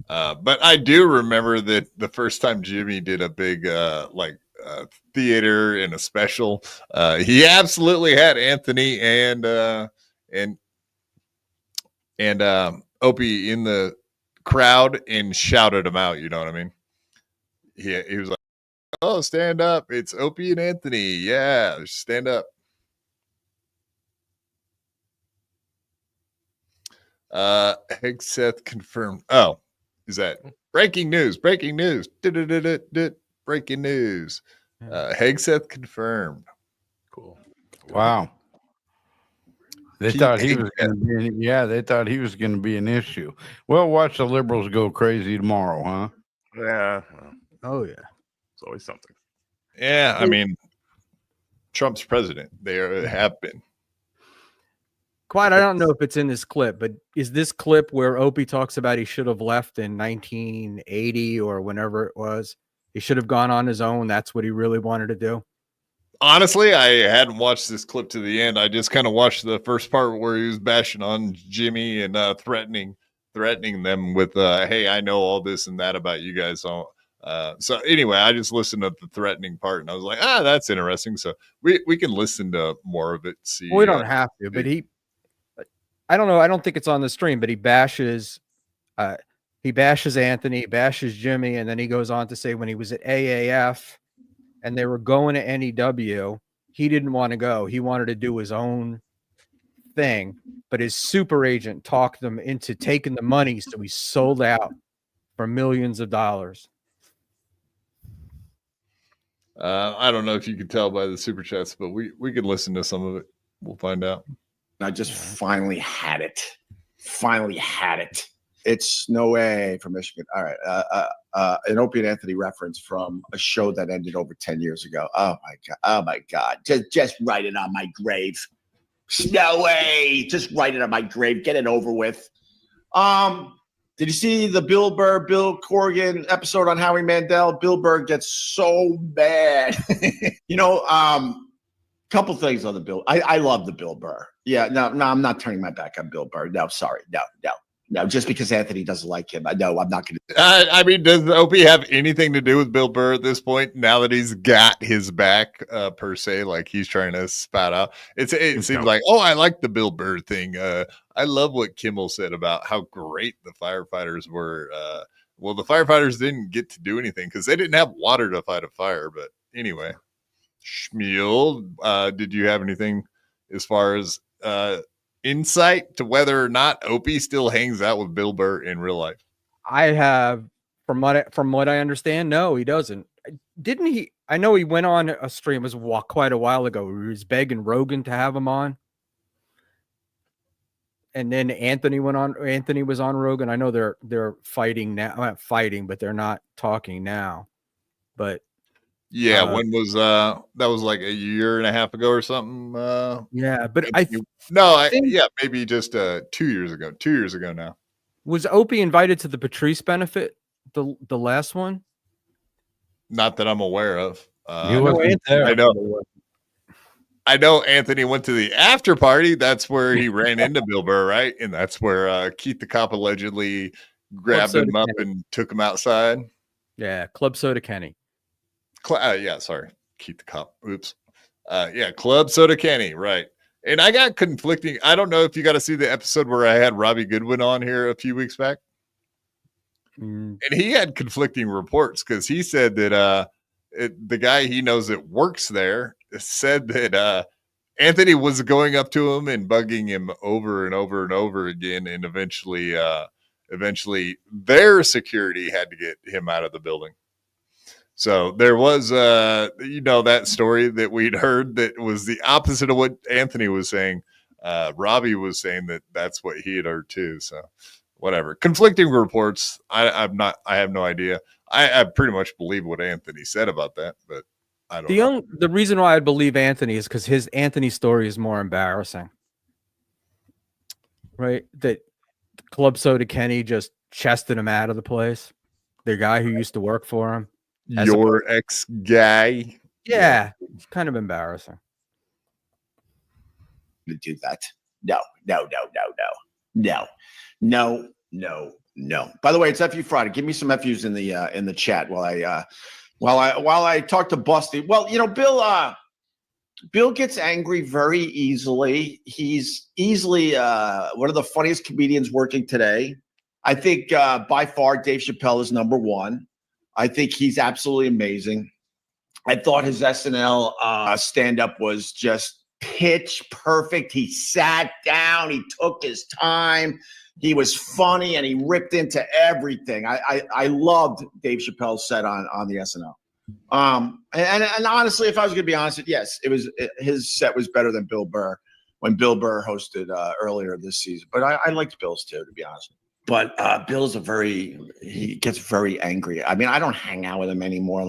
But I do remember that the first time Jimmy did a big theater and a special, he absolutely had Anthony and Opie in the crowd and shouted them out. You know what I mean? He was like, "Oh, stand up. It's Opie and Anthony. Yeah, stand up." Hegseth confirmed. Oh, is that breaking news? Breaking news. Breaking news. Hegseth confirmed. Cool. Wow. They thought he was going to be. Yeah, they thought he was going to be an issue. Well, watch the liberals go crazy tomorrow, huh? Yeah. Oh yeah. It's always something. Yeah, I mean, Trump's president. They have been. Quiet, I don't know if it's in this clip, but is this clip where Opie talks about he should have left in 1980 or whenever it was? He should have gone on his own. That's what he really wanted to do. Honestly, I hadn't watched this clip to the end. I just kind of watched the first part where he was bashing on Jimmy and threatening them with, "Hey, I know all this and that about you guys." So anyway, I just listened to the threatening part, and I was like, that's interesting. So we can listen to more of it. See, we don't have to, but I don't know. I don't think it's on the stream, but he bashes Anthony, bashes Jimmy, and then he goes on to say when he was at AAF and they were going to NEW, he didn't want to go. He wanted to do his own thing, but his super agent talked them into taking the money, so he sold out for millions of dollars. I don't know if you could tell by the super chats, but we could listen to some of it. We'll find out. I just finally had it. It's No Way from Michigan. All right. An Opie and Anthony reference from a show that ended over 10 years ago. Oh my God. Just write it on my grave. No way. Just write it on my grave. Get it over with. Did you see the Bill Burr, Bill Corrigan episode on Howie Mandel? Bill Burr gets so bad. Couple things on the Bill. I love the Bill Burr. Yeah, no, I'm not turning my back on Bill Burr. No, sorry. No, just because Anthony doesn't like him. No, I'm not going to. I mean, does Opie have anything to do with Bill Burr at this point? Now that he's got his back, per se, like he's trying to spout out. It seems like, I like the Bill Burr thing. I love what Kimmel said about how great the firefighters were. Well, the firefighters didn't get to do anything because they didn't have water to fight a fire. But anyway, Schmuel, did you have anything as far as insight to whether or not Opie still hangs out with Bill Burr in real life? I have, from what I understand, no, he doesn't. Didn't he? I know he went on a stream, it was quite a while ago. He was begging Rogan to have him on. And then Anthony was on Rogan. I know they're fighting now. Not fighting, but they're not talking now. But Yeah, when was that was like a year and a half ago or something. Yeah, but maybe just 2 years ago. 2 years ago now. Was Opie invited to the Patrice benefit, the last one? Not that I'm aware of. He wasn't there. I know Anthony went to the after party. That's where he ran into Bill Burr, right? And that's where Keith the Cop allegedly grabbed him up and took him outside. Yeah, Club Soda Kenny. Sorry. Keith the Cop. Oops. Club Soda Kenny, right. And I got conflicting. I don't know if you got to see the episode where I had Robbie Goodwin on here a few weeks back. And he had conflicting reports because he said that the guy he knows that works there said that Anthony was going up to him and bugging him over and over and over again, and eventually their security had to get him out of the building. So there was that story that we'd heard that was the opposite of what Anthony was saying. Robbie was saying that that's what he had heard too. So whatever, conflicting reports. I have no idea. I pretty much believe what Anthony said about that, but I don't know. The reason why I believe Anthony is because his Anthony story is more embarrassing, right? That Club Soda Kenny just chested him out of the place. The guy who used to work for him. Your ex guy. Yeah, it's kind of embarrassing. To do that. No. By the way, it's FU Friday. Give me some FUs in the chat while I talk to Busty. Well, Bill gets angry very easily. He's easily one of the funniest comedians working today. I think by far Dave Chappelle is number one. I think he's absolutely amazing. I thought his SNL stand-up was just pitch perfect. He sat down. He took his time. He was funny, and he ripped into everything. I loved Dave Chappelle's set on the SNL. And honestly, if I was going to be honest, yes, his set was better than Bill Burr when Bill Burr hosted earlier this season. But I liked Bill's too, to be honest. But Bill's he gets very angry. I mean, I don't hang out with him anymore.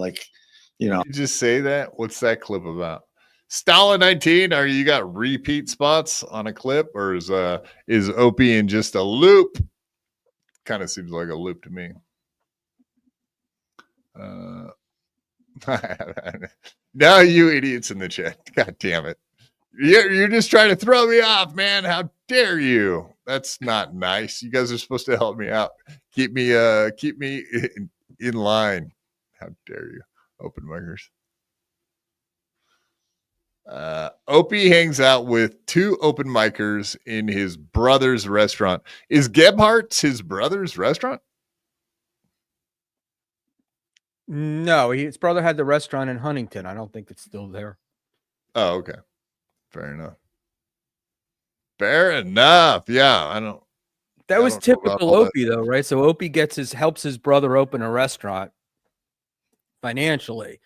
You just say that. What's that clip about? Stalin 19. You got repeat spots on a clip, or is Opie in just a loop? Kind of seems like a loop to me. Now you idiots in the chat. God damn it. You're just trying to throw me off, man. How dare you? That's not nice. You guys are supposed to help me out. Keep me in line. How dare you, open micers. Opie hangs out with two open micers in his brother's restaurant. Is Gebhardt's his brother's restaurant? No, his brother had the restaurant in Huntington. I don't think it's still there. Oh, okay. Fair enough. Fair enough. Yeah, I don't. That was typical Opie, though, right? So Opie helps his brother open a restaurant financially,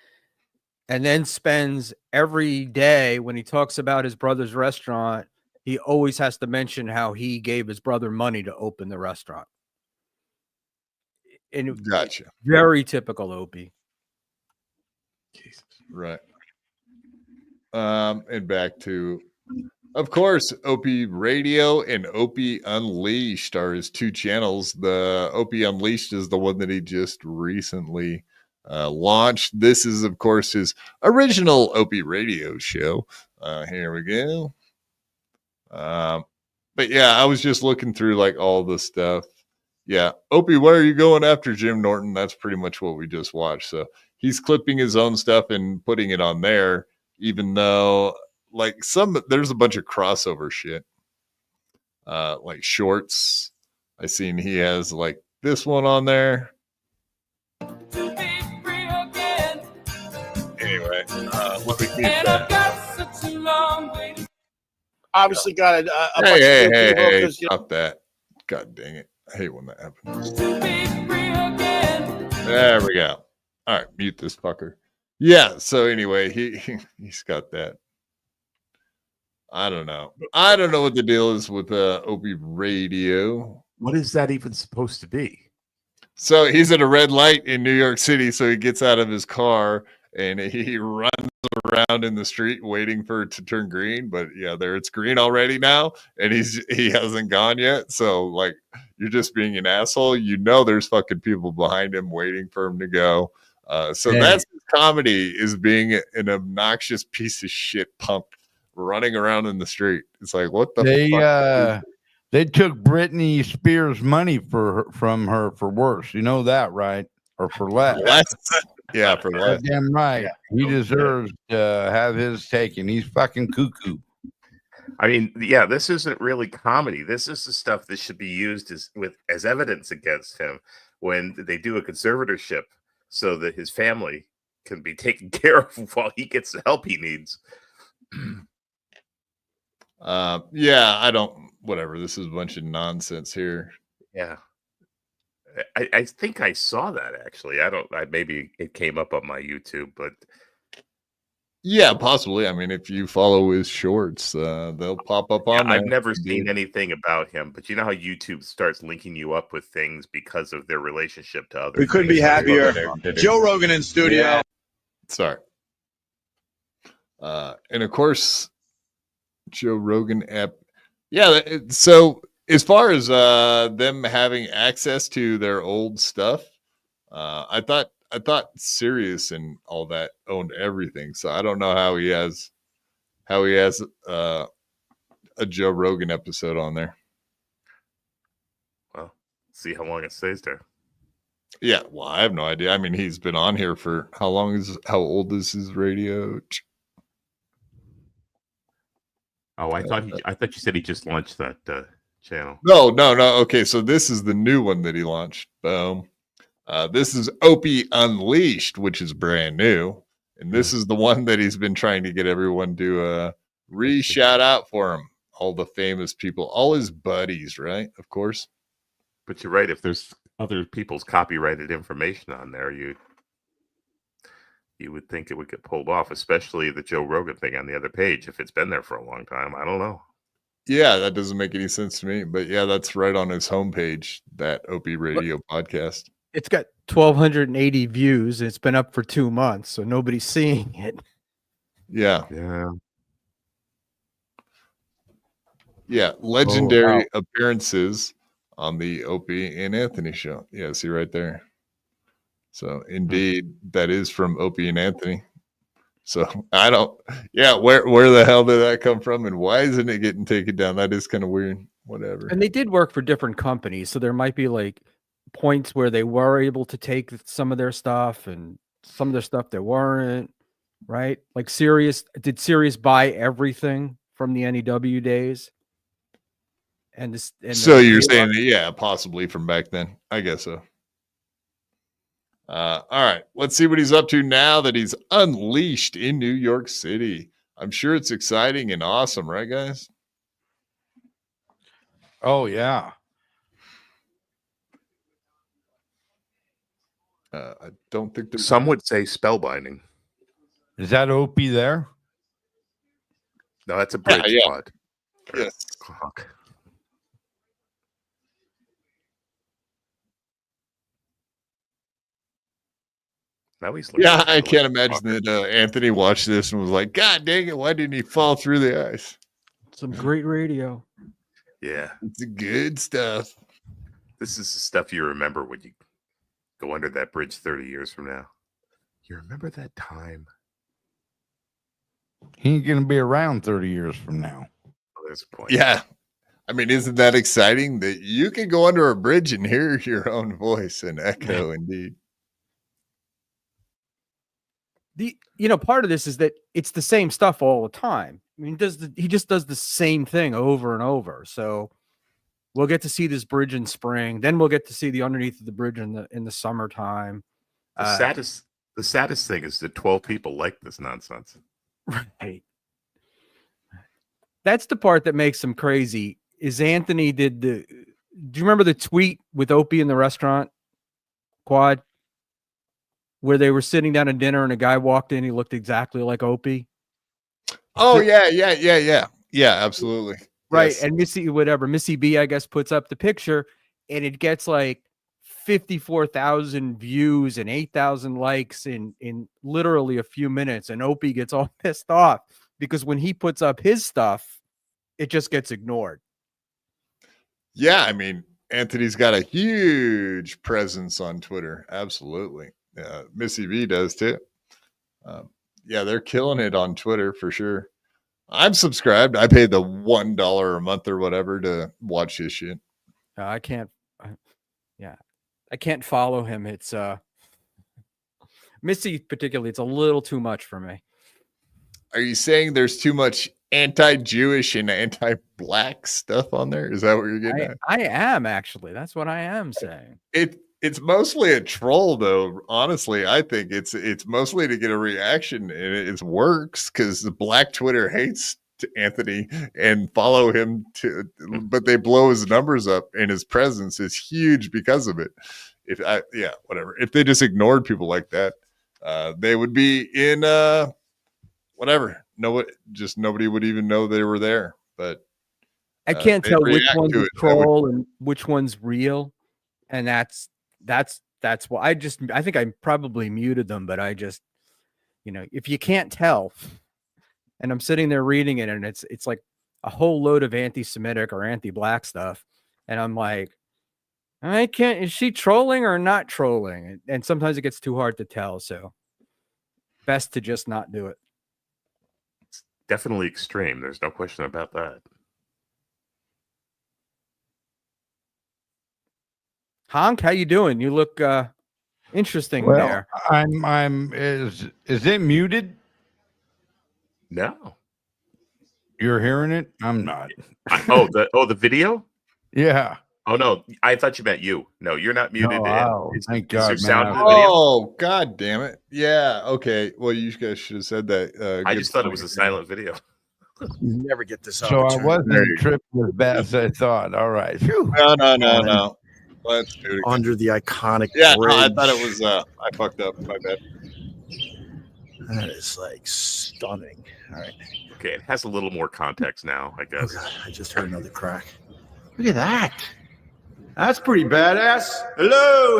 and then spends every day when he talks about his brother's restaurant, he always has to mention how he gave his brother money to open the restaurant. And gotcha. Very typical Opie. Jesus. Right. And back to, of course, Opie Radio and Opie Unleashed are his two channels. The Opie Unleashed is the one that he just recently launched. This is, of course, his original Opie Radio show. Here we go. But yeah, I was just looking through like all the stuff. Yeah, Opie, where are you going after Jim Norton? That's pretty much what we just watched. So he's clipping his own stuff and putting it on there, even though like there's a bunch of crossover shit, like shorts. I seen he has like this one on there. Anyway, let me keep that. Obviously got a hey, stop that. God dang it. I hate when that happens. There we go. All right, mute this fucker. Yeah, so anyway, he's got that. I don't know what the deal is with Opie Radio. What is that even supposed to be? So he's at a red light in New York City, so he gets out of his car and he runs around in the street waiting for it to turn green. But yeah, there it's green already now, and he hasn't gone yet. So like, you're just being an asshole. You know, there's fucking people behind him waiting for him to go. So that's his comedy, is being an obnoxious piece of shit punk running around in the street. It's like, what the fuck? They took Britney Spears' money from her for worse. You know that, right? Or for less. Yeah, for less. Damn right. He deserves to have his taken. He's fucking cuckoo. I mean, yeah, this isn't really comedy. This is the stuff that should be used as evidence against him when they do a conservatorship, so that his family can be taken care of while he gets the help he needs. Yeah, I don't. Whatever. This is a bunch of nonsense here. Yeah. I think I saw that actually. Maybe it came up on my YouTube, but yeah, possibly. I mean, if you follow his shorts, they'll pop up on there. I've never seen anything about him, but you know how YouTube starts linking you up with things because of their relationship to others. We couldn't be happier. Joe Rogan in studio. Yeah. Sorry. And of course, Joe Rogan app. Yeah, so as far as them having access to their old stuff, I thought Sirius and all that owned everything. So I don't know how he has a Joe Rogan episode on there. Well, see how long it stays there. Yeah, well, I have no idea. I mean, he's been on here for how old is his radio? Oh, I thought you said he just launched that channel. No. Okay, so this is the new one that he launched. Boom. This is Opie Unleashed, which is brand new, and this is the one that he's been trying to get everyone to re-shout out for him. All the famous people, all his buddies, right? Of course. But you're right. If there's other people's copyrighted information on there, you would think it would get pulled off, especially the Joe Rogan thing on the other page. If it's been there for a long time, I don't know. Yeah, that doesn't make any sense to me. But yeah, that's right on his homepage, that Opie Radio podcast. It's got 1,280 views. It's been up for 2 months, so nobody's seeing it. Yeah. Legendary appearances on the Opie and Anthony show. Yeah, see right there. So indeed, that is from Opie and Anthony. So I don't. Yeah, where the hell did that come from, and why isn't it getting taken down? That is kind of weird. Whatever. And they did work for different companies, so there might be like points where they were able to take some of their stuff, and some of their stuff they weren't. Right? Like Sirius, did Sirius buy everything from the NEW days? So you're saying that, yeah, possibly from back then. I guess so. All right, let's see what he's up to now that he's unleashed in New York City. I'm sure it's exciting and awesome, right, guys? Oh, yeah. I don't think there's... Some would say spellbinding. Is that Opie there? No, that's a bridge pod. Yes. Yeah, I can't imagine that Anthony watched this and was like, God dang it, why didn't he fall through the ice? Some great radio. Yeah. It's good stuff. This is the stuff you remember when you go under that bridge 30 years from now. You remember that time? He ain't going to be around 30 years from now. Oh, there's a point. Yeah. I mean, isn't that exciting that you can go under a bridge and hear your own voice and echo indeed? Part of this is that it's the same stuff all the time. I mean, he just does the same thing over and over. So we'll get to see this bridge in spring. Then we'll get to see the underneath of the bridge in the summertime. The saddest thing is that 12 people like this nonsense. Right. That's the part that makes him crazy. Is Anthony do you remember the tweet with Opie in the restaurant quad? Where they were sitting down at dinner and a guy walked in, he looked exactly like Opie. Oh, yeah. Yeah, absolutely. Right. Yes. And Missy B, I guess, puts up the picture and it gets like 54,000 views and 8,000 likes in literally a few minutes, and Opie gets all pissed off because when he puts up his stuff, it just gets ignored. Yeah, I mean, Anthony's got a huge presence on Twitter. Absolutely. Missy V does too. Yeah, they're killing it on Twitter for sure. I'm subscribed. I paid the $1 a month or whatever to watch his shit. I can't follow him. It's Missy particularly. It's a little too much for me. Are you saying there's too much anti-Jewish and anti-black stuff on there? Is that what you're getting at? I am actually. That's what I am saying. It's mostly a troll, though. Honestly, I think it's mostly to get a reaction, and it works because the Black Twitter hates Anthony and follow him but they blow his numbers up, and his presence is huge because of it. Whatever. If they just ignored people like that, they would be in whatever. Nobody would even know they were there. But I can't tell which one's a troll and which one's real, and that's why I think I probably muted them, but I just, if you can't tell, and I'm sitting there reading it, and it's like a whole load of anti-Semitic or anti-black stuff, and I'm like, is she trolling or not trolling? And sometimes it gets too hard to tell, so best to just not do it. It's definitely extreme. There's no question about that. Honk, how you doing? You look interesting there. Is it muted? No. You're hearing it? I'm not. The video? Yeah. Oh no, I thought you meant you. No, you're not muted. Thank God, man. Oh, God damn it. Yeah, okay. Well, you guys should have said that. I just thought it was a silent video. You never get this So I wasn't tripping as bad as I thought. All right. Phew. No. Let's do it again. Under the iconic bridge. No, I thought it was I fucked up. My bad. That is like stunning. All right. Okay, it has a little more context now, I guess. Oh God, I just heard another crack. Look at that. That's pretty badass. Hello.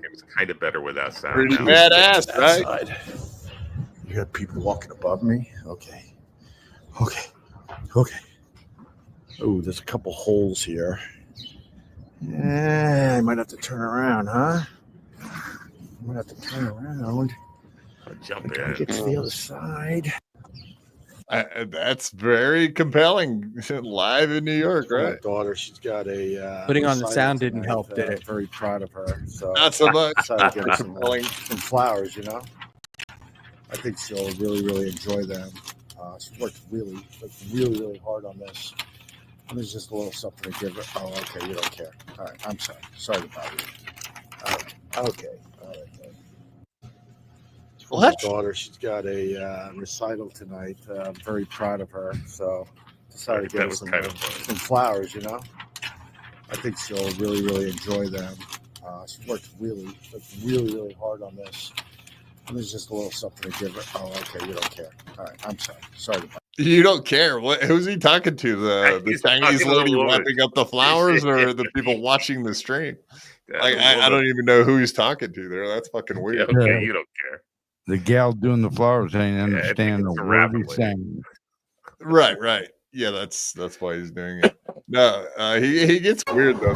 It was kind of better with that sound. Pretty badass, right? Outside. You got people walking above me. Okay. Oh, there's a couple holes here. Yeah, I might have to turn around, huh? Jump in. Get to the other side. That's very compelling. Live in New York, right? My daughter, she's got a putting on the sound didn't help, did it? Very proud of her. So not so much. Decided to get her some flowers, I think she'll really enjoy them. She worked really hard on this. And there's just a little something to give her. Oh, okay, you don't care. All right, I'm sorry. Sorry to bother you. Okay. All right. For my daughter, she's got a recital tonight. I'm very proud of her. So decided to get her some flowers, I think she'll really enjoy them. She worked really hard on this. And there's just a little something to give her. Oh, okay, you don't care. All right, I'm sorry. Sorry to bother you. You don't care. Who's he talking to? The Chinese lady wrapping up the flowers, or the people watching the stream? I don't even know who he's talking to there. That's fucking weird. Yeah, okay, you don't care. The gal doing the flowers ain't understand the word he's saying. Right. Yeah, that's why he's doing it. No, he gets weird though.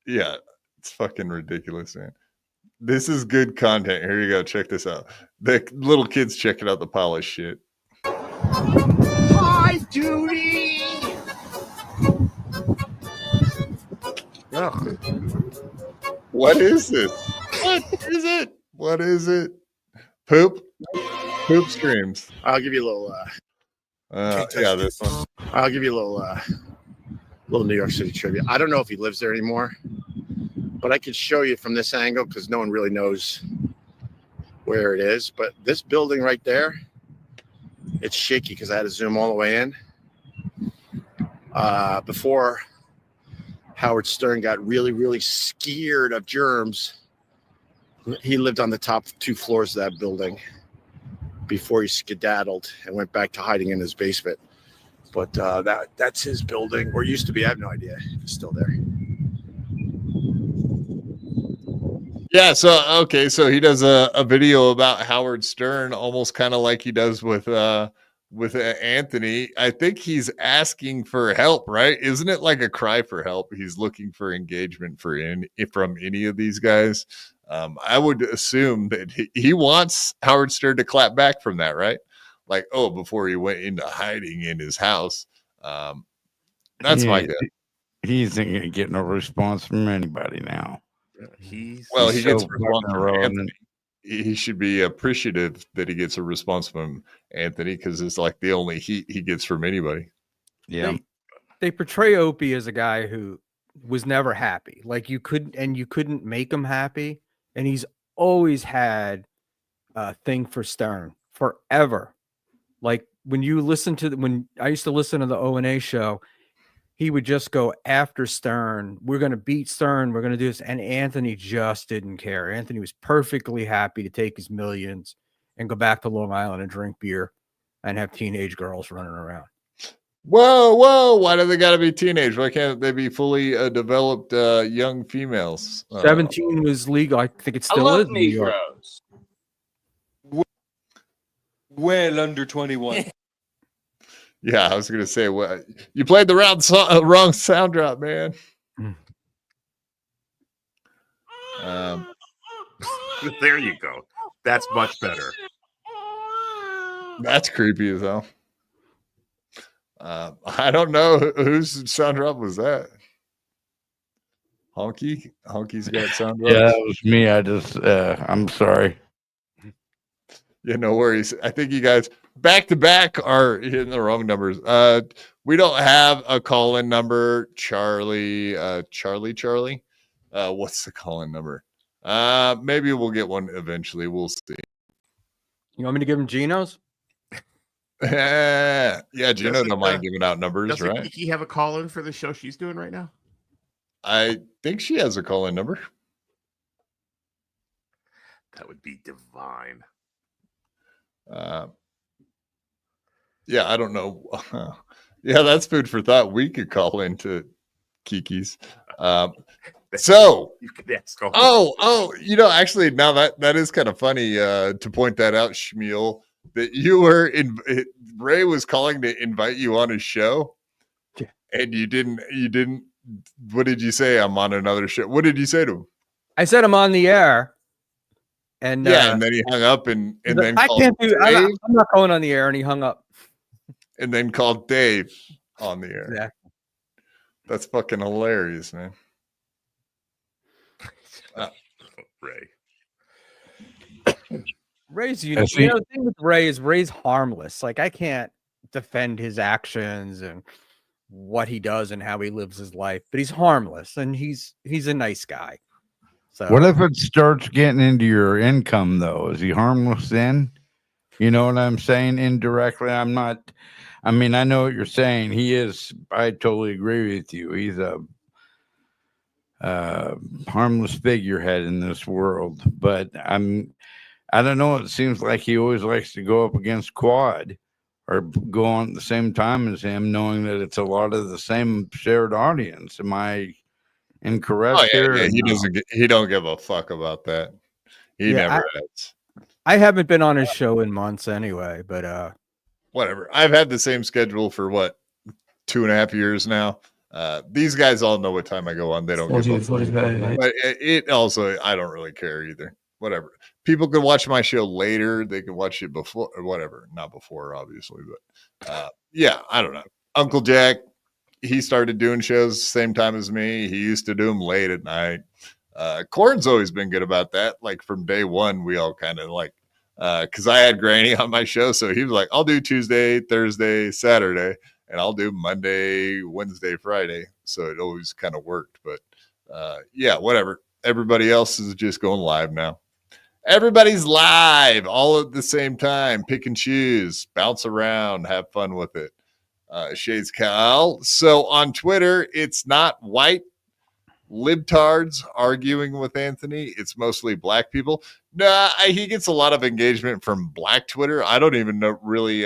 Yeah, it's fucking ridiculous, man. This is good content. Here you go. Check this out. The little kids checking out the polished shit. Hi, Judy. Oh. What is this? What is it? Poop streams. I'll give you a little. Yeah, this one. I'll give you a little New York City trivia. I don't know if he lives there anymore, but I could show you from this angle because no one really knows where it is. But this building right there, it's shaky because I had to zoom all the way in. Before Howard Stern got really scared of germs, he lived on the top 2 floors of that building before he skedaddled and went back to hiding in his basement. But that's his building, or used to be. I have no idea if it's still there. Yeah, so he does a video about Howard Stern, almost kind of like he does with Anthony. I think he's asking for help, right? Isn't it like a cry for help? He's looking for engagement from any of these guys. I would assume that he wants Howard Stern to clap back from that, right? Like, before he went into hiding in his house. That's my guess. He isn't getting a response from anybody now. He gets a response from Anthony. He should be appreciative that he gets a response from Anthony, because it's like the only heat he gets from anybody. Yeah. They portray Opie as a guy who was never happy. Like you couldn't make him happy. And he's always had a thing for Stern forever. Like when I used to listen to the O&A show, he would just go after Stern. We're going to beat Stern. We're going to do this. And Anthony just didn't care. Anthony was perfectly happy to take his millions and go back to Long Island and drink beer and have teenage girls running around. Whoa. Why do they got to be teenage? Why can't they be fully developed young females? 17 was legal. I think it still is in New York. Well under 21. Yeah, I was going to say, you played the wrong sound drop, man. There you go. That's much better. That's creepy as hell. I don't know whose sound drop was that. Honky's got sound drops. Yeah, that was me. I'm sorry. Yeah, no worries. I think you guys back to back are hitting the wrong numbers. We don't have a call-in number. Charlie. What's the call-in number? Maybe we'll get one eventually. We'll see. You want me to give him Geno's? Yeah, Gino don't mind giving out numbers, right? Doesn't Kiki have a call-in for the show she's doing right now? I think she has a call-in number. That would be divine. Yeah, I don't know. Yeah, that's food for thought. We could call into Kiki's. So, you could ask. Actually, now that is kind of funny to point that out, Schmuel, that you were Ray was calling to invite you on his show, and you didn't. What did you say? I'm on another show. What did you say to him? I said I'm on the air. And and then he hung up and then I can't do. I'm not going on the air, and he hung up. And then called Dave on the air. Yeah, that's fucking hilarious, man. Ray's the thing with Ray is Ray's harmless. Like I can't defend his actions and what he does and how he lives his life, but he's harmless and he's a nice guy. So what if it starts getting into your income though? Is he harmless then? You know what I'm saying? Indirectly, I know what you're saying. He is. I totally agree with you. He's a harmless figurehead in this world. But I don't know. It seems like he always likes to go up against Quad or go on at the same time as him, knowing that it's a lot of the same shared audience. Am I incorrect here? Yeah. He don't give a fuck about that. He never has. I haven't been on his show in months anyway, but whatever. I've had the same schedule for 2.5 years now. These guys all know what time I go on. They don't give a fuck. But it also, I don't really care either. Whatever. People can watch my show later. They can watch it before or whatever. Not before, obviously, but I don't know. Uncle Jack, he started doing shows same time as me. He used to do them late at night. Corn's always been good about that. Like from day one, we all kind of because I had Granny on my show, so he was like, I'll do Tuesday, Thursday, Saturday, and I'll do Monday, Wednesday, Friday. So it always kind of worked. But whatever. Everybody else is just going live now. Everybody's live all at the same time. Pick and choose, bounce around, have fun with it. Shades Kyle. So on Twitter, it's not white libtards arguing with Anthony. It's mostly black people. Nah, he gets a lot of engagement from black Twitter. I don't even know really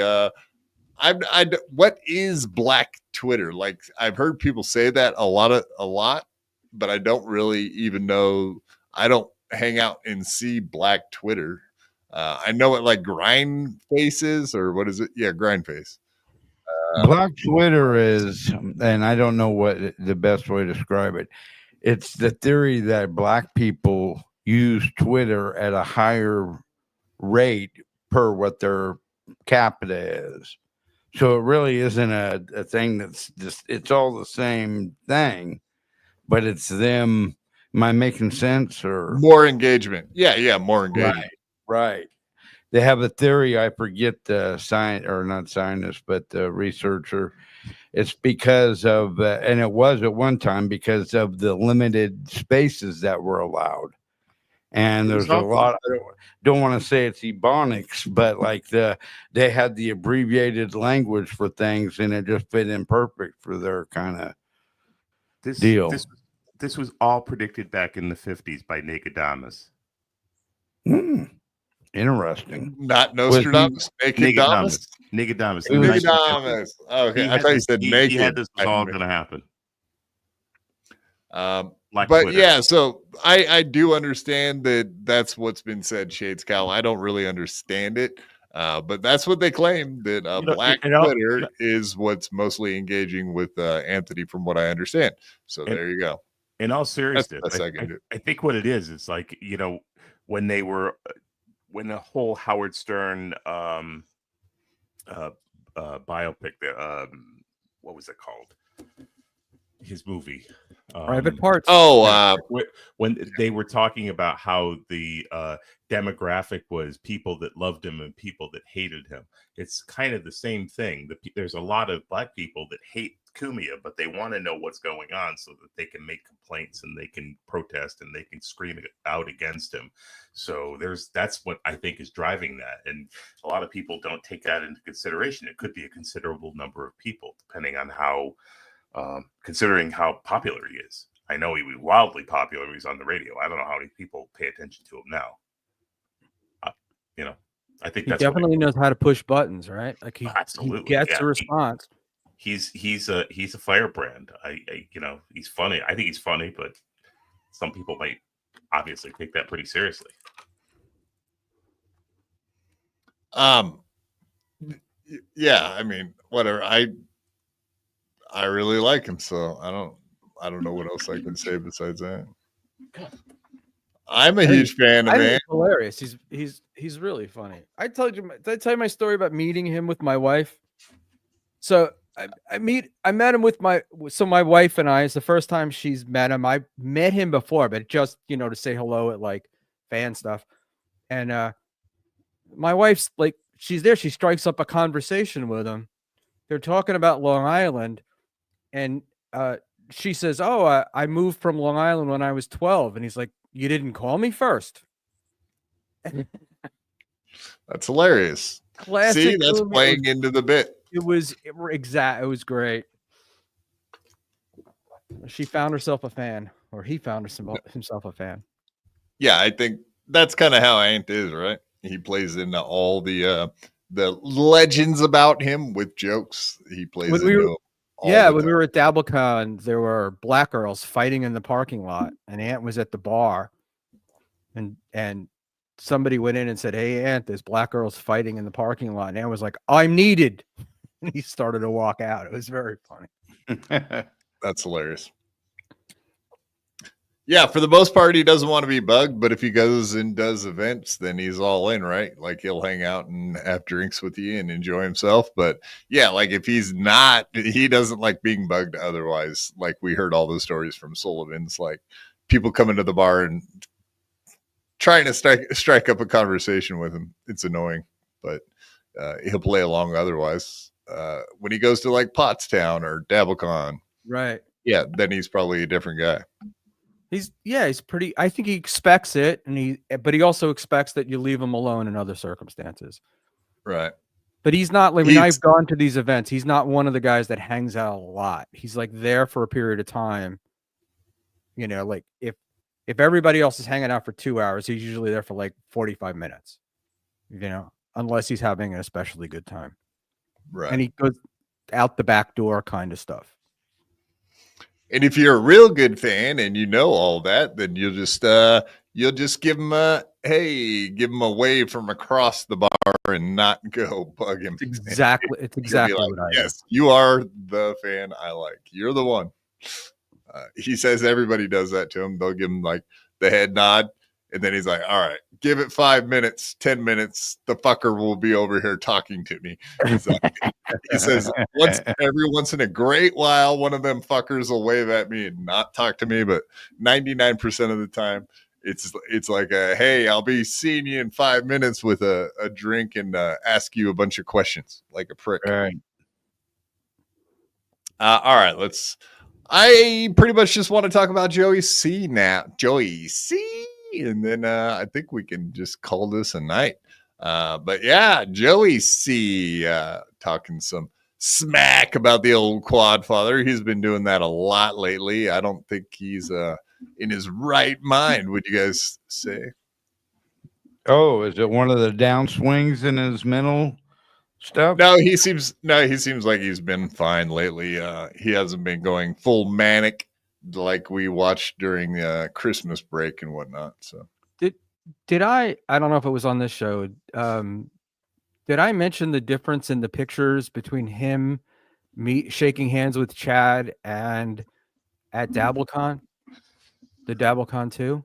what is Black Twitter? Like, I've heard people say that a lot, but I don't really even know. I don't hang out and see Black Twitter. I know it like grind faces, or what is it? Yeah, grind face. Black Twitter is, and I don't know what the best way to describe it. It's the theory that Black people use Twitter at a higher rate per what their capita is. So it really isn't a thing that's just, it's all the same thing, but it's them. Am I making sense? Or more engagement? Yeah, more engagement. Right. They have a theory. I forget the not scientist, but the researcher. It's because of, and it was at one time because of the limited spaces that were allowed. And there's a lot. I don't want to say it's ebonics, but like they had the abbreviated language for things, and it just fit in perfect for their kind of deal. This was all predicted back in the 50s by Nicodemus. Interesting. Not Nostradamus. Nicodemus. Nicodemus. Okay, I thought you said naked. He had this was all going to happen. But Twitter. yeah, so I do understand that that's what's been said, Shades Cal. I don't really understand it, but that's what they claim, that Black Twitter is what's mostly engaging with Anthony, from what I understand. So there you go. In all seriousness, I think what it is, it's like, when the whole Howard Stern biopic, what was it called? His movie, Private Parts. When they were talking about how the demographic was people that loved him and people that hated him. It's kind of the same thing. There's a lot of Black people that hate Kumia, but they want to know what's going on so that they can make complaints and they can protest and they can scream out against him. So that's what I think is driving that. And a lot of people don't take that into consideration. It could be a considerable number of people, depending on how, considering how popular he is. I know he was wildly popular when he was on the radio. I don't know how many people pay attention to him now. I think he that's definitely knows how to push buttons, right? Like he gets a response. He's a firebrand. He's funny. I think he's funny, but some people might obviously take that pretty seriously. Yeah, I mean, whatever. I really like him, so I don't know what else I can say besides that. I'm a huge fan of him. He's hilarious. He's really funny. Did I tell you my story about meeting him with my wife? So I met him with my wife and I. It's the first time she's met him. I met him before, but just to say hello at like fan stuff. And my wife's like, she's there. She strikes up a conversation with him. They're talking about Long Island, and she says, "Oh, I moved from Long Island when I was 12." And he's like, "You didn't call me first." That's hilarious. Classic. See, that's playing into the bit. It was great. She found herself a fan, or he found himself a fan. Yeah, I think that's kind of how Ant is, right? He plays into all the legends about him with jokes. He plays into them. When we were at DabbleCon, there were Black girls fighting in the parking lot, and Ant was at the bar, and somebody went in and said, "Hey, Ant, there's Black girls fighting in the parking lot." And Ant was like, "I'm needed." And he started to walk out. It was very funny. That's hilarious. Yeah, for the most part, he doesn't want to be bugged, but if he goes and does events, then he's all in, right? Like he'll hang out and have drinks with you and enjoy himself. But yeah, like if he's not, he doesn't like being bugged otherwise. Like we heard all those stories from Sullivan's, like people coming to the bar and trying to strike up a conversation with him. It's annoying, but he'll play along otherwise. When he goes to like Pottstown or DabbleCon, right? Yeah, then he's probably a different guy. He's pretty. I think he expects it, but he also expects that you leave him alone in other circumstances, right? But he's not. Like when I've gone to these events, he's not one of the guys that hangs out a lot. He's like there for a period of time. Like if everybody else is hanging out for 2 hours, he's usually there for like 45 minutes. Unless he's having an especially good time. Right. And he goes out the back door kind of stuff. And if you're a real good fan and you know all that, then you'll just give him a wave from across the bar and not go bug him. It's exactly what I do. Yes, you are the fan I like. You're the one. He says everybody does that to him. They'll give him like the head nod, and then he's like, all right, give it 5 minutes, 10 minutes. The fucker will be over here talking to me. He says every once in a great while, one of them fuckers will wave at me and not talk to me, but 99% of the time, it's like hey, I'll be seeing you in 5 minutes with a drink and ask you a bunch of questions like a prick. All right. All right, I pretty much just want to talk about Joey C now. Joey C. And then I think we can just call this a night. But yeah, Joey C. Talking some smack about the old quad father. He's been doing that a lot lately. I don't think he's in his right mind. Would you guys say? Oh, is it one of the downswings in his mental stuff? No, he seems like he's been fine lately. He hasn't been going full manic like we watched during the Christmas break and whatnot. So did I don't know if it was on this show. Did I mention the difference in the pictures between him shaking hands with Chad and at DabbleCon? The DabbleCon 2?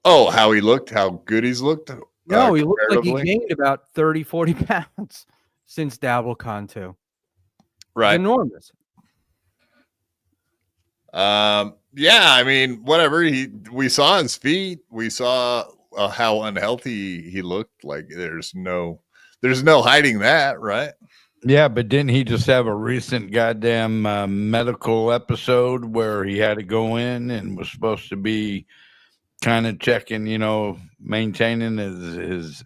Oh, how he looked, how good he's looked. No, he looked like he gained about 30, 40 pounds since DabbleCon 2. Right. It's enormous. Yeah, I mean, whatever. We saw his feet. We saw how unhealthy he looked. Like there's no hiding that, right? Yeah, but didn't he just have a recent goddamn medical episode where he had to go in and was supposed to be kind of checking, maintaining his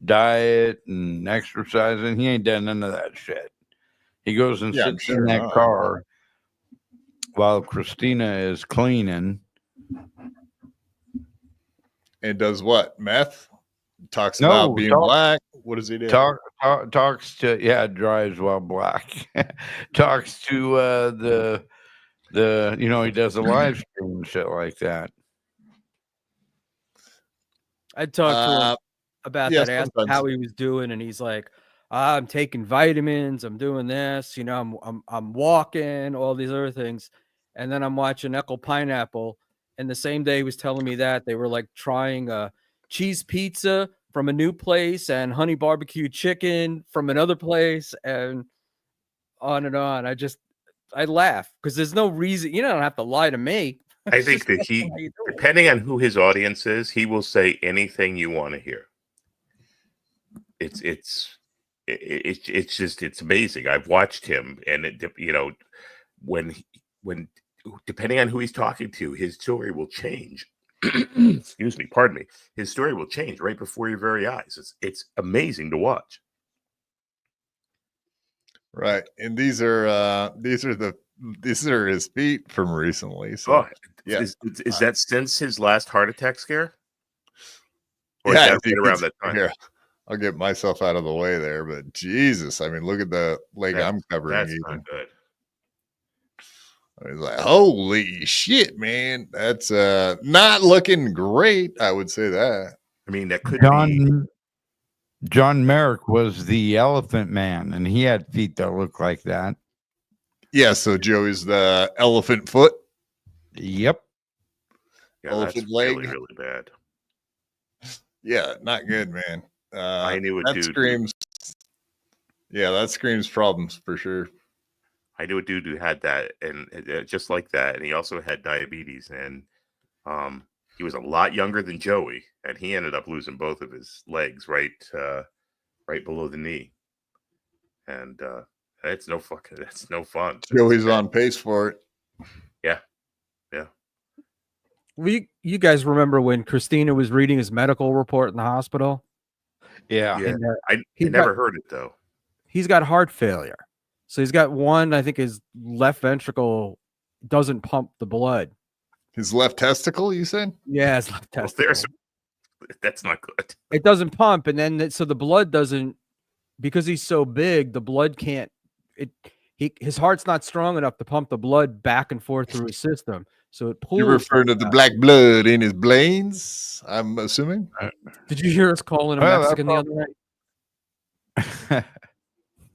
diet and exercising? He ain't done none of that shit. He goes and sits in that car while Christina is cleaning. And does what? Meth? Talks about being black. What does he do? Talks to drives while black. Talks to the he does a live stream and shit like that. I talked to him about that, asked him how he was doing, and he's like, I'm taking vitamins, I'm doing this, I'm walking, all these other things. And then I'm watching Echo Pineapple, and the same day he was telling me that they were like trying a cheese pizza from a new place and honey barbecue chicken from another place, and on and on. I laugh because there's no reason. You don't have to lie to me. I think that depending on who his audience is, he will say anything you want to hear. It's amazing. I've watched him, and when depending on who he's talking to, his story will change. Excuse me, pardon me. His story will change right before your very eyes. It's amazing to watch. Right, and these are his feet from recently. So, yeah, is that since his last heart attack scare? Or yeah, is that right around that time? Here, I'll get myself out of the way there. But Jesus, I mean, look at the leg I'm covering. That's not good. I was like, holy shit, man. That's not looking great. I would say that. I mean, that could be. John Merrick was the Elephant Man, and he had feet that looked like that. Yeah, so Joey's the elephant foot. Yep. Yeah, elephant that's leg. really, really bad. Yeah, not good, man. I knew a dude. Screams. Yeah, that screams problems for sure. I knew a dude who had that, and just like that, and he also had diabetes, and he was a lot younger than Joey, and he ended up losing both of his legs right below the knee, and that's no fun. Joey's on pace for it. Yeah. Well, you guys remember when Christina was reading his medical report in the hospital? Yeah. And, I never heard it though. He's got heart failure. So he's got I think his left ventricle doesn't pump the blood. His left testicle, you said? Yeah, his left testicle. That's not good. It doesn't pump, and then so the blood doesn't because he's so big, the blood can't. His heart's not strong enough to pump the blood back and forth through his system. So it pulls. You're referring to the black blood in his brains, I'm assuming. Did you hear us calling him Mexican the other night?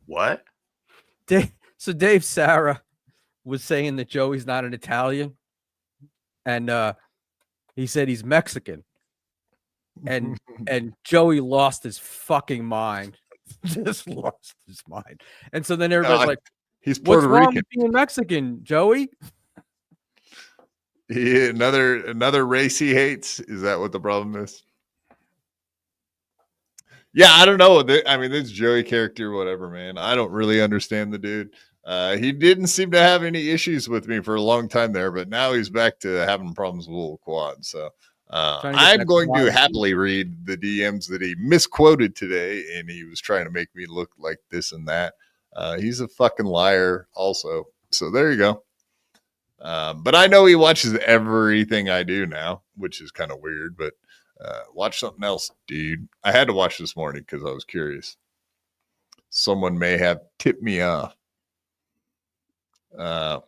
What? So Dave Sarra was saying that Joey's not an Italian, and he said he's Mexican, and Joey lost his fucking mind, just lost his mind, and so then everybody's like, "He's Puerto What's wrong Rican. with being Mexican, Joey?" Another race he hates. Is that what the problem is? Yeah, I don't know. I mean, this Joey character, whatever, man. I don't really understand the dude. He didn't seem to have any issues with me for a long time there, but now he's back to having problems with little quad. So I'm going to happily read the DMs that he misquoted today, and he was trying to make me look like this and that. He's a fucking liar also. So there you go. But I know he watches everything I do now, which is kind of weird, but watch something else, dude. I had to watch this morning because I was curious. Someone may have tipped me off. Yeah,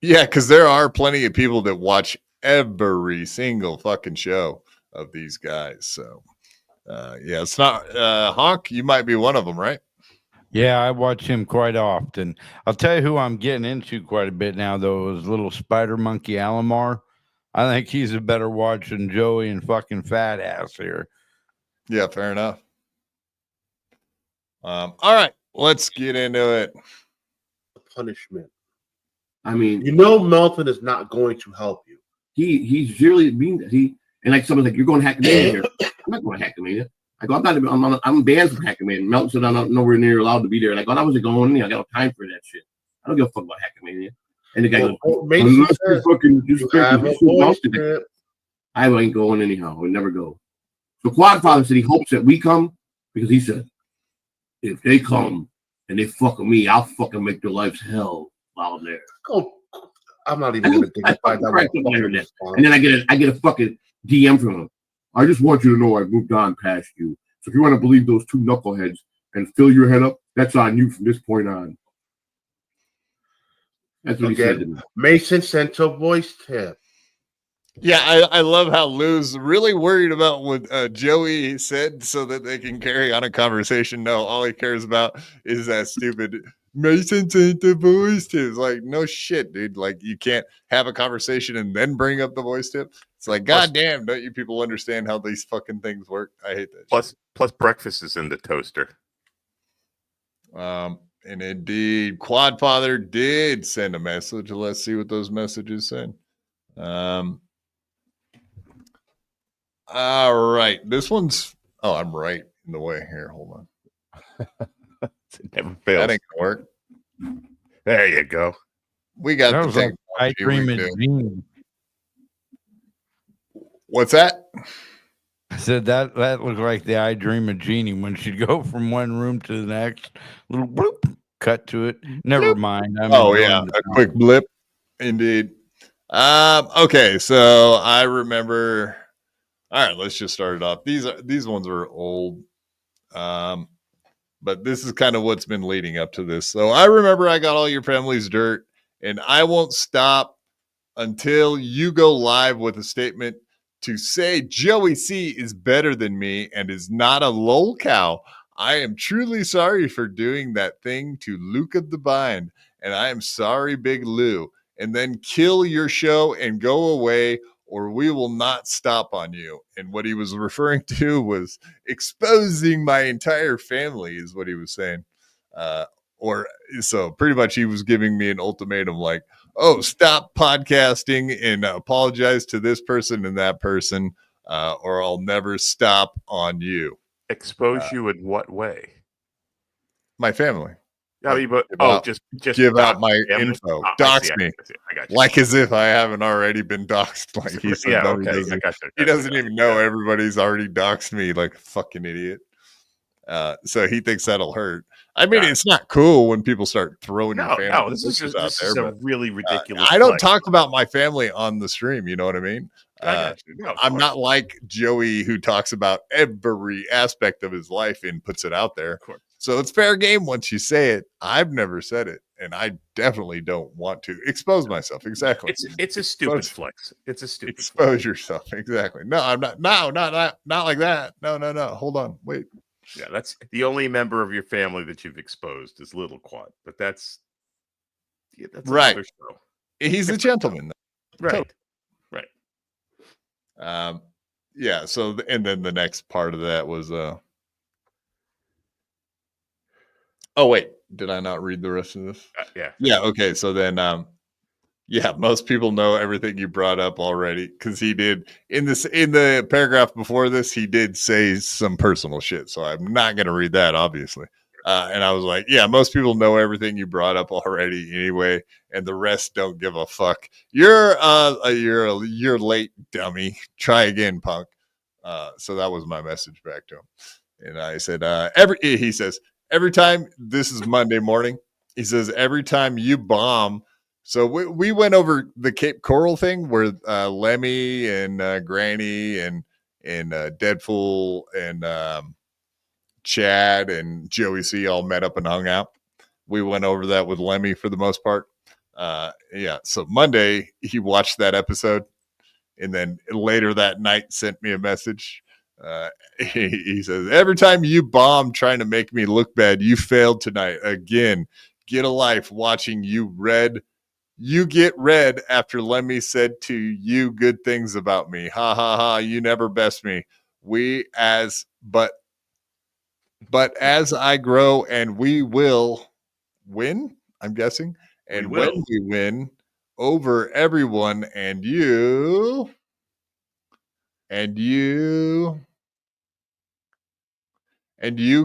because there are plenty of people that watch every single fucking show of these guys. So, yeah, it's not Honk. You might be one of them, right? Yeah, I watch him quite often. I'll tell you who I'm getting into quite a bit now, though, is little Spider Monkey Alomar. I think he's a better watch than Joey and fucking fat ass here. Yeah, fair enough. All right, let's get into it. Punishment. I mean, you know, Melvin is not going to help you. He's really mean. And like someone's like, "You're going to Hackmania here." I'm not going to Hackmania. I go, I'm banned from Hackmania. Melton said I'm not nowhere near allowed to be there. Like, I wasn't going in. I got no time for that shit. I don't give a fuck about Hackmania. And the guy goes, I ain't going anyhow. I'll never go. So Quadfather said he hopes that we come because he said, if they come and they fuck with me, I'll fucking make their lives hell while I'm there. Oh, I'm not even gonna think about that. And then I get a fucking DM from him. I just want you to know I moved on past you. So if you want to believe those two knuckleheads and fill your head up, that's on you from this point on. That's what he said to me. Mason sent a voice tip. Yeah, I love how Lou's really worried about what Joey said so that they can carry on a conversation. No, all he cares about is that stupid Mason sent the voice tip. It's like, no shit, dude. Like, you can't have a conversation and then bring up the voice tip. It's like, God damn, don't you people understand how these fucking things work? I hate that. Plus breakfast is in the toaster. And indeed, Quadfather did send a message. Let's see what those messages said. All right. This one's I'm right in the way here. Hold on. It never fails. That ain't gonna work. There you go. We got that the was like I Dream of Gene. What's that? I said that looked like the I Dream of Jeannie when she'd go from one room to the next. Little bloop, cut to it. Never mind. Yeah, a quick blip. Indeed. Okay, so I remember. All right, let's just start it off. These ones are old. But this is kind of what's been leading up to this. So I remember I got all your family's dirt, and I won't stop until you go live with a statement to say Joey C is better than me and is not a lol cow. I am truly sorry for doing that thing to Luke of the Bind, and I am sorry, Big Lou. And then kill your show and go away, or we will not stop on you. And what he was referring to was exposing my entire family is what he was saying. So pretty much he was giving me an ultimatum like, oh, stop podcasting and apologize to this person and that person, or I'll never stop on you. Expose you in what way? My family. Just give out my info. Dox me. I got you. Like as if I haven't already been doxed. Like he said, he doesn't even know everybody's already doxed me like a fucking idiot. So he thinks that'll hurt. I mean, it's not cool when people start throwing your family. No, this is a really ridiculous. I don't talk about my family on the stream. You know what I mean? I'm not like Joey who talks about every aspect of his life and puts it out there. So it's fair game once you say it. I've never said it, and I definitely don't want to expose myself. Exactly. It's a stupid flex. It's a stupid expose yourself. Exactly. No, I'm not. No, not like that. No. Hold on. Wait. Yeah, that's the only member of your family that you've exposed is Little Quad, but that's right. another show. He's a gentleman. Right. Right. Yeah. So, and then the next part of that was, oh wait, did I not read the rest of this? Yeah. Yeah. Okay. So then, yeah, most people know everything you brought up already because he did in the paragraph before this, he did say some personal shit. So I'm not going to read that, obviously. And I was like, yeah, most people know everything you brought up already anyway, and the rest don't give a fuck. You're late, dummy. Try again, punk. So that was my message back to him. And I said, he says, every time, this is Monday morning, he says, every time you bomb. So we went over the Cape Coral thing where Lemmy and Granny and Deadpool and Chad and Joey C all met up and hung out. We went over that with Lemmy for the most part. Yeah. So Monday he watched that episode, and then later that night sent me a message. He says, every time you bomb trying to make me look bad, you failed tonight again. Get a life watching you red. You get red after Lemmy said to you good things about me. Ha ha ha. You never best me. But as I grow and we will win, I'm guessing. And when we win over everyone and you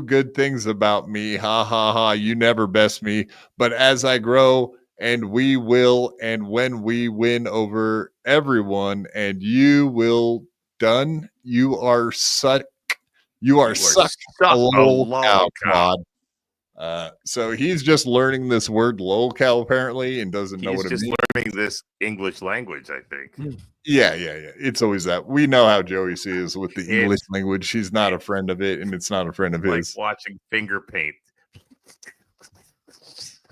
good things about me. Ha ha ha. You never best me. But as I grow and we will, and when we win over everyone and you will done, you are such a lol cow. So he's just learning this word lolcow apparently and doesn't know what it means. He's just learning this English language, I think. Yeah. It's always that. We know how Joey C is with the English language. He's not a friend of it, and it's not a friend of his. Like watching finger paint.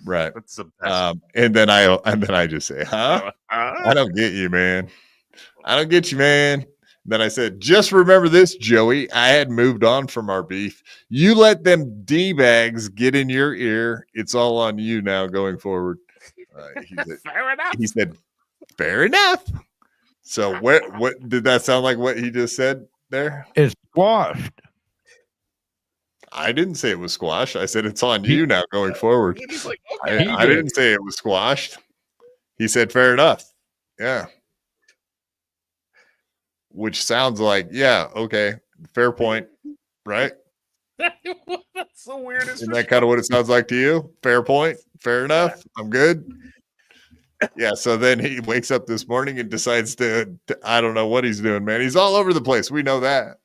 Right. That's the best. And then I just say, huh? I don't get you, man. I don't get you, man. Then I said, just remember this, Joey. I had moved on from our beef. You let them D-bags get in your ear. It's all on you now going forward. Fair enough. He said, fair enough. So what did that sound like what he just said there? It's squashed. I didn't say it was squashed. I said it's on you now going forward. Like, okay. I didn't say it was squashed. He said fair enough. Yeah. Which sounds like, yeah, okay, fair point, right? That's the weirdest. Isn't that kind of what it sounds like to you? Fair point, fair enough, I'm good. Yeah, so then he wakes up this morning and decides to I don't know what he's doing, man. He's all over the place. We know that.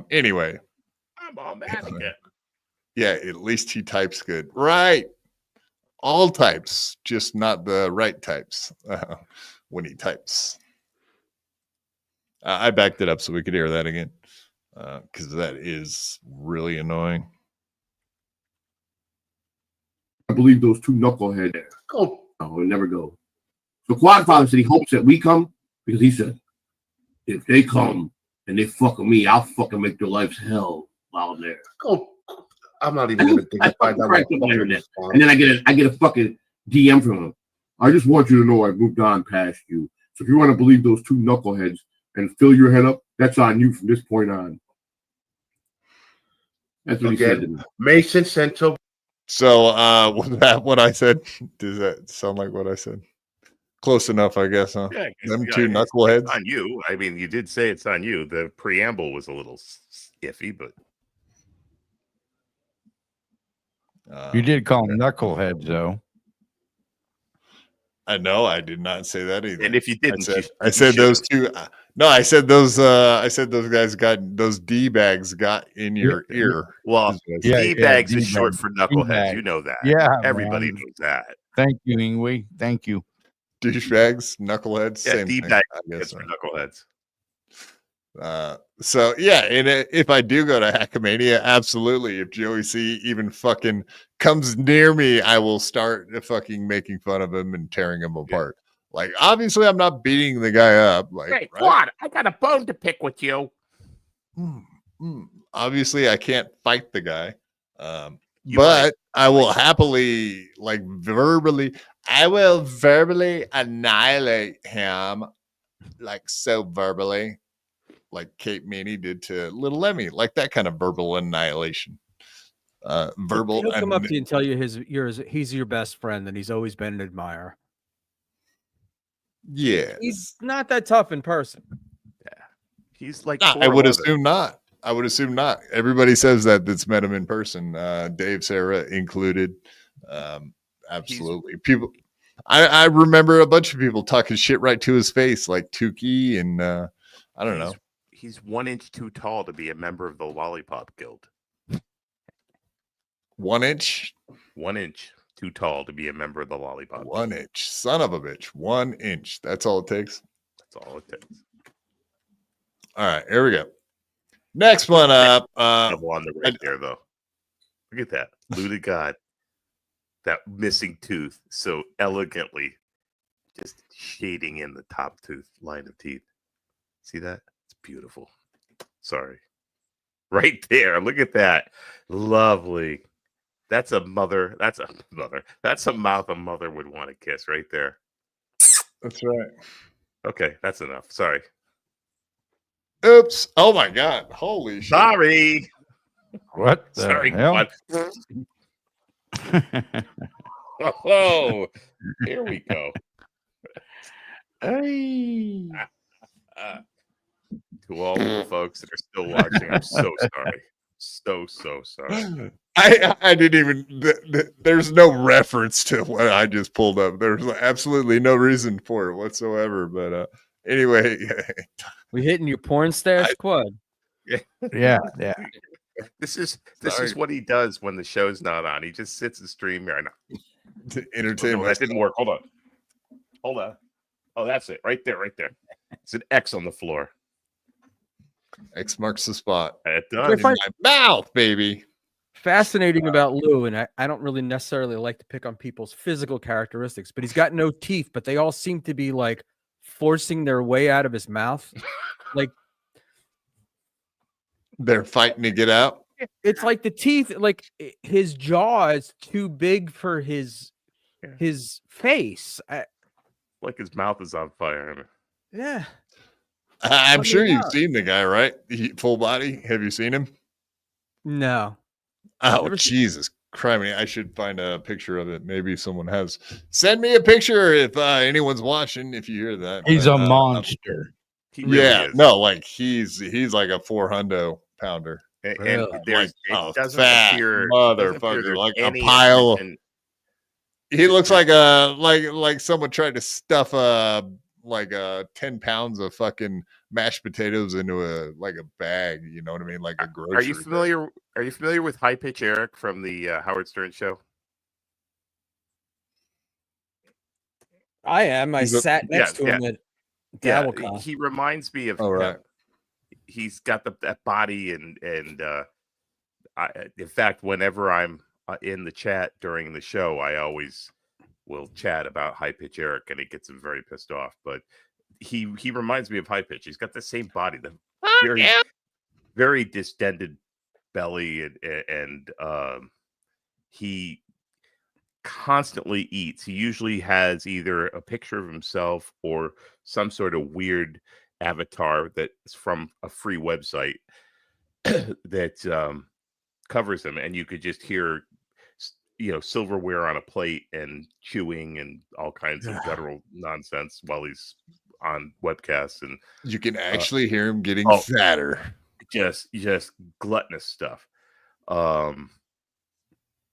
Anyway. I'm all mad again. Yeah, at least he types good. Right. All types, just not the right types when he types. I backed it up so we could hear that again because that is really annoying. I believe those two knuckleheads go. No, we'll never go. So Quadfather said he hopes that we come because he said, if they come and they fuck with me, I'll fucking make their lives hell while I'm there. Go. I'm not even gonna think about that. And then I get a fucking DM from him. I just want you to know I've moved on past you. So if you want to believe those two knuckleheads and fill your head up, that's on you from this point on. That's what he said to me. Mason Cento. So was that what I said? Does that sound like what I said? Close enough, I guess, huh? Yeah, them two knuckleheads. On you. I mean, you did say it's on you. The preamble was a little iffy, but you did call them knuckleheads, though. I know I did not say that either. And if you didn't, I said those two. No, I said those. I said those guys got those D bags got in your ear. Well, D bags is short for knuckleheads. You know that. Yeah, everybody knows that. Thank you, Ingwe. Thank you. Douchebags, knuckleheads. Yeah, same D thing, bags I guess, for knuckleheads. So yeah, and if I do go to Hackamania, absolutely. If Joey C even fucking comes near me, I will start fucking making fun of him and tearing him apart. Like, obviously, I'm not beating the guy up. Like, Hey, right? Quad, I got a bone to pick with you. Obviously, I can't fight the guy, but I will happily, like, verbally annihilate him, like, so verbally. Like Kate Meany did to Little Lemmy, like that kind of verbal annihilation. Verbal. He'll come up to you and tell you he's your best friend, and he's always been an admirer. Yeah, he's not that tough in person. Yeah, he's like. I would assume not. I would assume not. Everybody says that's met him in person. Dave, Sarra included. Absolutely, people. I remember a bunch of people talking shit right to his face, like Tukey and I don't know. He's 1 inch too tall to be a member of the Lollipop Guild. 1 inch? 1 inch too tall to be a member of the Lollipop 1 inch. Son of a bitch. 1 inch. That's all it takes. That's all it takes. All right, here we go. Next one up. Double on the right there, though. Look at that. Lou to God. That missing tooth so elegantly just shading in the top tooth line of teeth. See that? It's beautiful. Sorry. Right there. Look at that. Lovely. That's a mother. That's a mother. That's a mouth a mother would want to kiss right there. That's right. Okay, that's enough. Sorry. Oops. Oh my God. Holy shit. Sorry. What the Sorry. hell? Oh, here we go. Hey. To all the folks that are still watching, I'm so sorry. So sorry. I didn't even. There's no reference to what I just pulled up. There's absolutely no reason for it whatsoever. But anyway, We hitting your porn stash, Quad? Yeah. This is what he does when the show's not on. He just sits and streams here. I know. To entertain. No, that didn't work. Hold on. Oh, that's it. Right there. It's an X on the floor. X marks the spot. It In does. my mouth, baby. Fascinating about Lou, and I don't really necessarily like to pick on people's physical characteristics, but he's got no teeth, but they all seem to be like forcing their way out of his mouth. Like they're fighting to get out. It's like the teeth, like his jaw is too big for his face. Like his mouth is on fire. Yeah. I'm sure you've seen the guy, right? Full body. Have you seen him? No. Oh, Jesus Christ. I should find a picture of it. Maybe someone has. Send me a picture if anyone's watching, if you hear that. He's a monster. He really is. No, like he's like a 400-pounder. And like there's a doesn't fat appear motherfucker, like a any pile. intention- He looks like like someone tried to stuff 10 pounds of fucking mashed potatoes into a bag. You know what I mean? Like a grocery. Are you familiar? Are you familiar with High Pitch Eric from the Howard Stern show? I am. I sat next to him at Dabblecon. He reminds me of. All right. He's got that body and in fact, whenever I'm in the chat during the show, I always will chat about High Pitch Eric, and it gets him very pissed off. But he reminds me of High Pitch. He's got the same body, the very distended belly, and he constantly eats. He usually has either a picture of himself or some sort of weird avatar that's from a free website that covers him, and you could just hear silverware on a plate and chewing and all kinds of guttural nonsense while he's on webcasts, and you can actually hear him getting fatter. Just gluttonous stuff. And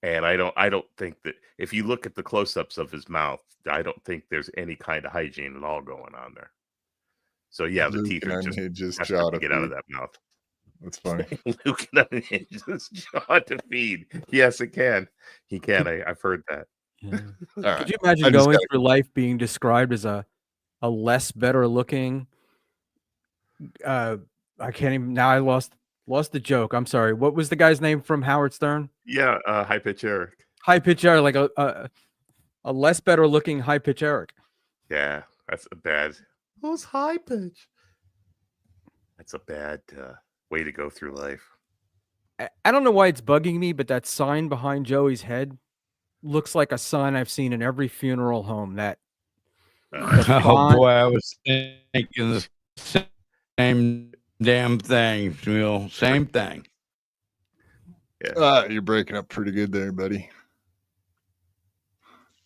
I don't think that if you look at the close-ups of his mouth, I don't think there's any kind of hygiene at all going on there. So yeah, the teeth are just jaw to get out of that mouth. That's funny. Luke and just jaw to feed. Yes, it can. He can. I've heard that. Yeah. All right. Could you imagine going through life being described as a less better looking I can't even now. I lost the joke. I'm sorry. What was the guy's name from Howard Stern? Yeah, High Pitch Eric. High Pitch Eric, like a less better looking High Pitch Eric. Yeah, that's a bad. Who's High Pitch? That's a bad way to go through life. I don't know why it's bugging me, but that sign behind Joey's head looks like a sign I've seen in every funeral home. That oh boy, I was thinking the same damn thing, Schmuel. Same thing. Yeah. You're breaking up pretty good there, buddy.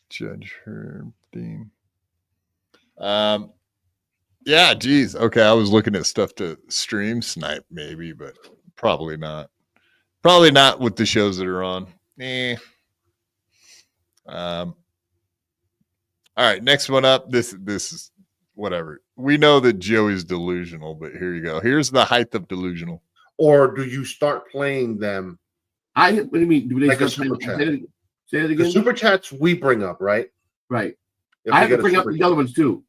Judge Herb theme. Yeah, geez. Okay, I was looking at stuff to stream snipe, maybe, but probably not. Probably not with the shows that are on. All right, next one up. This is whatever. We know that Joey's delusional, but here you go. Here's the height of delusional. Or do you start playing them? What do you mean? Do they like a start super playing- chat? Say it again. The super chats we bring up, right? Right. If I we have to get a bring up super the chat. other ones too.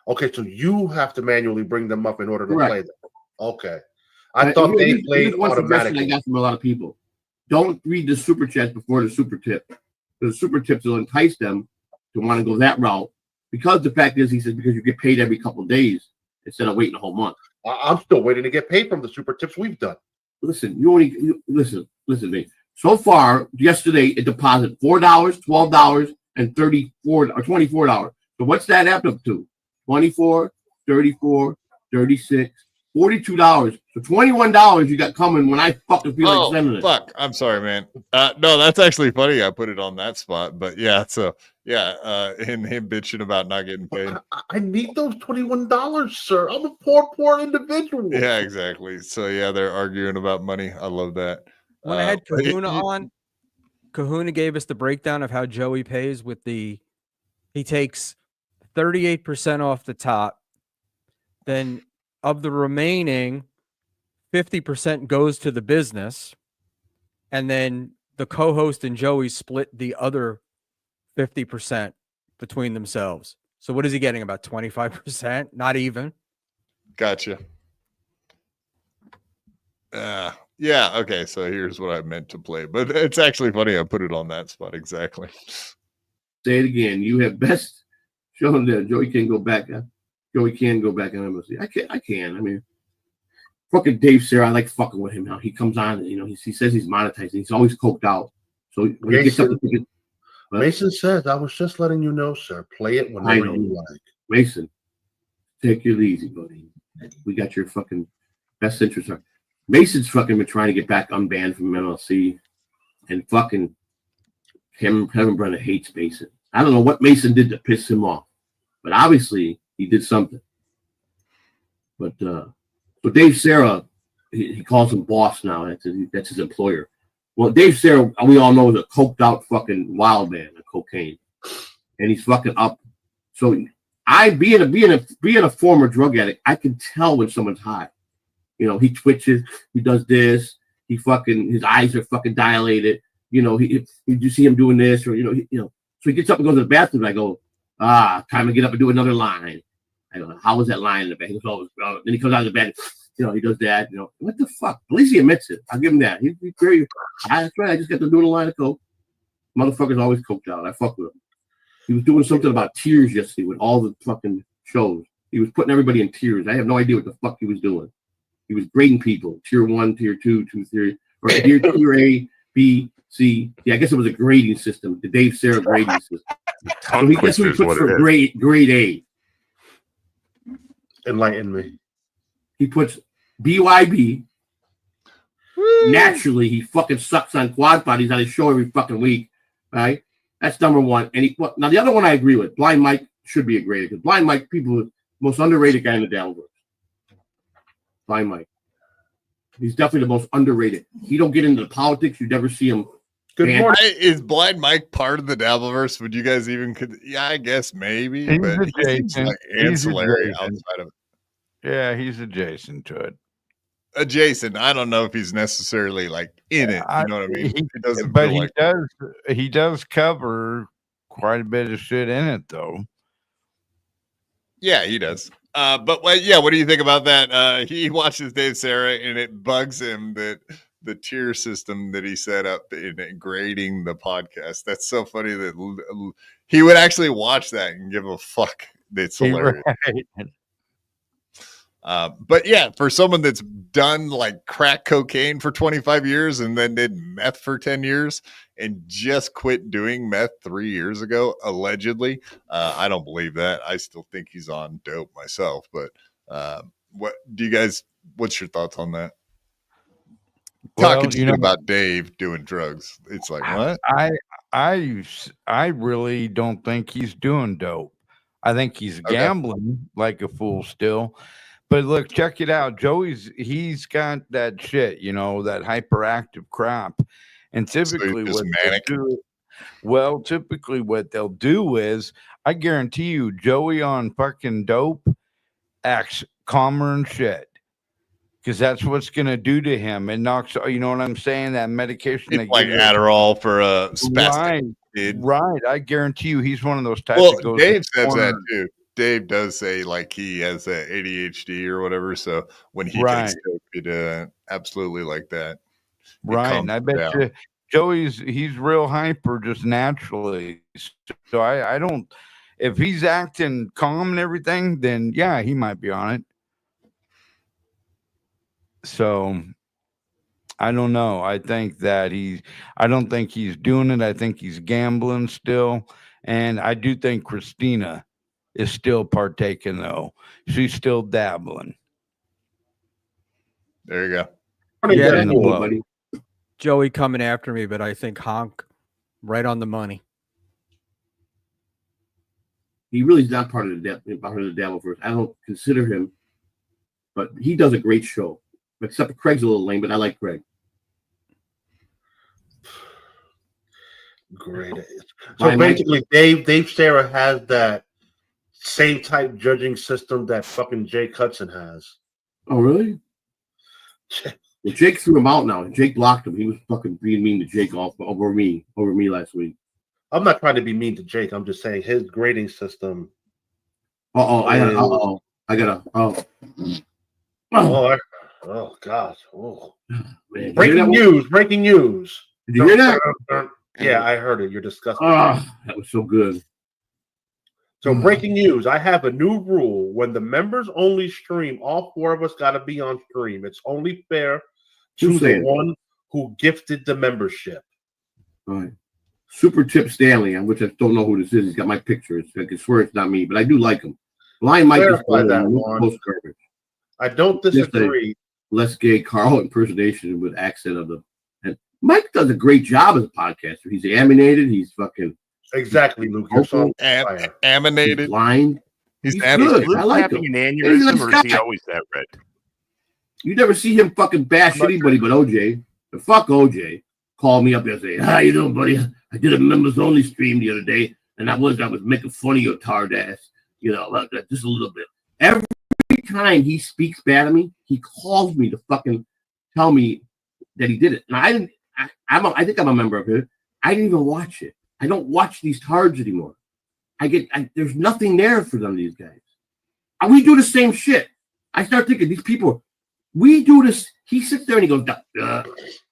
Okay, so you have to manually bring them up in order to Correct. play them. Okay. I thought Here's- they played here's one suggestion automatically. I got from a lot of people. Don't read the super chats before the super tip. The super tips will entice them to want to go that route. Because the fact is, he says, because you get paid every couple of days instead of waiting a whole month. I'm still waiting to get paid from the super tips we've done. Listen, listen to me. So far, yesterday it deposited $4, $12, and $34 or $24. So what's that add up to? 24, 34, 36, $42. So $21 you got coming when I fucking feel like sending it. Fuck. I'm sorry, man. No, that's actually funny. I put it on that spot, but yeah, so yeah, him bitching about not getting paid. I need those $21, sir. I'm a poor individual. Yeah, exactly. So yeah, they're arguing about money. I love that. When I had Kahuna on, Kahuna gave us the breakdown of how Joey pays with he takes 38% off the top. Then of the remaining, 50% goes to the business. And then the co-host and Joey split the other 50% between themselves. So what is he getting? About 25%? Not even. Gotcha. Yeah, okay, so here's what I meant to play, but it's actually funny I put it on that spot exactly. Say it again. You have best shown that Joey can go back. Joey can go back on MLC. I can. I mean, fucking Dave Sarra, I like fucking with him now. He comes on and, he says he's monetizing. He's always coked out. So when he gets up to Mason says, I was just letting you know, sir. Play it whenever you like. Mason, take it easy, buddy. We got your fucking best interest. Mason's fucking been trying to get back unbanned from MLC, and fucking Kevin Brennan hates Mason. I don't know what Mason did to piss him off, but obviously he did something. But Dave Sarra, he calls him boss now. That's his employer. Well, Dave Sarra, we all know, is a coked out fucking wild man of cocaine, and he's fucking up. So being a former drug addict, I can tell when someone's high. He twitches, he does this, his eyes are fucking dilated. You see him doing this, or so he gets up and goes to the bathroom. And I go, time to get up and do another line. I go, how was that line in the back? He goes, then he comes out of the bed. He does that. What the fuck? At least he admits it. I'll give him that. He's very. That's right. I just got to do a line of coke. Motherfucker's always coked out. I fuck with him. He was doing something about tears yesterday with all the fucking shows. He was putting everybody in tears. I have no idea what the fuck he was doing. He was grading people, tier 1, tier 2, tier 3, or tier A, B, C. Yeah, I guess it was a grading system, the Dave Sarra grading system. So he puts for grade A. Enlighten me. He puts BYB. Naturally, he fucking sucks on quad bodies on his show every fucking week, right? That's number one. And now the other one I agree with. Blind Mike should be a grader because Blind Mike, people, most underrated guy in the Dabbleverse. Blind Mike. He's definitely the most underrated. He don't get into the politics. You never see him. Good morning. Is Blind Mike part of the Dabbleverse? Would you guys even Yeah, I guess maybe. He's but adjacent. like ancillary He's adjacent. outside of it. Yeah, he's adjacent to it. Adjacent. I don't know if he's necessarily like in it. You know what I mean? He doesn't. But feel he does cover quite a bit of shit in it, though. Yeah, he does. But yeah, what do you think about that? He watches Dave Sarra, and it bugs him that the tier system that he set up in grading the podcast. That's so funny that he would actually watch that and give a fuck. It's hilarious. Right. But yeah, for someone that's done like crack cocaine for 25 years and then did meth for 10 years and just quit doing meth 3 years ago, allegedly, I don't believe that. I still think he's on dope myself. But what's your thoughts on that? Talking shit about Dave doing drugs. It's like, what? I really don't think he's doing dope. I think he's gambling like a fool still. But look, check it out. He's got that shit, that hyperactive crap. And typically typically what they'll do is, I guarantee you, Joey on fucking dope acts calmer and shit. Because that's what's going to do to him. It knocks, you know what I'm saying? That medication. It's like Adderall for a spastic kid. Right. I guarantee you he's one of those types that goes. Dave says that too. Dave does say like he has ADHD or whatever. So when he takes dope, it absolutely like that. Right. And I bet you he's real hyper just naturally. So I don't, if he's acting calm and everything, then yeah, he might be on it. So I don't know. I think that I don't think he's doing it. I think he's gambling still. And I do think Christina is still partaking, though. She's still dabbling. There you go. Yeah, Joey coming after me, but I think Honk right on the money. He really is not part of the Dabbleverse. I don't consider him, but he does a great show. Except Craig's a little lame, but I like Craig. Great. So basically, Dave Sarra has that same type judging system that fucking Jake Hudson has. Oh, really? Well, Jake threw him out now. Jake blocked him. He was fucking being mean to Jake over me last week. I'm not trying to be mean to Jake. I'm just saying his grading system. Oh God! Oh. Man, Breaking news! Did you hear that? Yeah, I heard it. You're disgusting. That was so good. So breaking news! I have a new rule. When the members only stream, all four of us got to be on stream. It's only fair to the one who gifted the membership. All right. Super Tip Stanley, which I don't know who this is. He's got my picture. I can swear it's not me, but I do like him. Blind Mike is post garbage. I don't disagree. Less gay Carl impersonation with accent of the. And Mike does a great job as a podcaster. He's animated. He's fucking exactly Luke. You're so animated. He's blind. He's good. I like him. An aneurysm, or is he always that red? You never see him fucking bash anybody but OJ. The fuck OJ called me up yesterday. How you doing, buddy? I did a members only stream the other day, and I was making fun of your tard ass. Like that, just a little bit. Every time he speaks bad of me, he calls me to fucking tell me that he did it. And I think I'm a member of it. I didn't even watch it. I don't watch these tards anymore. There's nothing there for them, these guys. And we do the same shit. I start thinking, these people, we do this. He sits there and he goes,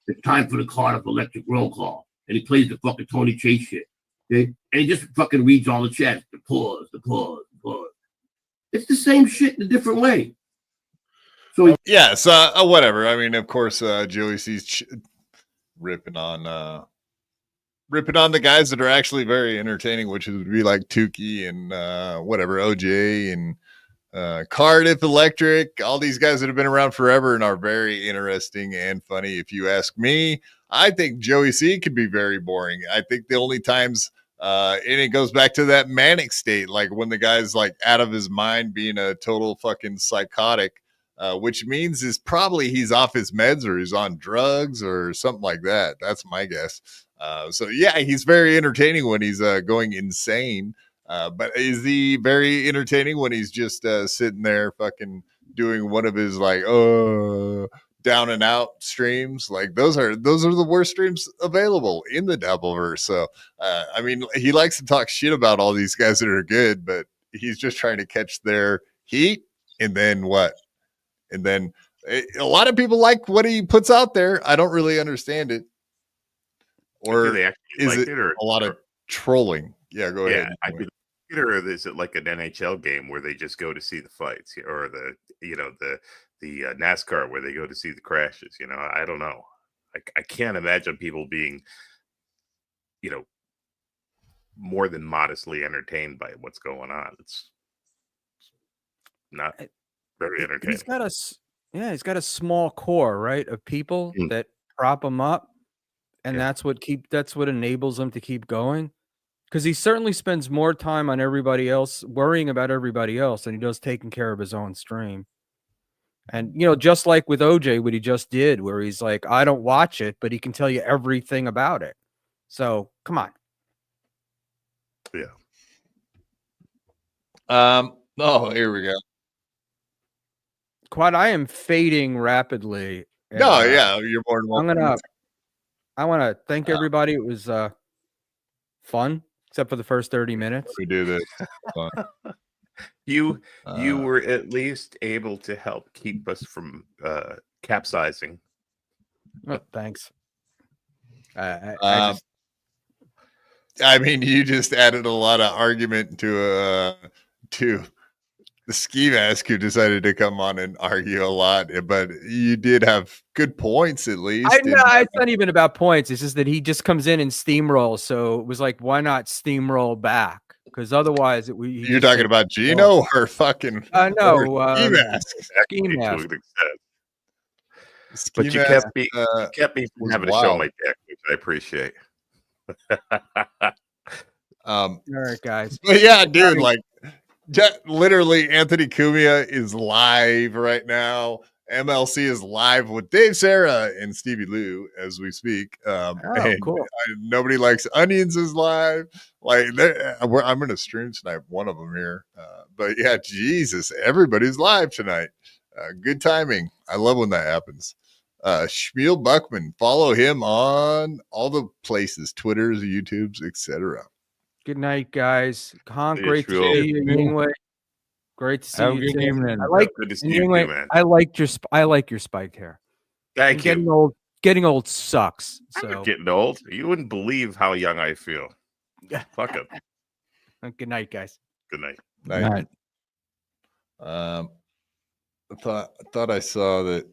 it's time for the Cardiff Electric roll call. And he plays the fucking Tony Chase shit. Okay? And he just fucking reads all the chats. The pause. It's the same shit in a different way. So yes, whatever. I mean, of course, Joey sees ripping on the guys that are actually very entertaining, which would be like Tukey and OJ and Cardiff Electric. All these guys that have been around forever and are very interesting and funny. If you ask me, I think Joey C could be very boring. I think the only times. And it goes back to that manic state, like when the guy's like out of his mind being a total fucking psychotic, which means is probably he's off his meds or he's on drugs or something like that. That's my guess. So yeah, he's very entertaining when he's going insane. But is he very entertaining when he's just sitting there fucking doing one of his like, down and out streams? Like those are the worst streams available in the Dabbleverse. So I mean, he likes to talk shit about all these guys that are good, but he's just trying to catch their heat And then what? And then a lot of people like what he puts out there. I don't really understand it. Or is it a lot of trolling? Yeah, go ahead. Or is it like an NHL game where they just go to see the fights, or the NASCAR where they go to see the crashes? I don't know. I can't imagine people being, more than modestly entertained by what's going on. It's not very entertaining. He's got a small core, right, of people that prop him up, and that's what enables him to keep going. Because he certainly spends more time on everybody else, worrying about everybody else, than he does taking care of his own stream. And, just like with OJ, what he just did, where he's like, I don't watch it, but he can tell you everything about it. So, come on. Yeah. Here we go. Quad, I am fading rapidly. And, you're more than welcome. I want to thank everybody. It was fun. Except for the first 30 minutes. We do this. You were at least able to help keep us from capsizing. Oh, thanks. I mean, you just added a lot of argument to the ski mask who decided to come on and argue a lot, but you did have good points at least. It's not even about points. It's just that he just comes in and steamrolls. So it was like, why not steamroll back? Because otherwise, you're talking about Gino or fucking no ski mask. Ski mask. But you kept me from having to show my dick, which I appreciate. All right, guys. But yeah, dude, like. Literally, Anthony Kumia is live right now. MLC is live with Dave, Sarra, and Stevie Lew as we speak. Cool. Nobody Likes Onions is live. Like, I'm going to stream tonight, one of them here. But yeah, Jesus, everybody's live tonight. Good timing. I love when that happens. Schmuel Buckman, follow him on all the places, Twitters, YouTubes, etc. Good night, guys. Great to see you, Yingwei. Great to see you. Good evening. Good to see you, man. I like your spiked hair. Thank you. Getting old sucks. I'm not getting old. You wouldn't believe how young I feel. Fuck it. Good night, guys. Good night. Night. I thought I saw that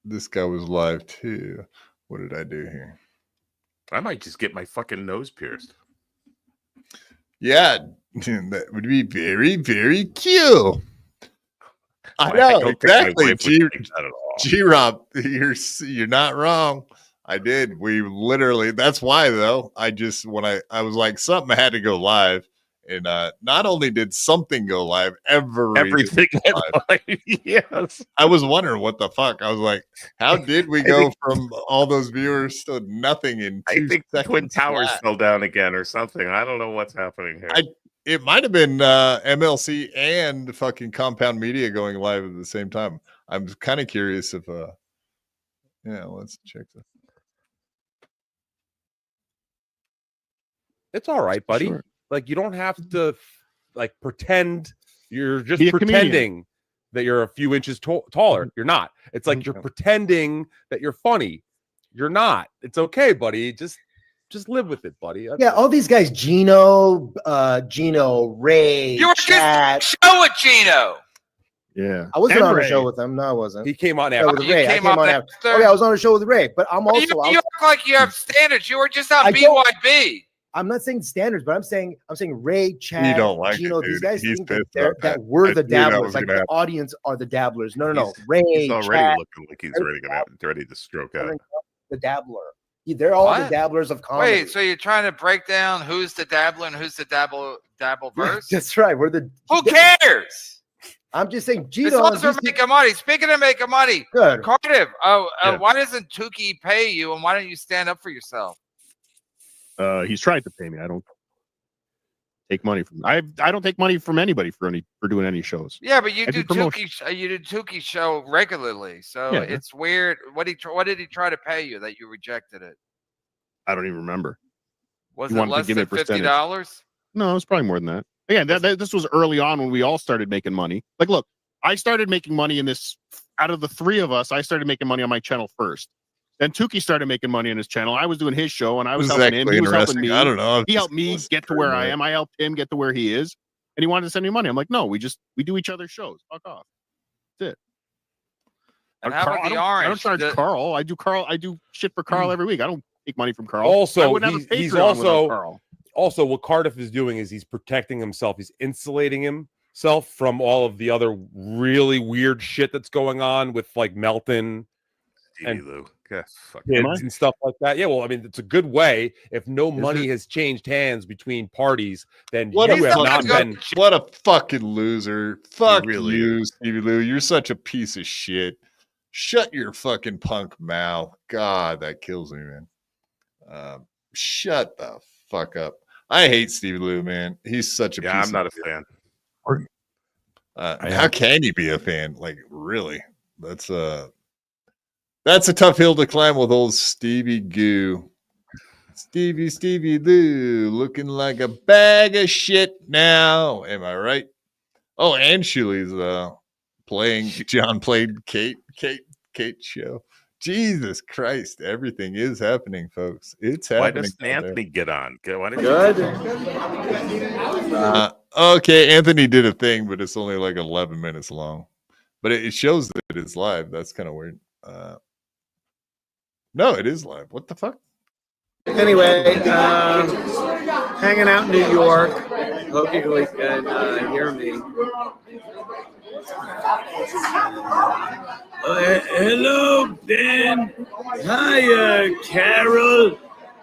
this guy was live too. What did I do here? I might just get my fucking nose pierced. Yeah, that would be very, very cute. I know exactly. G-Rob, you're not wrong. I did. We literally. That's why though. I was like something had to go live, and not only did something go live, everything went live. Yes. I was wondering what the fuck. I was like, how did we go from all those viewers to nothing in 2 seconds? I think the Twin Towers fell down again or something. I don't know what's happening here. It might have been MLC and fucking Compound Media going live at the same time. I'm kind of curious if let's check this. It's all right, buddy. Sure. Like, you don't have to pretend you're just pretending that you're a few inches taller. You're not. It's like you're pretending that you're funny. You're not. It's okay, buddy. Just live with it, buddy. Yeah, all these guys, Gino, Ray, you were Chad. just show with Gino. Yeah, I wasn't on a show with him. No, I wasn't. He came on after. With Ray. I came on after. Okay, I was on a show with Ray, but I'm also. You act like you have standards. You were just on BYB. I'm not saying standards, but I'm saying Ray, Chad, you don't like Gino. It, these guys He's think that we're the dabblers. Like the audience are the dabblers. No. Ray, he's already Chad, looking like he's ready to stroke out. The dabbler. They're all the dabblers of comedy. Wait, so you're trying to break down who's the dabbler and who's the Dabbleverse? That's right. We're the. Who cares? I'm just saying, Gino. As long as we're making money. Speaking of making money, good. Cardiff. Why doesn't Tukey pay you, and why don't you stand up for yourself? He's trying to pay me. I don't take money from. I don't take money from anybody for doing any shows. Yeah, but you do Tukey's show regularly, so it's weird. What did he try to pay you that you rejected it? I don't even remember. Was it less than $50? No, it was probably more than that. Again, this was early on when we all started making money. Like, look, I started making money in this. Out of the three of us, I started making money on my channel first. Then Tukey started making money on his channel. I was doing his show, and I was helping him. He was helping me. I don't know. He helped me get to where I am. I helped him get to where he is, and he wanted to send me money. I'm like, no, we do each other's shows. Fuck off. That's it. And how about the I don't orange? charge Carl. I do shit for Carl every week. I don't take money from Carl. Also, I wouldn't have a he's Patreon without Carl. also what Cardiff is doing is he's protecting himself. He's insulating himself from all of the other really weird shit that's going on with like Melton Stevie Lew. kids and stuff like that. Yeah, well, I mean, it's a good way. If no money has changed hands between parties, then what you have not been. What a fucking loser! Fuck really you, Stevie Lew. You're such a piece of shit. Shut your fucking punk mouth. God, that kills me, man. Shut the fuck up. I hate Stevie Lew, man. He's such a piece I'm not of a fan. How can you be a fan? Like, really? That's a tough hill to climb with old Stevie Goo. Stevie Lew looking like a bag of shit now. Am I right? Oh, and Shuli's playing. John played Kate show. Jesus Christ, everything is happening, folks. It's happening. Why doesn't Anthony get on? Good. Okay, Anthony did a thing, but it's only like 11 minutes long. But it shows that it's live. That's kind of weird. No, it is live. What the fuck? Anyway, hanging out in New York. Hope you guys can hear me. Hello, Ben. Hi, Carol.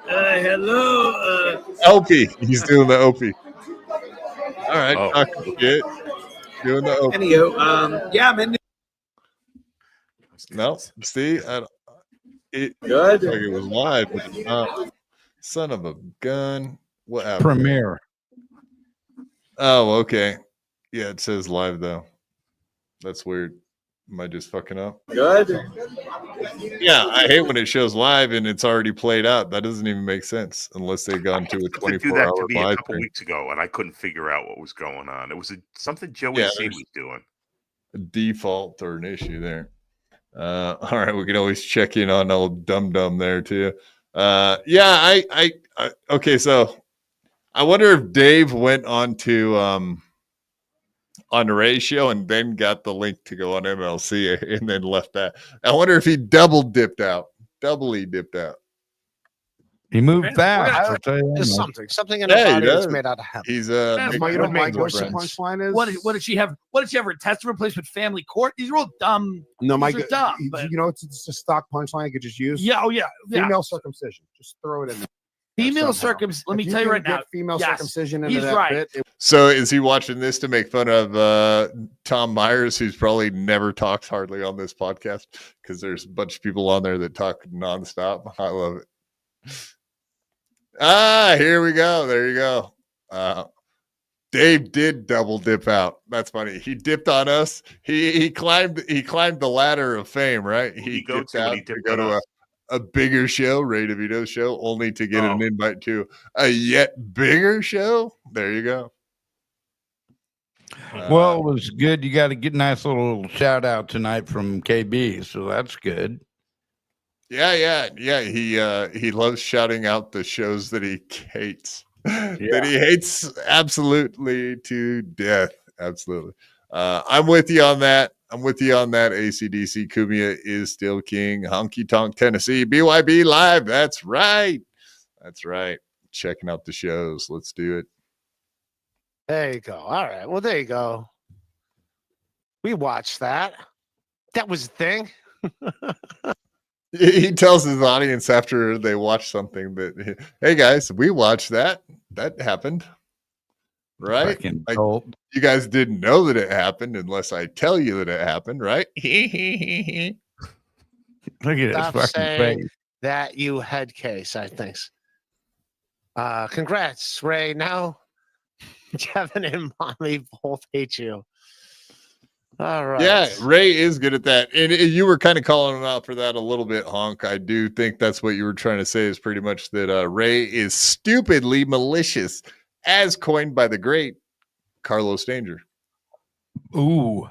Hello. Opie. He's doing the Opie. All right. Talking shit. Doing the Opie. Anywho, yeah, I'm in. No, see, it good. Like it was live, but it's not. Son of a gun. What happened? Premiere. Oh, okay. Yeah, it says live though. That's weird. Am I just fucking up? Good. Yeah, I hate when it shows live and it's already played out. That doesn't even make sense unless they've gone to a 24-hour to me a live couple stream. weeks ago, and I couldn't figure out what was going on. It was something Joey C was doing. A default or an issue there. All right, we can always check in on old Dum Dum there too. Yeah, I okay, so I wonder if Dave went on to on the Ray show and then got the link to go on MLC and then left that. I wonder if he doubly dipped out. He moved fast. There's something in her body that's made out of hemp. He's you know my punchline is. What did she have? What did she have? Her test replacement family court? These are all dumb. No, These are dumb. But you know, it's a stock punchline I could just use. yeah, oh yeah, Female circumcision. Just throw it in there. female circumcision. Let me tell you right now. Female circumcision into he's that right. bit. So is he watching this to make fun of Tom Myers, who's probably never talks hardly on this podcast? Because there's a bunch of people on there that talk nonstop. I love it. Here we go. There you go. Dave did double dip out. That's funny. He dipped on us. He climbed the ladder of fame, right? He dipped out to go to a bigger show, Ray DeVito's show, only to get an invite to a yet bigger show. There you go. Well, it was good. You got to get a nice little shout out tonight from KB, so that's good. Yeah. He loves shouting out the shows that he hates. That he hates absolutely to death. Absolutely. I'm with you on that. AC/DC. Kumia is still king. Honky Tonk, Tennessee. BYB Live. That's right. Checking out the shows. Let's do it. There you go. All right. Well, there you go. We watched that. That was the thing. He tells his audience after they watch something that, hey guys, we watched that. That happened. Right? Like, you guys didn't know that it happened unless I tell you that it happened, right? Look at Stop his fucking saying face. that, you head case, I think. Congrats, Ray. Now Kevin and Mommy both hate you. All right. Yeah, Ray is good at that. And you were kind of calling him out for that a little bit, Honk. I do think that's what you were trying to say, is pretty much that Ray is stupidly malicious, as coined by the great Carlos Danger. Ooh.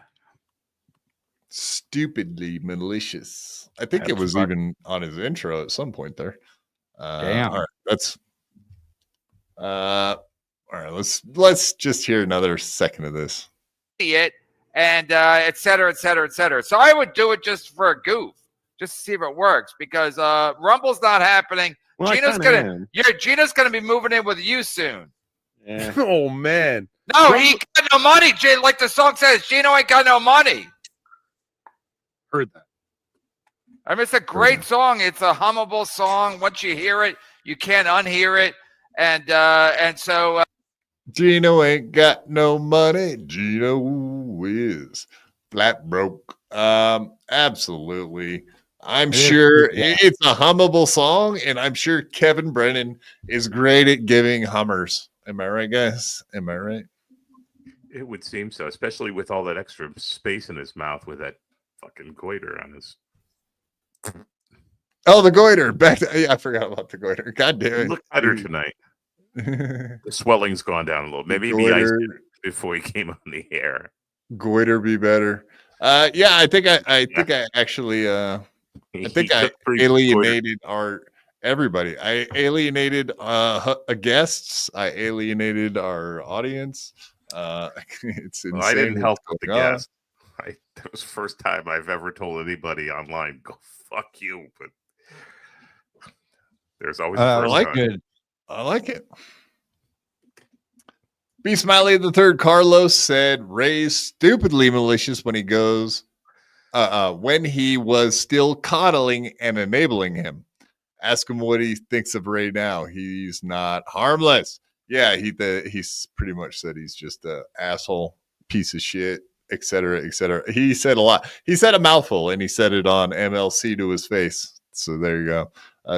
stupidly malicious. I think it was even on his intro at some point there. Damn. All right, that's all right. Let's just hear another second of this. It and et cetera, et cetera, et cetera. So I would do it just for a goof, just to see if it works, because Rumble's not happening. Well, Gino's gonna be moving in with you soon. Yeah. Oh man. No, he got no money. Like the song says, Gino ain't got no money. Heard that. I mean, it's a great song. It's a hummable song. Once you hear it, you can't unhear it. And so Gino ain't got no money. Gino is flat broke. Absolutely. I'm sure it's a hummable song, and I'm sure Kevin Brennan is great at giving hummers. Am I right, guys? Am I right? It would seem so, especially with all that extra space in his mouth with that fucking goiter on his. Oh, the goiter. I forgot about the goiter. God damn it. Look better tonight. The swelling's gone down a little. Maybe he iced it before he came on the air. Goiter be better. Yeah, I think I actually I think I alienated everybody. I alienated guests. I alienated our audience. It's insane. Well, I didn't help with the guest. That was the first time I've ever told anybody online, go fuck you. But there's always I like it. B. Smiley III Carlos said Ray's stupidly malicious when he goes when he was still coddling and enabling him. Ask him what he thinks of Ray now. He's not harmless. Yeah, he's pretty much said he's just an asshole, piece of shit, etc., etc. He said a lot. He said a mouthful, and he said it on MLC to his face. So there you go.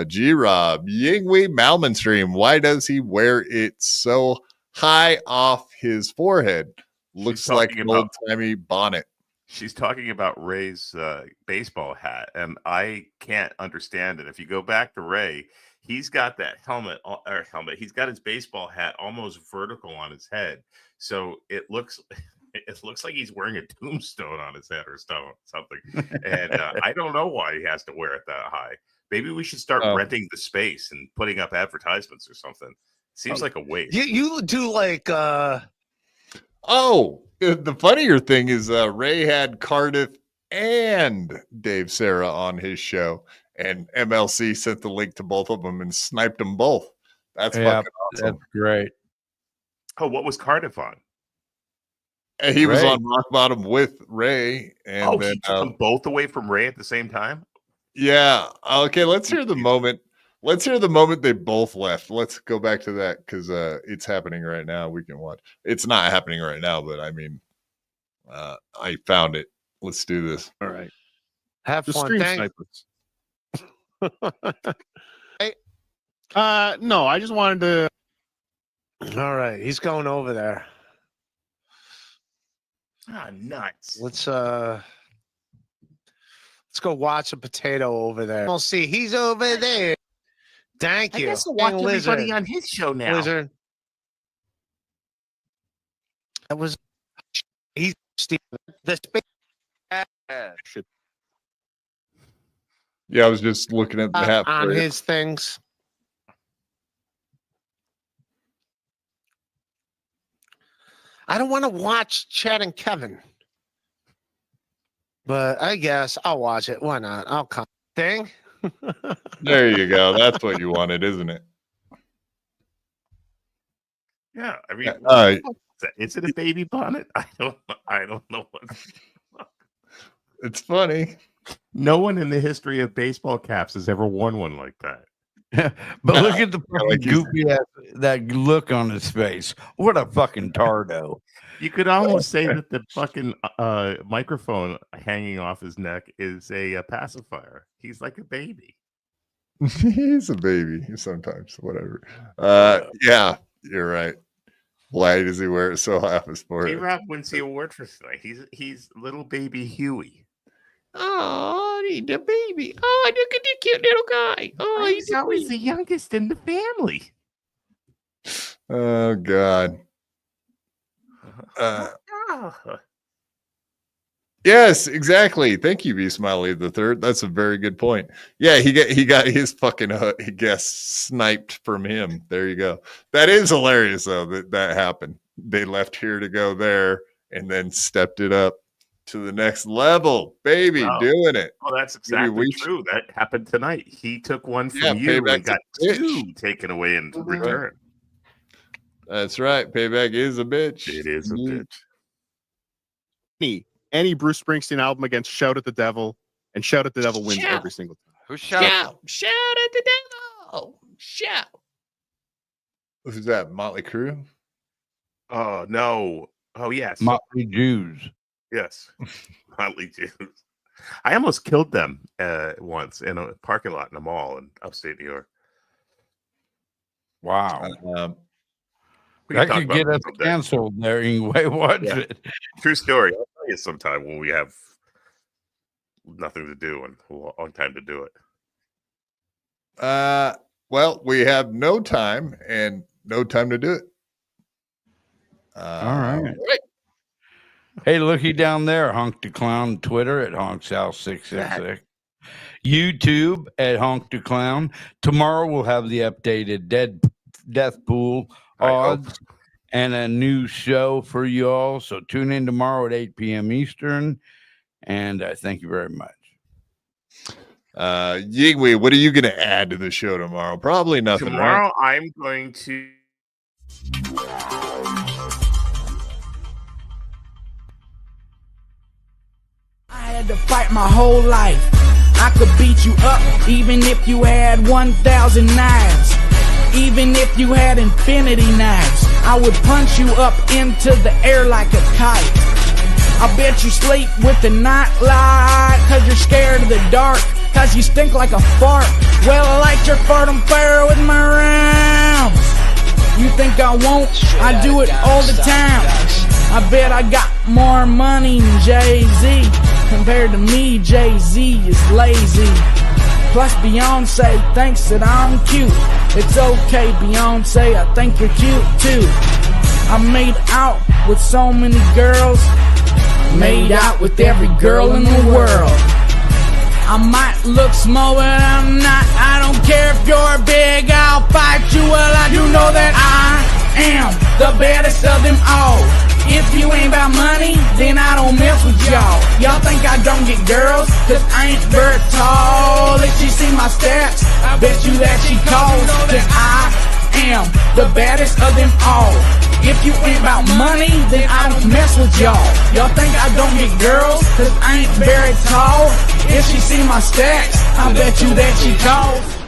G-Rob, Yingwei Malman stream. Why does he wear it so high off his forehead? Looks like an old-timey bonnet. She's talking about Ray's baseball hat, and I can't understand it. If you go back to Ray, he's got that helmet. He's got his baseball hat almost vertical on his head, so it looks like he's wearing a tombstone on his head or something. And I don't know why he has to wear it that high. Maybe we should start renting the space and putting up advertisements or something. Seems like a waste. You do like the funnier thing is Ray had Cardiff and Dave Sarra on his show, and MLC sent the link to both of them and sniped them both. That's fucking awesome. That's great. Oh, what was Cardiff on? And he was on Rock Bottom with Ray, and then he took them both away from Ray at the same time. Yeah. Okay. Let's hear the moment. Let's hear the moment they both left. Let's go back to that because it's happening right now. We can watch. It's not happening right now, but I mean, I found it. Let's do this. All right. Have fun. Snipers. No, I just wanted to. All right, he's going over there. Ah, nuts. Let's go watch a potato over there. We'll see. He's over there. Thank you. I guess I'll watch everybody on his show now. Lizard. That was he's Steve. The shit. Yeah, I was just looking at the hat on his things. I don't want to watch Chad and Kevin, but I guess I'll watch it. Why not? I'll come. Thing. There you go. That's what you wanted, isn't it? Yeah, I mean, is it a baby bonnet? I don't know what. It's funny. No one in the history of baseball caps has ever worn one like that. But look at the fucking goofy ass, that look on his face. What a fucking tardo. You could almost say that the fucking microphone hanging off his neck is a pacifier. He's like a baby. He's a baby sometimes, whatever. Yeah, you're right. Why does he wear it so high off his forehead? J-Rob wins the award for tonight. He's little baby Huey. Oh, the baby. Oh, look at the cute little guy. Oh, he's always the youngest in the family. Oh, God. Yes, exactly. Thank you, B Smiley the Third. That's a very good point. Yeah, he got his fucking guest sniped from him. There you go. That is hilarious though that happened. They left here to go there and then stepped it up to the next level. Baby, doing it. Oh, that's exactly true. That happened tonight. He took one from you and got two taken away in return. That's right. Payback is a bitch. It is a bitch. Any Bruce Springsteen album against Shout at the Devil, and Shout at the Devil wins every single time. Who's shout? Shout at the devil. Shout. Who's that? Motley Crue? Oh, no. Oh, yes. Motley Jews. Yes. Motley Jews. I almost killed them once in a parking lot in a mall in upstate New York. Wow. That could get us canceled there anyway. Watch it. True story. I'll tell you sometime when we have nothing to do and on time to do it. Well, we have no time and no time to do it. All right. Hey, looky down there, Honk the Clown. Twitter at HonkSal666. YouTube at Honk the Clown. Tomorrow we'll have the updated death pool odds and a new show for you all. So tune in tomorrow at 8 p.m. Eastern. And thank you very much. Yigwe, what are you going to add to the show tomorrow? Probably nothing. Tomorrow right? I'm going to. I had to fight my whole life. I could beat you up even if you had 1,000 knives. Even if you had infinity knives, I would punch you up into the air like a kite. I bet you sleep with the night light, cause you're scared of the dark, cause you stink like a fart. Well, I like your fart on fire with my rounds. You think I won't? I do it all the time. I bet I got more money than Jay-Z. Compared to me, Jay-Z is lazy. Plus Beyonce thinks that I'm cute. It's okay, Beyonce, I think you're cute too. I made out with so many girls. Made out with every girl in the world. I might look small, but I'm not. I don't care if you're big, I'll fight you. Well, I do know that I am the baddest of them all. If you ain't about money, then I don't mess with y'all. Y'all think I don't get girls, cause I ain't very tall. If she see my stats, I bet you that she calls. Cause I am the baddest of them all. If you ain't about money, then I don't mess with y'all. Y'all think I don't get girls, cause I ain't very tall. If she see my stats, I bet you that she calls.